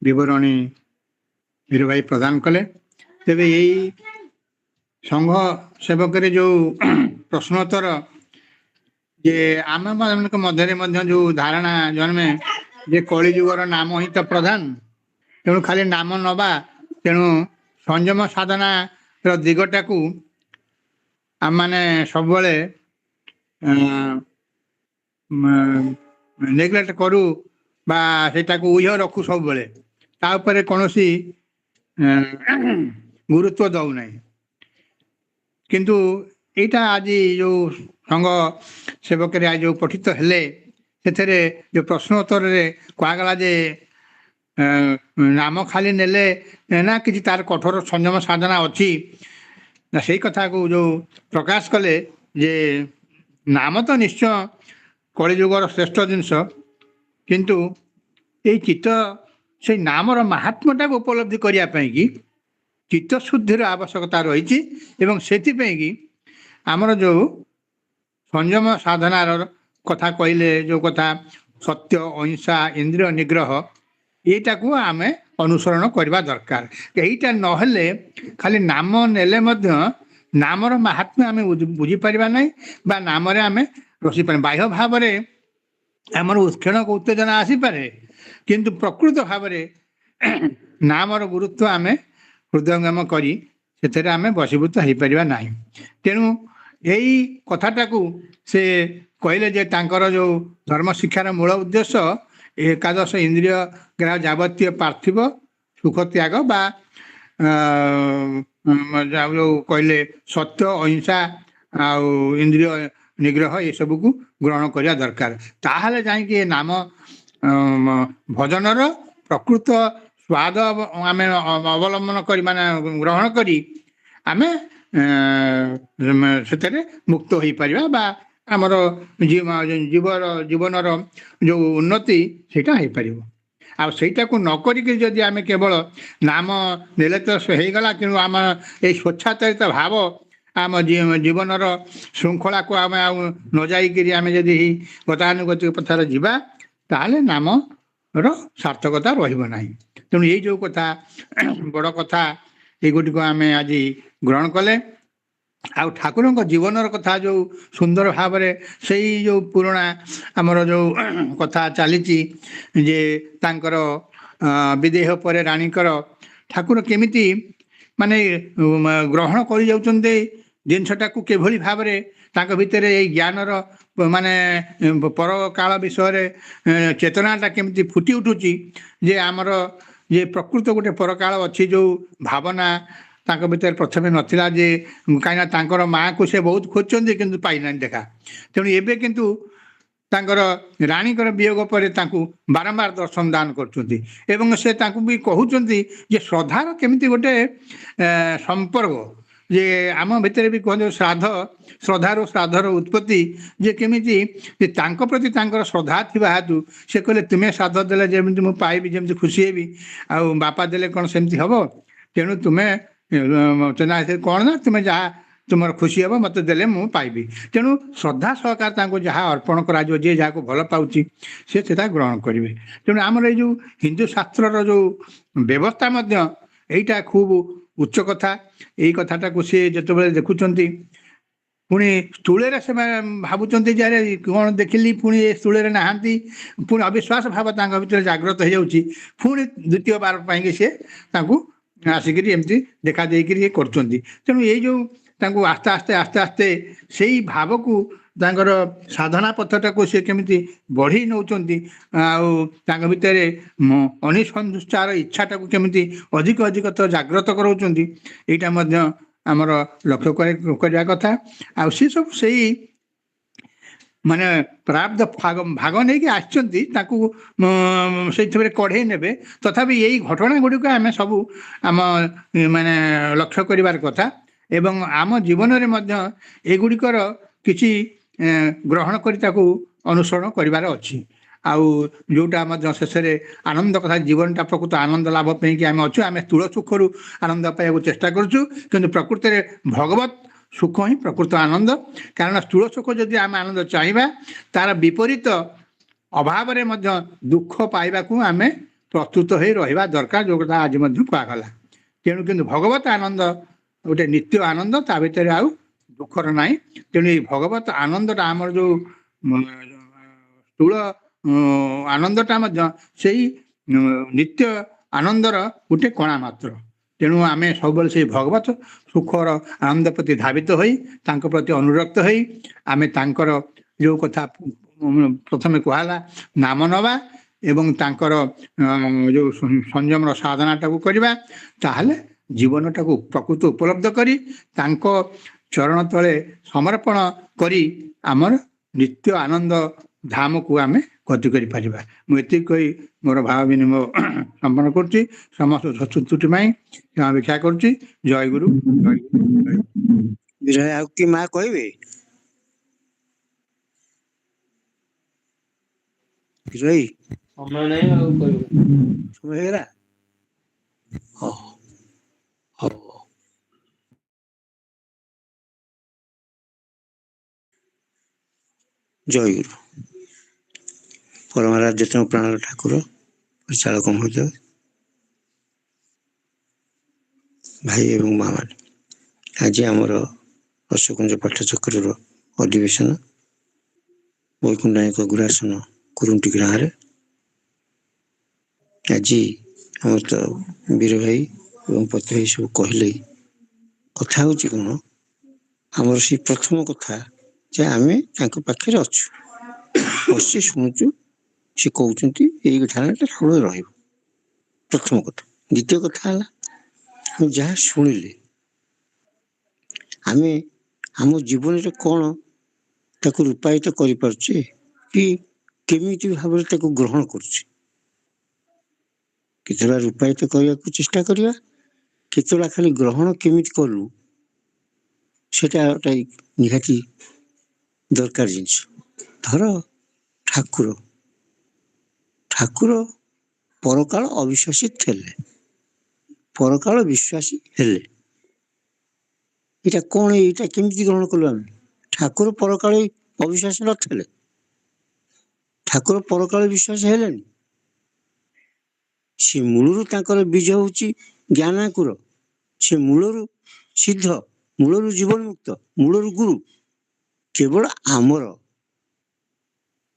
ବିବରଣୀ ବୀର ଭାଇ ପ୍ରଦାନ କଲେ। ତେବେ ଏଇ ସଂଘ ସେବକରେ ଯେଉଁ ପ୍ରଶ୍ନୋତ୍ତର ଯେ ଆମମାନଙ୍କ ମଧ୍ୟରେ ମଧ୍ୟ ଯେଉଁ ଧାରଣା ଜନ୍ମେ ଯେ କଳିଯୁଗର ନାମ ହିଁ ତ ପ୍ରଧାନ, ତେଣୁ ଖାଲି ନାମ ନବା, ତେଣୁ ସଂଯମ ସାଧନାର ଦିଗଟାକୁ ଆମମାନେ ସବୁବେଳେ ନେଗ୍ଲେକ୍ଟ କରୁ ବା ସେଇଟାକୁ ଉହ୍ୟ ରଖୁ ସବୁବେଳେ, ତା ଉପରେ କୌଣସି ଗୁରୁତ୍ୱ ଦେଉନାହିଁ। କିନ୍ତୁ ଏଇଟା ଆଜି ଯେଉଁ ସଂଘ ସେବକରେ ଆଜି ଯେଉଁ ପଠିତ ହେଲେ, ସେଥିରେ ଯେଉଁ ପ୍ରଶ୍ନ ଉତ୍ତରରେ କୁହାଗଲା ଯେ ନାମ ଖାଲି ନେଲେ ନା କିଛି ତାର କଠୋର ସଂଯମ ସାଧନା ଅଛି, ନା ସେଇ କଥାକୁ ଯେଉଁ ପ୍ରକାଶ କଲେ ଯେ ନାମ ତ ନିଶ୍ଚୟ କଳିଯୁଗର ଶ୍ରେଷ୍ଠ ଜିନିଷ, କିନ୍ତୁ ଏଇ ଚିତ୍ତ ସେଇ ନାମର ମାହାତ୍ମ୍ୟଟାକୁ ଉପଲବ୍ଧି କରିବା ପାଇଁକି ଚିତ୍ତଶୁଦ୍ଧିର ଆବଶ୍ୟକତା ରହିଛି। ଏବଂ ସେଥିପାଇଁକି ଆମର ଯେଉଁ ସଂଯମ ସାଧନାର କଥା କହିଲେ, ଯେଉଁ କଥା ସତ୍ୟ, ଅହିଂସା, ଇନ୍ଦ୍ରିୟ ନିଗ୍ରହ, ଏଇଟାକୁ ଆମେ ଅନୁସରଣ କରିବା ଦରକାର। ଏଇଟା ନହେଲେ ଖାଲି ନାମ ନେଲେ ମଧ୍ୟ ନାମର ମାହାତ୍ମ୍ୟ ଆମେ ବୁଝିପାରିବା ନାହିଁ ବା ନାମରେ ଆମେ ରସିପାରିବା। ବାହ୍ୟ ଭାବରେ ଆମର ଉତ୍କ୍ଷେପଣ ଉତ୍ତେଜନା ଆସିପାରେ, କିନ୍ତୁ ପ୍ରକୃତ ଭାବରେ ନାମର ଗୁରୁତ୍ୱ ଆମେ ହୃଦୟଙ୍ଗମ କରି ସେଥିରେ ଆମେ ବଶୀଭୂତ ହେଇପାରିବା ନାହିଁ। ତେଣୁ ଏଇ କଥାଟାକୁ ସେ କହିଲେ ଯେ ତାଙ୍କର ଯେଉଁ ଧର୍ମ ଶିକ୍ଷାର ମୂଳ ଉଦ୍ଦେଶ୍ୟ ଏକାଦଶ ଇନ୍ଦ୍ରିୟ ଗ୍ରାହ ଯାବତୀୟ ପାର୍ଥିବ ସୁଖ ତ୍ୟାଗ ବା ଯେଉଁ କହିଲେ ସତ୍ୟ, ଅହିଂସା ଆଉ ଇନ୍ଦ୍ରିୟ ନିଗ୍ରହ ଏସବୁକୁ ଗ୍ରହଣ କରିବା ଦରକାର। ତାହେଲେ ଯାଇକି ଏ ନାମ ଭଜନର ପ୍ରକୃତ ସ୍ୱାଦ ଆମେ ଅବଲମ୍ବନ କରି, ମାନେ ଗ୍ରହଣ କରି ଆମେ ସେଥିରେ ମୁକ୍ତ ହେଇପାରିବା ବା ଆମର ଜୀବନର ଯେଉଁ ଉନ୍ନତି ସେଇଟା ହେଇପାରିବ। ଆଉ ସେଇଟାକୁ ନ କରିକି ଯଦି ଆମେ କେବଳ ନାମ ନେଲେ ତ ହେଇଗଲା, କିନ୍ତୁ ଆମ ଏଇ ସ୍ୱଚ୍ଛାଚାରିତ ଭାବ ଆମ ଜୀବନର ଶୃଙ୍ଖଳାକୁ ଆମେ ଆଉ ନ ଯାଇକିରି ଆମେ ଯଦି ଗତାନୁଗତିକ ପଥରେ ଯିବା, ତାହେଲେ ନାମର ସାର୍ଥକତା ରହିବ ନାହିଁ। ତେଣୁ ଏଇ ଯେଉଁ କଥା ବଡ଼ କଥା, ଏଗୁଡ଼ିକ ଆମେ ଆଜି ଗ୍ରହଣ କଲେ। ଆଉ ଠାକୁରଙ୍କ ଜୀବନର କଥା ଯେଉଁ ସୁନ୍ଦର ଭାବରେ ସେଇ ଯେଉଁ ପୁରୁଣା ଆମର ଯେଉଁ କଥା ଚାଲିଛି ଯେ ତାଙ୍କର ବିଦେହ ପରେ ରାଣୀଙ୍କର ଠାକୁର କେମିତି ମାନେ ଗ୍ରହଣ କରିଯାଉଛନ୍ତି ଜିନିଷଟାକୁ, କିଭଳି ଭାବରେ ତାଙ୍କ ଭିତରେ ଏଇ ଜ୍ଞାନର ମାନେ ପରକାଳ ବିଷୟରେ ଚେତନାଟା କେମିତି ଫୁଟି ଉଠୁଛି ଯେ ଆମର ଯେ ପ୍ରକୃତ ଗୋଟେ ପରକାଳ ଅଛି, ଯେଉଁ ଭାବନା ତାଙ୍କ ଭିତରେ ପ୍ରଥମେ ନଥିଲା, ଯେ କାହିଁକିନା ତାଙ୍କର ମାଆକୁ ସେ ବହୁତ ଖୋଜୁଛନ୍ତି କିନ୍ତୁ ପାଇନାହାନ୍ତି ଦେଖା। ତେଣୁ ଏବେ କିନ୍ତୁ ତାଙ୍କର ରାଣୀଙ୍କର ବିୟୋଗ ପରେ ତାଙ୍କୁ ବାରମ୍ବାର ଦର୍ଶନ ଦାନ କରୁଛନ୍ତି ଏବଂ ସେ ତାଙ୍କୁ ବି କହୁଛନ୍ତି ଯେ ଶ୍ରଦ୍ଧାର କେମିତି ଗୋଟେ ସମ୍ପର୍କ, ଯେ ଆମ ଭିତରେ ବି କୁହନ୍ତି ଶ୍ରଦ୍ଧାରୁ ଶ୍ରାଦ୍ଧର ଉତ୍ପତ୍ତି, ଯେ କେମିତି ଯେ ତାଙ୍କ ପ୍ରତି ତାଙ୍କର ଶ୍ରଦ୍ଧା ଥିବା ହେତୁ ସେ କହିଲେ ତୁମେ ଶ୍ରାଦ୍ଧ ଦେଲେ ଯେମିତି ମୁଁ ପାଇବି, ଯେମିତି ଖୁସି ହେବି, ଆଉ ବାପା ଦେଲେ କ'ଣ ସେମିତି ହେବ? ତେଣୁ ତୁମେ କ'ଣ ନା ତୁମେ ଯାହା ତୁମର ଖୁସି ହେବ ମୋତେ ଦେଲେ ମୁଁ ପାଇବି। ତେଣୁ ଶ୍ରଦ୍ଧା ସହକାର ତାଙ୍କୁ ଯାହା ଅର୍ପଣ କରାଯିବ, ଯିଏ ଯାହାକୁ ଭଲ ପାଉଛି ସେ ସେଟା ଗ୍ରହଣ କରିବେ। ତେଣୁ ଆମର ଏଇ ଯେଉଁ ହିନ୍ଦୁ ଶାସ୍ତ୍ରର ଯେଉଁ ବ୍ୟବସ୍ଥା ମଧ୍ୟ ଏଇଟା ଖୁବ୍ ଉଚ୍ଚ କଥା। ଏଇ କଥାଟାକୁ ସେ ଯେତେବେଳେ ଦେଖୁଛନ୍ତି, ପୁଣି ସ୍ଥୂଳରେ ସେମାନେ ଭାବୁଛନ୍ତି ଯେ ଆରେ କ'ଣ ଦେଖିଲି, ପୁଣି ଏ ସ୍ଥୂଳରେ ନାହାନ୍ତି, ପୁଣି ଅବିଶ୍ୱାସ ଭାବ ତାଙ୍କ ଭିତରେ ଜାଗ୍ରତ ହେଇଯାଉଛି। ପୁଣି ଦ୍ୱିତୀୟ ବାର ପାଇଁକି ସେ ତାଙ୍କୁ ଆସିକିରି ଏମିତି ଦେଖା ଦେଇକିରି ଇଏ କରୁଛନ୍ତି। ତେଣୁ ଏଇ ଯେଉଁ ତାଙ୍କୁ ଆସ୍ତେ ଆସ୍ତେ ସେଇ ଭାବକୁ ତାଙ୍କର ସାଧନା ପଥଟାକୁ ସେ କେମିତି ବଢ଼େଇ ନେଉଛନ୍ତି, ଆଉ ତାଙ୍କ ଭିତରେ ଅନିସଂଚାର ଇଚ୍ଛାଟାକୁ କେମିତି ଅଧିକ ତ ଜାଗ୍ରତ କରାଉଛନ୍ତି, ଏଇଟା ମଧ୍ୟ ଆମର ଲକ୍ଷ୍ୟ କରିବା କଥା। ଆଉ ସେ ସବୁ ସେଇ ମାନେ ପ୍ରାରବ୍ଧ ଭାଗ ନେଇକି ଆସିଛନ୍ତି, ତାକୁ ସେଇଥିରେ କଢ଼େଇ ନେବେ। ତଥାପି ଏଇ ଘଟଣା ଗୁଡ଼ିକ ଆମେ ସବୁ ଆମ ମାନେ ଲକ୍ଷ୍ୟ କରିବାର କଥା, ଏବଂ ଆମ ଜୀବନରେ ମଧ୍ୟ ଏଗୁଡ଼ିକର କିଛି ଗ୍ରହଣ କରି ତାକୁ ଅନୁସରଣ କରିବାର ଅଛି। ଆଉ ଯେଉଁଟା ମଧ୍ୟ ଶେଷରେ ଆନନ୍ଦ କଥା, ଜୀବନଟା ପ୍ରକୃତ ଆନନ୍ଦ ଲାଭ ପାଇଁକି ଆମେ ଅଛୁ। ଆମେ ସ୍ଥୂଳ ସୁଖରୁ ଆନନ୍ଦ ପାଇବାକୁ ଚେଷ୍ଟା କରୁଛୁ, କିନ୍ତୁ ପ୍ରକୃତରେ ଭଗବତ ସୁଖ ହିଁ ପ୍ରକୃତ ଆନନ୍ଦ। କାରଣ ସ୍ଥୂଳ ସୁଖ ଯଦି ଆମେ ଆନନ୍ଦ ଚାହିଁବା, ତାର ବିପରୀତ ଅଭାବରେ ମଧ୍ୟ ଦୁଃଖ ପାଇବାକୁ ଆମେ ପ୍ରସ୍ତୁତ ହୋଇ ରହିବା ଦରକାର, ଯେଉଁଟା ଆଜି ମଧ୍ୟ କୁହାଗଲା। ତେଣୁ କିନ୍ତୁ ଭଗବତ ଆନନ୍ଦ ଗୋଟେ ନିତ୍ୟ ଆନନ୍ଦ, ତା ଭିତରେ ଆଉ ଦୁଃଖର ନାହିଁ। ତେଣୁ ଏଇ ଭଗବତ ଆନନ୍ଦଟା ଆମର ଯେଉଁ ସ୍ଥୂଳ ଆନନ୍ଦଟା ମଧ୍ୟ ସେଇ ନିତ୍ୟ ଆନନ୍ଦର ଗୋଟେ କଣା ମାତ୍ର। ତେଣୁ ଆମେ ସବୁବେଳେ ସେଇ ଭଗବତ ସୁଖର ଆନନ୍ଦ ପ୍ରତି ଧାବିତ ହୋଇ, ତାଙ୍କ ପ୍ରତି ଅନୁରକ୍ତ ହୋଇ, ଆମେ ତାଙ୍କର ଯେଉଁ କଥା ପ୍ରଥମେ କୁହାହେଲା ନାମ ନେବା ଏବଂ ତାଙ୍କର ଯେଉଁ ସଂଯମର ସାଧନାଟାକୁ କରିବା, ତାହେଲେ ଜୀବନଟାକୁ ପ୍ରକୃତ ଉପଲବ୍ଧ କରି ତାଙ୍କ ଚରଣ ତଳେ ସମର୍ପଣ କରି ଆମର ନିତ୍ୟ ଆନନ୍ଦ ଧାମକୁ ଆମେ ଗତି କରିପାରିବା। ମୁଁ ଏତିକି କହି ମୋର ଭାବ ବିନିମୟ ସମ୍ପନ୍ନ କରୁଛି। ସମସ୍ତ ତ୍ରୁଟି ପାଇଁ କ୍ଷମା ଭିକ୍ଷା କରୁଛି। ଜୟ ଗୁରୁ, ଜୟ ଗୁରୁ, ଜୟ ଗୁରୁ। ବିରହ ଆଉ କି ମା କହିବେ? ବିରହୀ ସମୟ ନାହିଁ ଆଉ କହିବୁ। ସମୟ ହେଇଗଲା। ହଉ ହଉ। ଜୟ ଗୁରୁ। ପରମାରାଧ୍ୟତମ ପ୍ରାଣର ଠାକୁର ପରିଚାଳକ ମହୋଦୟ, ଭାଇ ଏବଂ ମା ମାନେ, ଆଜି ଆମର ଅଶ୍ୱକୁଞ୍ଜ ପାଠଚକ୍ରର ଅଧିବେଶନ ବୈକୁଣ୍ଠାୟକ ଗୁରାସନ କୁରୁଣ୍ଟି ଗାଁରେ। ଆଜି ଆମର ତ ବୀର ଭାଇ ଏବଂ ପତି ଭାଇ ସବୁ କହିଲେ, କଥା ହେଉଛି କ'ଣ, ଆମର ସେଇ ପ୍ରଥମ କଥା ଯେ ଆମେ ତାଙ୍କ ପାଖରେ ଅଛୁ, ବସି ଶୁଣୁଛୁ, ସେ କହୁଛନ୍ତି ଏଇ ଧାରଣାଟା ସବୁବେଳେ ରହିବ। ପ୍ରଥମ କଥା। ଦ୍ୱିତୀୟ କଥା ହେଲା, ଆମେ ଯାହା ଶୁଣିଲେ ଆମେ ଆମ ଜୀବନରେ କ'ଣ ତାକୁ ରୂପାୟିତ କରିପାରୁଛେ, କି କେମିତି ଭାବରେ ତାକୁ ଗ୍ରହଣ କରୁଛେ। କେତେବେଳେ ରୂପାୟିତ କରିବାକୁ ଚେଷ୍ଟା କରିବା, କେତେବେଳେ ଖାଲି ଗ୍ରହଣ କେମିତି କଲୁ ସେଟା ଗୋଟେ ନିହାତି ଦରକାର ଜିନିଷ। ଧର ଠାକୁର ପରକାଳ ଅବିଶ୍ୱାସୀ ଥିଲେ, ପରକାଳ ବିଶ୍ୱାସୀ ହେଲେ, ଏଇଟା କ'ଣ, ଏଇଟା କେମିତି ଗ୍ରହଣ କଲୁ ଆମେ? ଠାକୁର ପରକାଳ ଅବିଶ୍ୱାସୀ ନଥିଲେ, ଠାକୁର ପରକାଳ ବିଶ୍ୱାସୀ ହେଲେନି। ସେ ମୂଳରୁ ତାଙ୍କର ବୀଜ ହେଉଛି ଜ୍ଞାନାଙ୍କୁର, ସେ ମୂଳରୁ ସିଦ୍ଧ, ମୂଳରୁ ଜୀବନ ମୁକ୍ତ, ମୂଳରୁ ଗୁରୁ। କେବଳ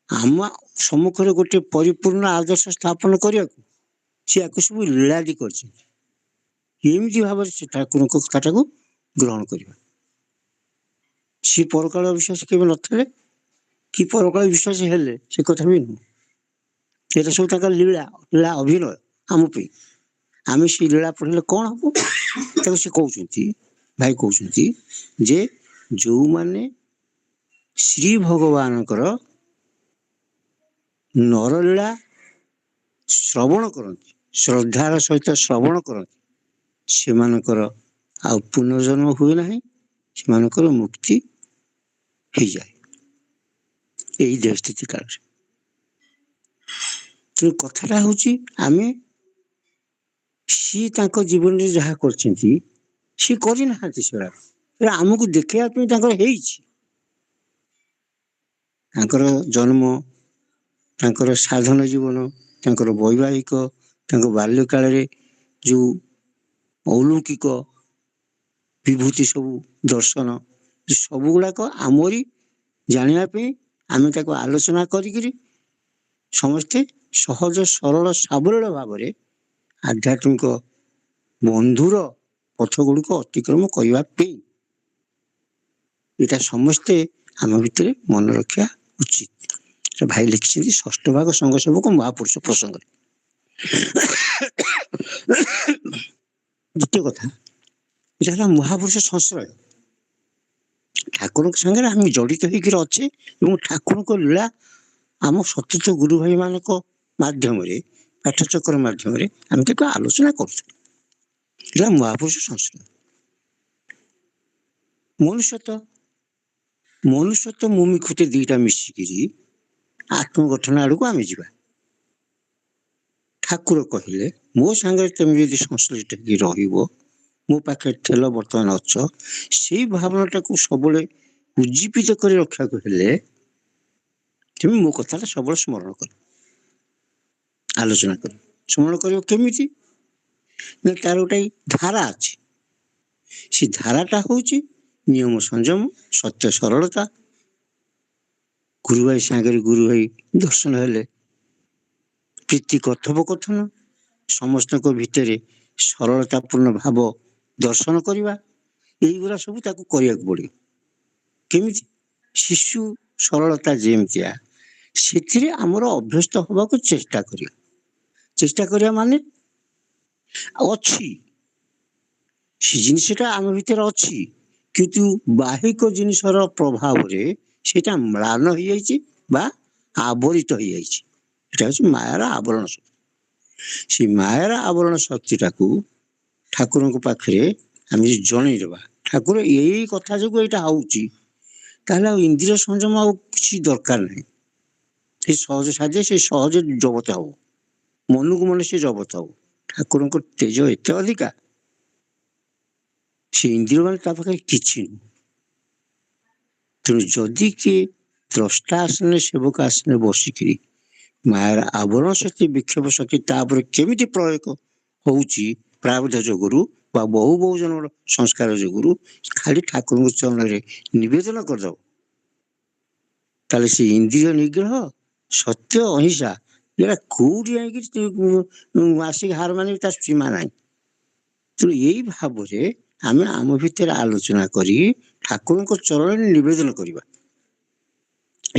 ଆମ ସମ୍ମୁଖରେ ଗୋଟେ ପରିପୂର୍ଣ୍ଣ ଆଦର୍ଶ ସ୍ଥାପନ କରିବାକୁ ସେ ଆକୁ ସବୁ ଲୀଳାଦି କରିଛନ୍ତି। ଏମିତି ଭାବରେ ସେ ଠାକୁରଙ୍କ କଥାଟାକୁ ଗ୍ରହଣ କରିବା। ସେ ପରକାଳ ବିଶ୍ୱାସ କେବେ ନଥିଲେ, କି ପରକାଳ ବିଶ୍ୱାସ ହେଲେ ସେ କଥା ବି ନୁହଁ। ସେଟା ସବୁ ତାଙ୍କର ଲୀଳା ଅଭିନୟ ଆମ ପାଇଁ। ଆମେ ସେ ଲୀଳା ପଢ଼ିଲେ କ'ଣ ହବ, ତାକୁ ସେ କହୁଛନ୍ତି, ଭାଇ କହୁଛନ୍ତି ଯେ ଯେଉଁମାନେ ଶ୍ରୀ ଭଗବାନଙ୍କର ନରଲୀଳା ଶ୍ରବଣ କରନ୍ତି, ଶ୍ରଦ୍ଧାର ସହିତ ଶ୍ରବଣ କରନ୍ତି, ସେମାନଙ୍କର ଆଉ ପୁନର୍ଜନ୍ମ ହୁଏ ନାହିଁ, ସେମାନଙ୍କର ମୁକ୍ତି ହେଇଯାଏ ଏଇ ଦେହସ୍ଥିତି କାଳରେ। ତେଣୁ କଥାଟା ହଉଛି ଆମେ ସିଏ ତାଙ୍କ ଜୀବନରେ ଯାହା କରିଛନ୍ତି ସିଏ କରିନାହାନ୍ତି, ସେଗୁଡ଼ା ଆମକୁ ଦେଖେଇବା ପାଇଁ ତାଙ୍କର ହେଇଛି। ତାଙ୍କର ଜନ୍ମ, ତାଙ୍କର ସାଧନ ଜୀବନ, ତାଙ୍କର ବୈବାହିକ, ତାଙ୍କ ବାଲ୍ୟକାଳରେ ଯେଉଁ ଅଲୌକିକ ବିଭୂତି ସବୁ ଦର୍ଶନ, ସବୁ ଗୁଡ଼ାକ ଆମରି ଜାଣିବା ପାଇଁ ଆମେ ତାକୁ ଆଲୋଚନା କରିକିରି ସମସ୍ତେ ସହଜ ସରଳ ସାବଳୀଳ ଭାବରେ ଆଧ୍ୟାତ୍ମିକ ବନ୍ଧୁର ପଥ ଗୁଡ଼ିକ ଅତିକ୍ରମ କରିବା ପାଇଁ ଏଇଟା ସମସ୍ତେ ଆମ ଭିତରେ ମନେ ରଖିବା ଉଚିତ। ଭାଇ ଲେଖିଛନ୍ତି ଷଷ୍ଠ ଭାଗ ସଂଘ ସେବକ ମହାପୁରୁଷ ପ୍ରସଙ୍ଗରେ। ଦ୍ୱିତୀୟ କଥା, ଏଟା ହେଲା ମହାପୁରୁଷ ସଂଶ୍ରୟ। ଠାକୁରଙ୍କ ସାଙ୍ଗରେ ଆମେ ଜଡ଼ିତ ହେଇକିରି ଅଛେ ଏବଂ ଠାକୁରଙ୍କ ଲୀଳା ଆମ ସତୀର୍ଥ ଗୁରୁ ଭାଇ ମାନଙ୍କ ମାଧ୍ୟମରେ, ପାଠଚକ୍ର ମାଧ୍ୟମରେ ଆମେ ତାକୁ ଆଲୋଚନା କରୁଛୁ। ହେଲା ମହାପୁରୁଷ ସଂଶ୍ରୟ। ମନୁଷ୍ୟତ୍ଵ ମୁମିକ୍ଷୁତେ ଦିଟା ମିଶିକିରି ଆତ୍ମଗଠନ ଆଡକୁ ଆମେ ଯିବା। ଠାକୁର କହିଲେ ମୋ ସାଙ୍ଗରେ ତମେ ଯଦି ସଂଶ୍ଳିଷ୍ଟ ହେଇକି ରହିବ, ମୋ ପାଖରେ ଠେଲ ବର୍ତ୍ତମାନ ଅଛ, ସେଇ ଭାବନାଟାକୁ ସବୁବେଳେ ଉଜ୍ଜୀବିତ କରି ରଖିବାକୁ ହେଲେ ତୁମେ ମୋ କଥାଟା ସବୁବେଳେ ସ୍ମରଣ କର, ଆଲୋଚନା କର। ସ୍ମରଣ କରିବ କେମିତି? ନା ତାର ଗୋଟେ ଧାରା ଅଛି। ସେ ଧାରାଟା ହଉଛି ନିୟମ ସଂଯମ, ସତ୍ୟ ସରଳତା, ଗୁରୁ ଭାଇ ସାଙ୍ଗରେ ଗୁରୁ ଭାଇ ଦର୍ଶନ ହେଲେ ପ୍ରୀତି କଥୋପକଥନ, ସମସ୍ତଙ୍କ ଭିତରେ ସରଳତାପୂର୍ଣ୍ଣ ଭାବ ଦର୍ଶନ କରିବା, ଏଇଗୁଡ଼ା ସବୁ ତାକୁ କରିବାକୁ ପଡ଼ିବ। କେମିତି? ଶିଶୁ ସରଳତା ଯେମିତିଆ, ସେଥିରେ ଆମର ଅଭ୍ୟସ୍ତ ହବାକୁ ଚେଷ୍ଟା କରିବା। ଚେଷ୍ଟା କରିବା ମାନେ ଅଛି, ସେ ଜିନିଷଟା ଆମ ଭିତରେ ଅଛି, କିନ୍ତୁ ବାହିକ ଜିନିଷର ପ୍ରଭାବରେ ସେଇଟା ମ୍ଳାନ ହେଇଯାଇଛି ବା ଆବରିତ ହେଇଯାଇଛି। এটা হচ্ছে ମାୟାର ଆବରଣ ଶକ୍ତି। ସେ ମାୟାର ଆବରଣ ଶକ୍ତିଟାକୁ ଠାକୁରଙ୍କ ପାଖରେ ଆମେ ଯଦି ଜଣେଇଦେବା, ଠାକୁର ଏଇ କଥା ଯୋଗୁଁ ଏଇଟା ହଉଛି, ତାହେଲେ ଆଉ ଇନ୍ଦ୍ରିୟ ସଂଯମ ଆଉ କିଛି ଦରକାର ନାହିଁ। ସେ ସହଜ ସାଧ୍ୟ, ସେ ସହଜ ଜଗତ ହବ, ମନକୁ ମନେ ସେ ଜଗତ ହବ। ଠାକୁରଙ୍କ ତେଜ ଏତେ ଅଧିକା, ସେ ଇନ୍ଦ୍ରିୟ ମାନେ ତା ପାଖରେ କିଛି ନୁହଁ। ତେଣୁ ଯଦି କିଏ ଦ୍ରଷ୍ଟା ଆସନରେ ସେବକ ଆସନରେ ବସିକିରି ମାୟାର ଆବରଣ ଶକ୍ତି, ବିକ୍ଷୋଭ ଶକ୍ତି ତାପରେ କେମିତି ପ୍ରୟୋଗ ହଉଛି ପ୍ରାରବ୍ଧ ଯୋଗୁରୁ ବା ବହୁ ବହୁ ଜଣର ସଂସ୍କାର ଯୋଗୁରୁ ଖାଲି ଠାକୁରଙ୍କ ଚରଣରେ ନିବେଦନ କରିଦବ, ତାହେଲେ ସେ ଇନ୍ଦ୍ରିୟ ନିଗ୍ରହ, ସତ୍ୟ, ଅହିଂସା ଏଗୁଡ଼ା କୋଉଠି ଯାଇକି ଆସିକି ହାର ମାନିକି ତା ସୀମା ନାହିଁ। ତେଣୁ ଏଇ ଭାବରେ ଆମେ ଆମ ଭିତରେ ଆଲୋଚନା କରି ଠାକୁରଙ୍କ ଚରଣରେ ନିବେଦନ କରିବା।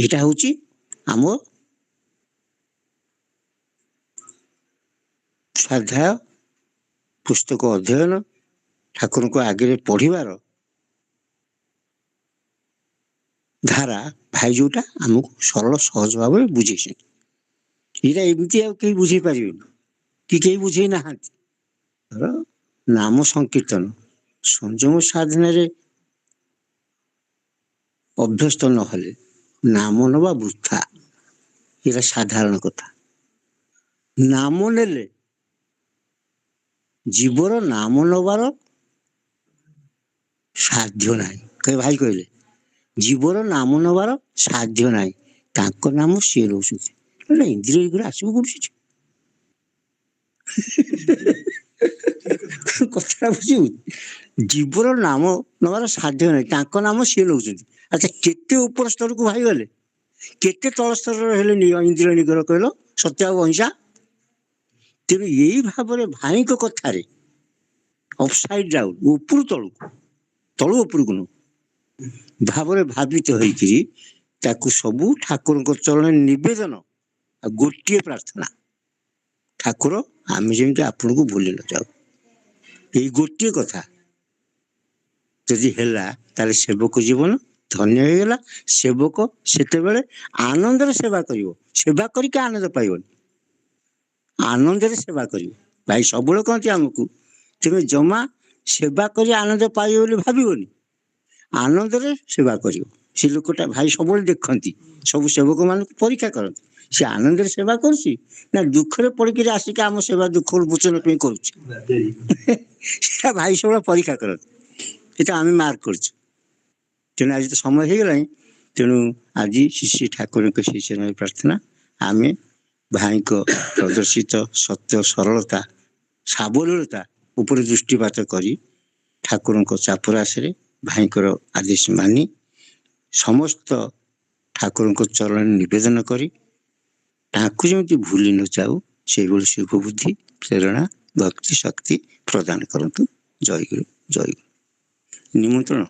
ଏଇଟା ହଉଛି ଆମ ସ୍ୱାଧ୍ୟାୟ, ପୁସ୍ତକ ଅଧ୍ୟୟନ, ଠାକୁରଙ୍କ ଆଗରେ ପଢ଼ିବାର ଧାରା ଭାଇ ଯୋଉଟା ଆମକୁ ସରଳ ସହଜ ଭାବରେ ବୁଝେଇଛନ୍ତି। ଏଇଟା ଏମିତି ଆଉ କେହି ବୁଝେଇ ପାରିବେନି କି କେହି ବୁଝେଇ ନାହାନ୍ତି। ନାମ ସଂକୀର୍ତ୍ତନ ସଂଯମ ସାଧନାରେ ଅଭ୍ୟସ୍ତ ନହେଲେ ନାମ ନେବା ବୃଥା, ଏଇଟା ସାଧାରଣ କଥା। ନାମ ନେଲେ ଜୀବର ନାମ ନେବାର ସାଧ୍ୟ ନାହିଁ। ଭାଇ କହିଲେ ଜୀବର ନାମ ନେବାର ସାଧ୍ୟ ନାହିଁ, ତାଙ୍କ ନାମ ସିଏ ନେଉଛନ୍ତି। ଇନ୍ଦ୍ରିୟ ଏଗୁলো ଆସିବ କୋଉଠି ସେଠି? କଥାଟା ବୁଝିବୁ, ଜୀବର ନାମ ନେବାର ସାଧ୍ୟ ନାହିଁ, ତାଙ୍କ ନାମ ସିଏ ନେଉଛନ୍ତି। ଆଚ୍ଛା, କେତେ ଉପର ସ୍ତରକୁ ଭାଇ ଗଲେ, କେତେ ତଳ ସ୍ତରରେ ହେଲେ ଇନ୍ଦ୍ରିୟ ନିଗ୍ରହ କହିଲ, ସତ୍ୟ ଆଉ ଅହିଂସା। ତେଣୁ ଏଇ ଭାବରେ ଭାଇଙ୍କ କଥାରେ ଅପସାଇଡ ଡାଉନ, ଉପରୁ ତଳକୁ, ତଳୁ ଉପରକୁ ନୁହଁ, ଭାବରେ ଭାବିତ ହେଇକିରି ତାକୁ ସବୁ ଠାକୁରଙ୍କ ଚରଣରେ ନିବେଦନ। ଆଉ ଗୋଟିଏ ପ୍ରାର୍ଥନା, ଠାକୁର ଆମେ ଯେମିତି ଆପଣଙ୍କୁ ଭୁଲି ନ ଯାଉ। ଏଇ ଗୋଟିଏ କଥା ଯଦି ହେଲା, ତାହେଲେ ସେବକ ଜୀବନ ଧନ୍ୟ ହେଇଗଲା। ସେବକ ସେତେବେଳେ ଆନନ୍ଦରେ ସେବା କରିବ, ସେବା କରିକି ଆନନ୍ଦ ପାଇବନି, ଆନନ୍ଦରେ ସେବା କରିବ। ଭାଇ ସବୁବେଳେ କହନ୍ତି ଆମକୁ, ତୁମେ ଜମା ସେବା କରି ଆନନ୍ଦ ପାଇବ ବୋଲି ଭାବିବନି, ଆନନ୍ଦରେ ସେବା କରିବ। ସେ ଲୋକଟା ଭାଇ ସବୁବେଳେ ଦେଖନ୍ତି, ସବୁ ସେବକ ମାନଙ୍କୁ ପରୀକ୍ଷା କରନ୍ତି, ସେ ଆନନ୍ଦରେ ସେବା କରୁଛି ନା ଦୁଃଖରେ ପଡିକିରି ଆସିକି ଆମ ସେବା ଦୁଃଖ ମୋଚନ ପାଇଁ କରୁଛି। ସେଟା ଭାଇ ସବୁବେଳେ ପରୀକ୍ଷା କରନ୍ତି, ସେଟା ଆମେ ମାର୍କ କରୁଛୁ। ତେଣୁ ଆଜି ତ ସମୟ ହେଇଗଲାଣି, ତେଣୁ ଆଜି ଶ୍ରୀ ଠାକୁରଙ୍କ ଶ୍ରୀ ଚରଣରେ ପ୍ରାର୍ଥନା, ଆମେ ଭାଇଙ୍କ ପ୍ରଦର୍ଶିତ ସତ୍ୟ ସରଳତା ସାବଲୀଳତା ଉପରେ ଦୃଷ୍ଟିପାତ କରି ଠାକୁରଙ୍କ ଚାପରାସରେ ଭାଇଙ୍କର ଆଦେଶ ମାନି ସମସ୍ତ ଠାକୁରଙ୍କ ଚରଣରେ ନିବେଦନ କରି ତାଙ୍କୁ ଯେମିତି ଭୁଲି ନ ଯାଉ ସେଇଭଳି ଶୁଭ ବୁଦ୍ଧି ପ୍ରେରଣା ଭକ୍ତି ଶକ୍ତି ପ୍ରଦାନ କରନ୍ତୁ। ଜୟ ଗୁରୁ ଜୟ ଗୁରୁ। ନିମନ୍ତ୍ରଣ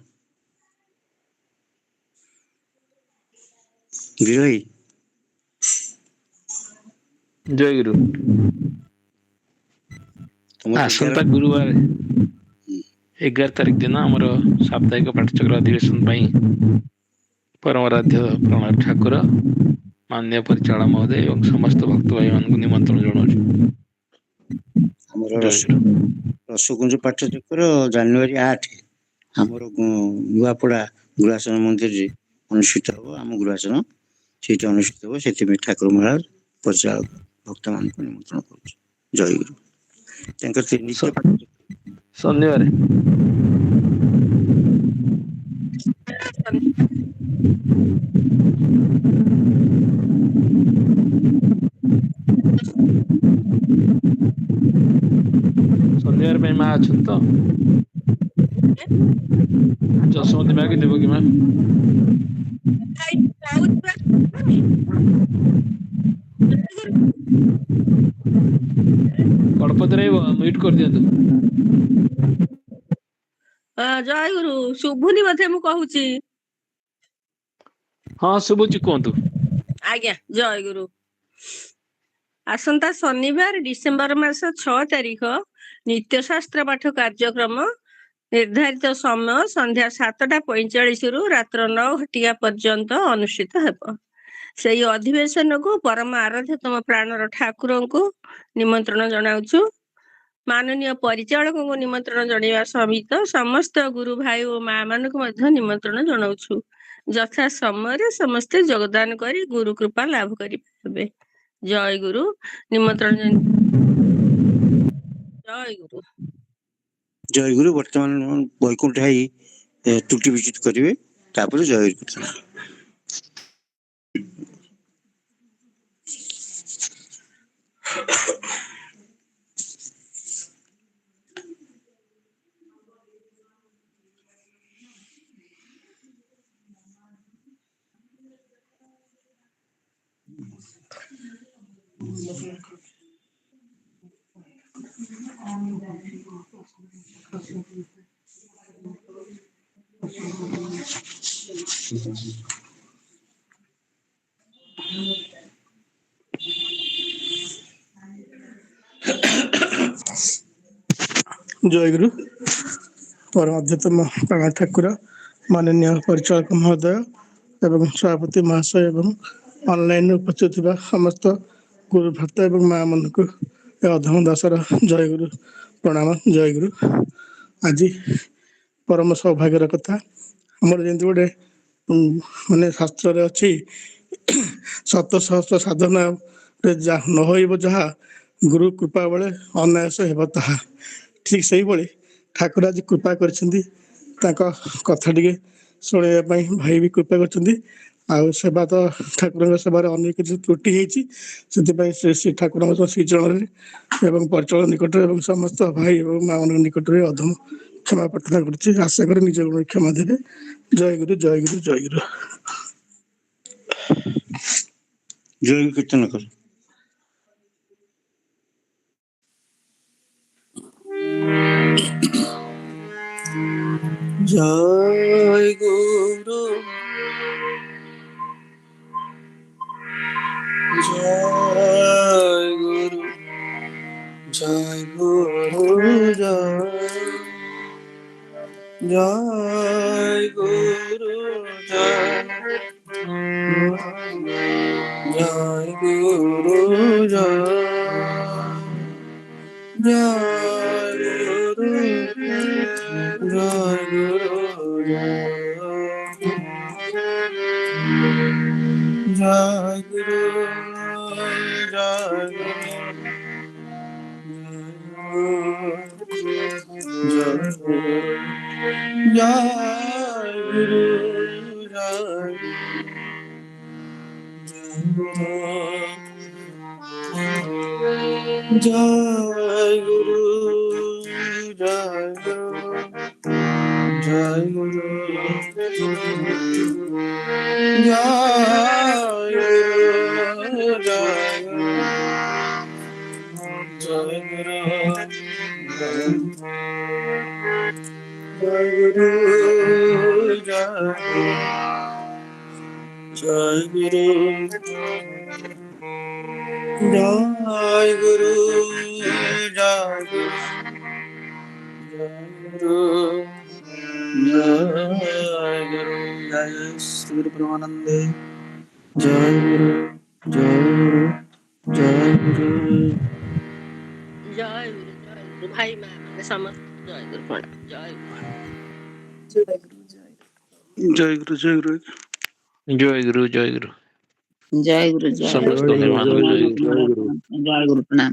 ବିରୋହୀ ଜୟ ଗୁରୁ। ଆସନ୍ତା ଗୁରୁବାର 11 ତାରିଖ ଦିନ ଆମର ସାପ୍ତାହିକ ପାଠଚକ୍ର ଅଧିବେଶନ ପାଇଁ ପରମାରାଧ୍ୟ ପ୍ରଣବ ଠାକୁର, ମାନ୍ୟ ପରିଚାଳକ ମହୋଦୟ ଏବଂ ସମସ୍ତ ଭକ୍ତ ଭାଇ ମାନଙ୍କୁ ନିମନ୍ତ୍ରଣ ଜଣାଉଛୁ। ଆମର ଜୟ ଗୁରୁ। ରସକୁଞ୍ଜ ପାଠଚକ୍ର ଜାନୁଆରୀ 8 ଆମର ନୂଆପଡ଼ା ଗୁରୁଆସନ ମନ୍ଦିରରେ ଅନୁଷ୍ଠିତ ହେବ। ଆମ ଗୁରୁଆସନ ସେଇଠି ଅନୁଷ୍ଠିତ ହେବ, ସେଥିପାଇଁ ଠାକୁର ମହାରାଜ ପରିଚାଳକ ଭକ୍ତମାନଙ୍କୁ ନିମନ୍ତ୍ରଣ କରୁଛୁ। ଜୟ ଗୁରୁ। ତାଙ୍କର ନିତ୍ୟ ଶନିବାର ଶନିବାର ପାଇଁ ମା ଅଛନ୍ତି ତ? ଯଶୋମତୀ ମା କି ଦେବକୀ ମା? ଗଣପତି ରହିବ, ମ୍ୟୁଟ୍ କରିଦିଅନ୍ତୁ। ଜୟ ଗୁରୁ। ଶୁଭୁନି ବୋଧେ ମୁଁ କହୁଛି? ହଁ ଶୁଭୁଛି, କୁହନ୍ତୁ। ଆଜ୍ଞା, ଜୟ ଗୁରୁ। ଆସନ୍ତା ଶନିବାର ଡିସେମ୍ବର ମାସ 6 ତାରିଖ ନିତ୍ୟଶାସ୍ତ୍ର ପାଠ କାର୍ଯ୍ୟକ୍ରମ ନିର୍ଦ୍ଧାରିତ ସମୟ ସନ୍ଧ୍ୟା 7:45ରୁ ରାତ୍ର 9 ଘଟିକା ପର୍ଯ୍ୟନ୍ତ ଅନୁଷ୍ଠିତ ହେବ। ସେଇ ଅଧିବେଶନକୁ ପରମ ଆରାଧ୍ୟତମ ପ୍ରାଣର ଠାକୁରଙ୍କୁ ନିମନ୍ତ୍ରଣ ଜଣାଉଛୁ। ମାନନୀୟ ପରିଚାଳକଙ୍କୁ ନିମନ୍ତ୍ରଣ ଜଣାଇବା ସହିତ ସମସ୍ତ ଗୁରୁ ଭାଇ ଓ ମା ମାନଙ୍କୁ ମଧ୍ୟ ନିମନ୍ତ୍ରଣ ଜଣାଉଛୁ। ଯଥା ସମୟରେ ସମସ୍ତେ ଯୋଗଦାନ କରି ଗୁରୁ କୃପା ଲାଭ କରିପାରିବେ। ଜୟ ଗୁରୁ। ନିମନ୍ତ୍ରଣ ଜୟ ଗୁରୁ। ଜୟ ଗୁରୁ। ବର୍ତ୍ତମାନ ବୈକୁଣ୍ଠ ଭାଇ ତ୍ରୁଟି ବିଚିତ କରିବେ, ତାପରେ ଜୟ ଗୁରୁ। ଜୟ ଗୁରୁ। ପରମାଧ୍ୟତମ ପ୍ରାଣ ଠାକୁର, ମାନନୀୟ ପରିଚାଳକ ମହୋଦୟ ଏବଂ ସଭାପତି ମହାଶୟ ଏବଂ ଅନଲାଇନରେ ଉପସ୍ଥିତ ଥିବା ସମସ୍ତ ଗୁରୁ ଭକ୍ତ ଏବଂ ମା ମାନଙ୍କୁ ଏ ଅଧମ ଦାସର ଜୟ ଗୁରୁ ପ୍ରଣାମ। ଜୟ ଗୁରୁ। ଆଜି ପରମ ସୌଭାଗ୍ୟର କଥା, ଆମର ଯେମିତି ଗୋଟେ ମାନେ ଶାସ୍ତ୍ରରେ ଅଛି, ଶତ ସହସ୍ର ସାଧନାରେ ନ ହୋଇବ ଯାହା, ଗୁରୁ କୃପା ବେଳେ ଅନାୟାସ ହେବ ତାହା। ଠିକ ସେଇଭଳି ଠାକୁର ଆଜି କୃପା କରିଛନ୍ତି, ତାଙ୍କ କଥା ଟିକେ ଶୁଣିବା ପାଇଁ ଭାଇ ବି କୃପା କରିଛନ୍ତି। ଆଉ ସେବା ତ ଠାକୁରଙ୍କ ସେବାରେ ଅନେକ କିଛି ତ୍ରୁଟି ହେଇଛି, ସେଥିପାଇଁ ଶ୍ରୀ ଠାକୁରଙ୍କ ଶ୍ରୀଚରଣରେ ଏବଂ ପରିଚାଳକ ନିକଟରେ ଏବଂ ସମସ୍ତ ଭାଇ ଏବଂ ମା ମାନଙ୍କ ନିକଟରେ ଅଧମ କ୍ଷମା ପ୍ରାର୍ଥନା କରୁଛି। ଆଶା କରେ ନିଜ କ୍ଷମା ଦେବେ। ଜୟ ଗୁରୁ ଜୟ ଗୁରୁ ଜୟ ଗୁରୁ। ଜୟ ଗୁରୁ କୀର୍ତ୍ତନ କର। জয় গুরু জয় গুরু জয় গুরু জয় গুরু জয় গুরু জয় গুরু জয় গুরু জয় গুরু জয় জয় গুরু জয় জয় গুরু জয় গুরু জয় জয় গুরু জয় গুরু জয় গুরু জয় গুরু জয় গুরু জয় গুরু জয় শ্রী গুরু পরমানন্দে জয় গুরু জয় গুরু জয় গুরু ଜୟ ଗୁରୁ ଭାଇ ମା ମାନେ ସମସ୍ତେ ଜୟ ଗୁରୁ ପ୍ରଣାମ ଜୟ ଗୁରୁ। ଜୟ ଗୁରୁ ଜୟ ଗୁରୁ ଜୟ ଗୁରୁ ଜୟ ଗୁରୁ ଜୟ ଗୁରୁ ଜୟ ସମସ୍ତ ଗୁରୁ ମାନଙ୍କୁ ଜୟ ଗୁରୁ। ଜୟ ଗୁରୁ ପ୍ରଣାମ।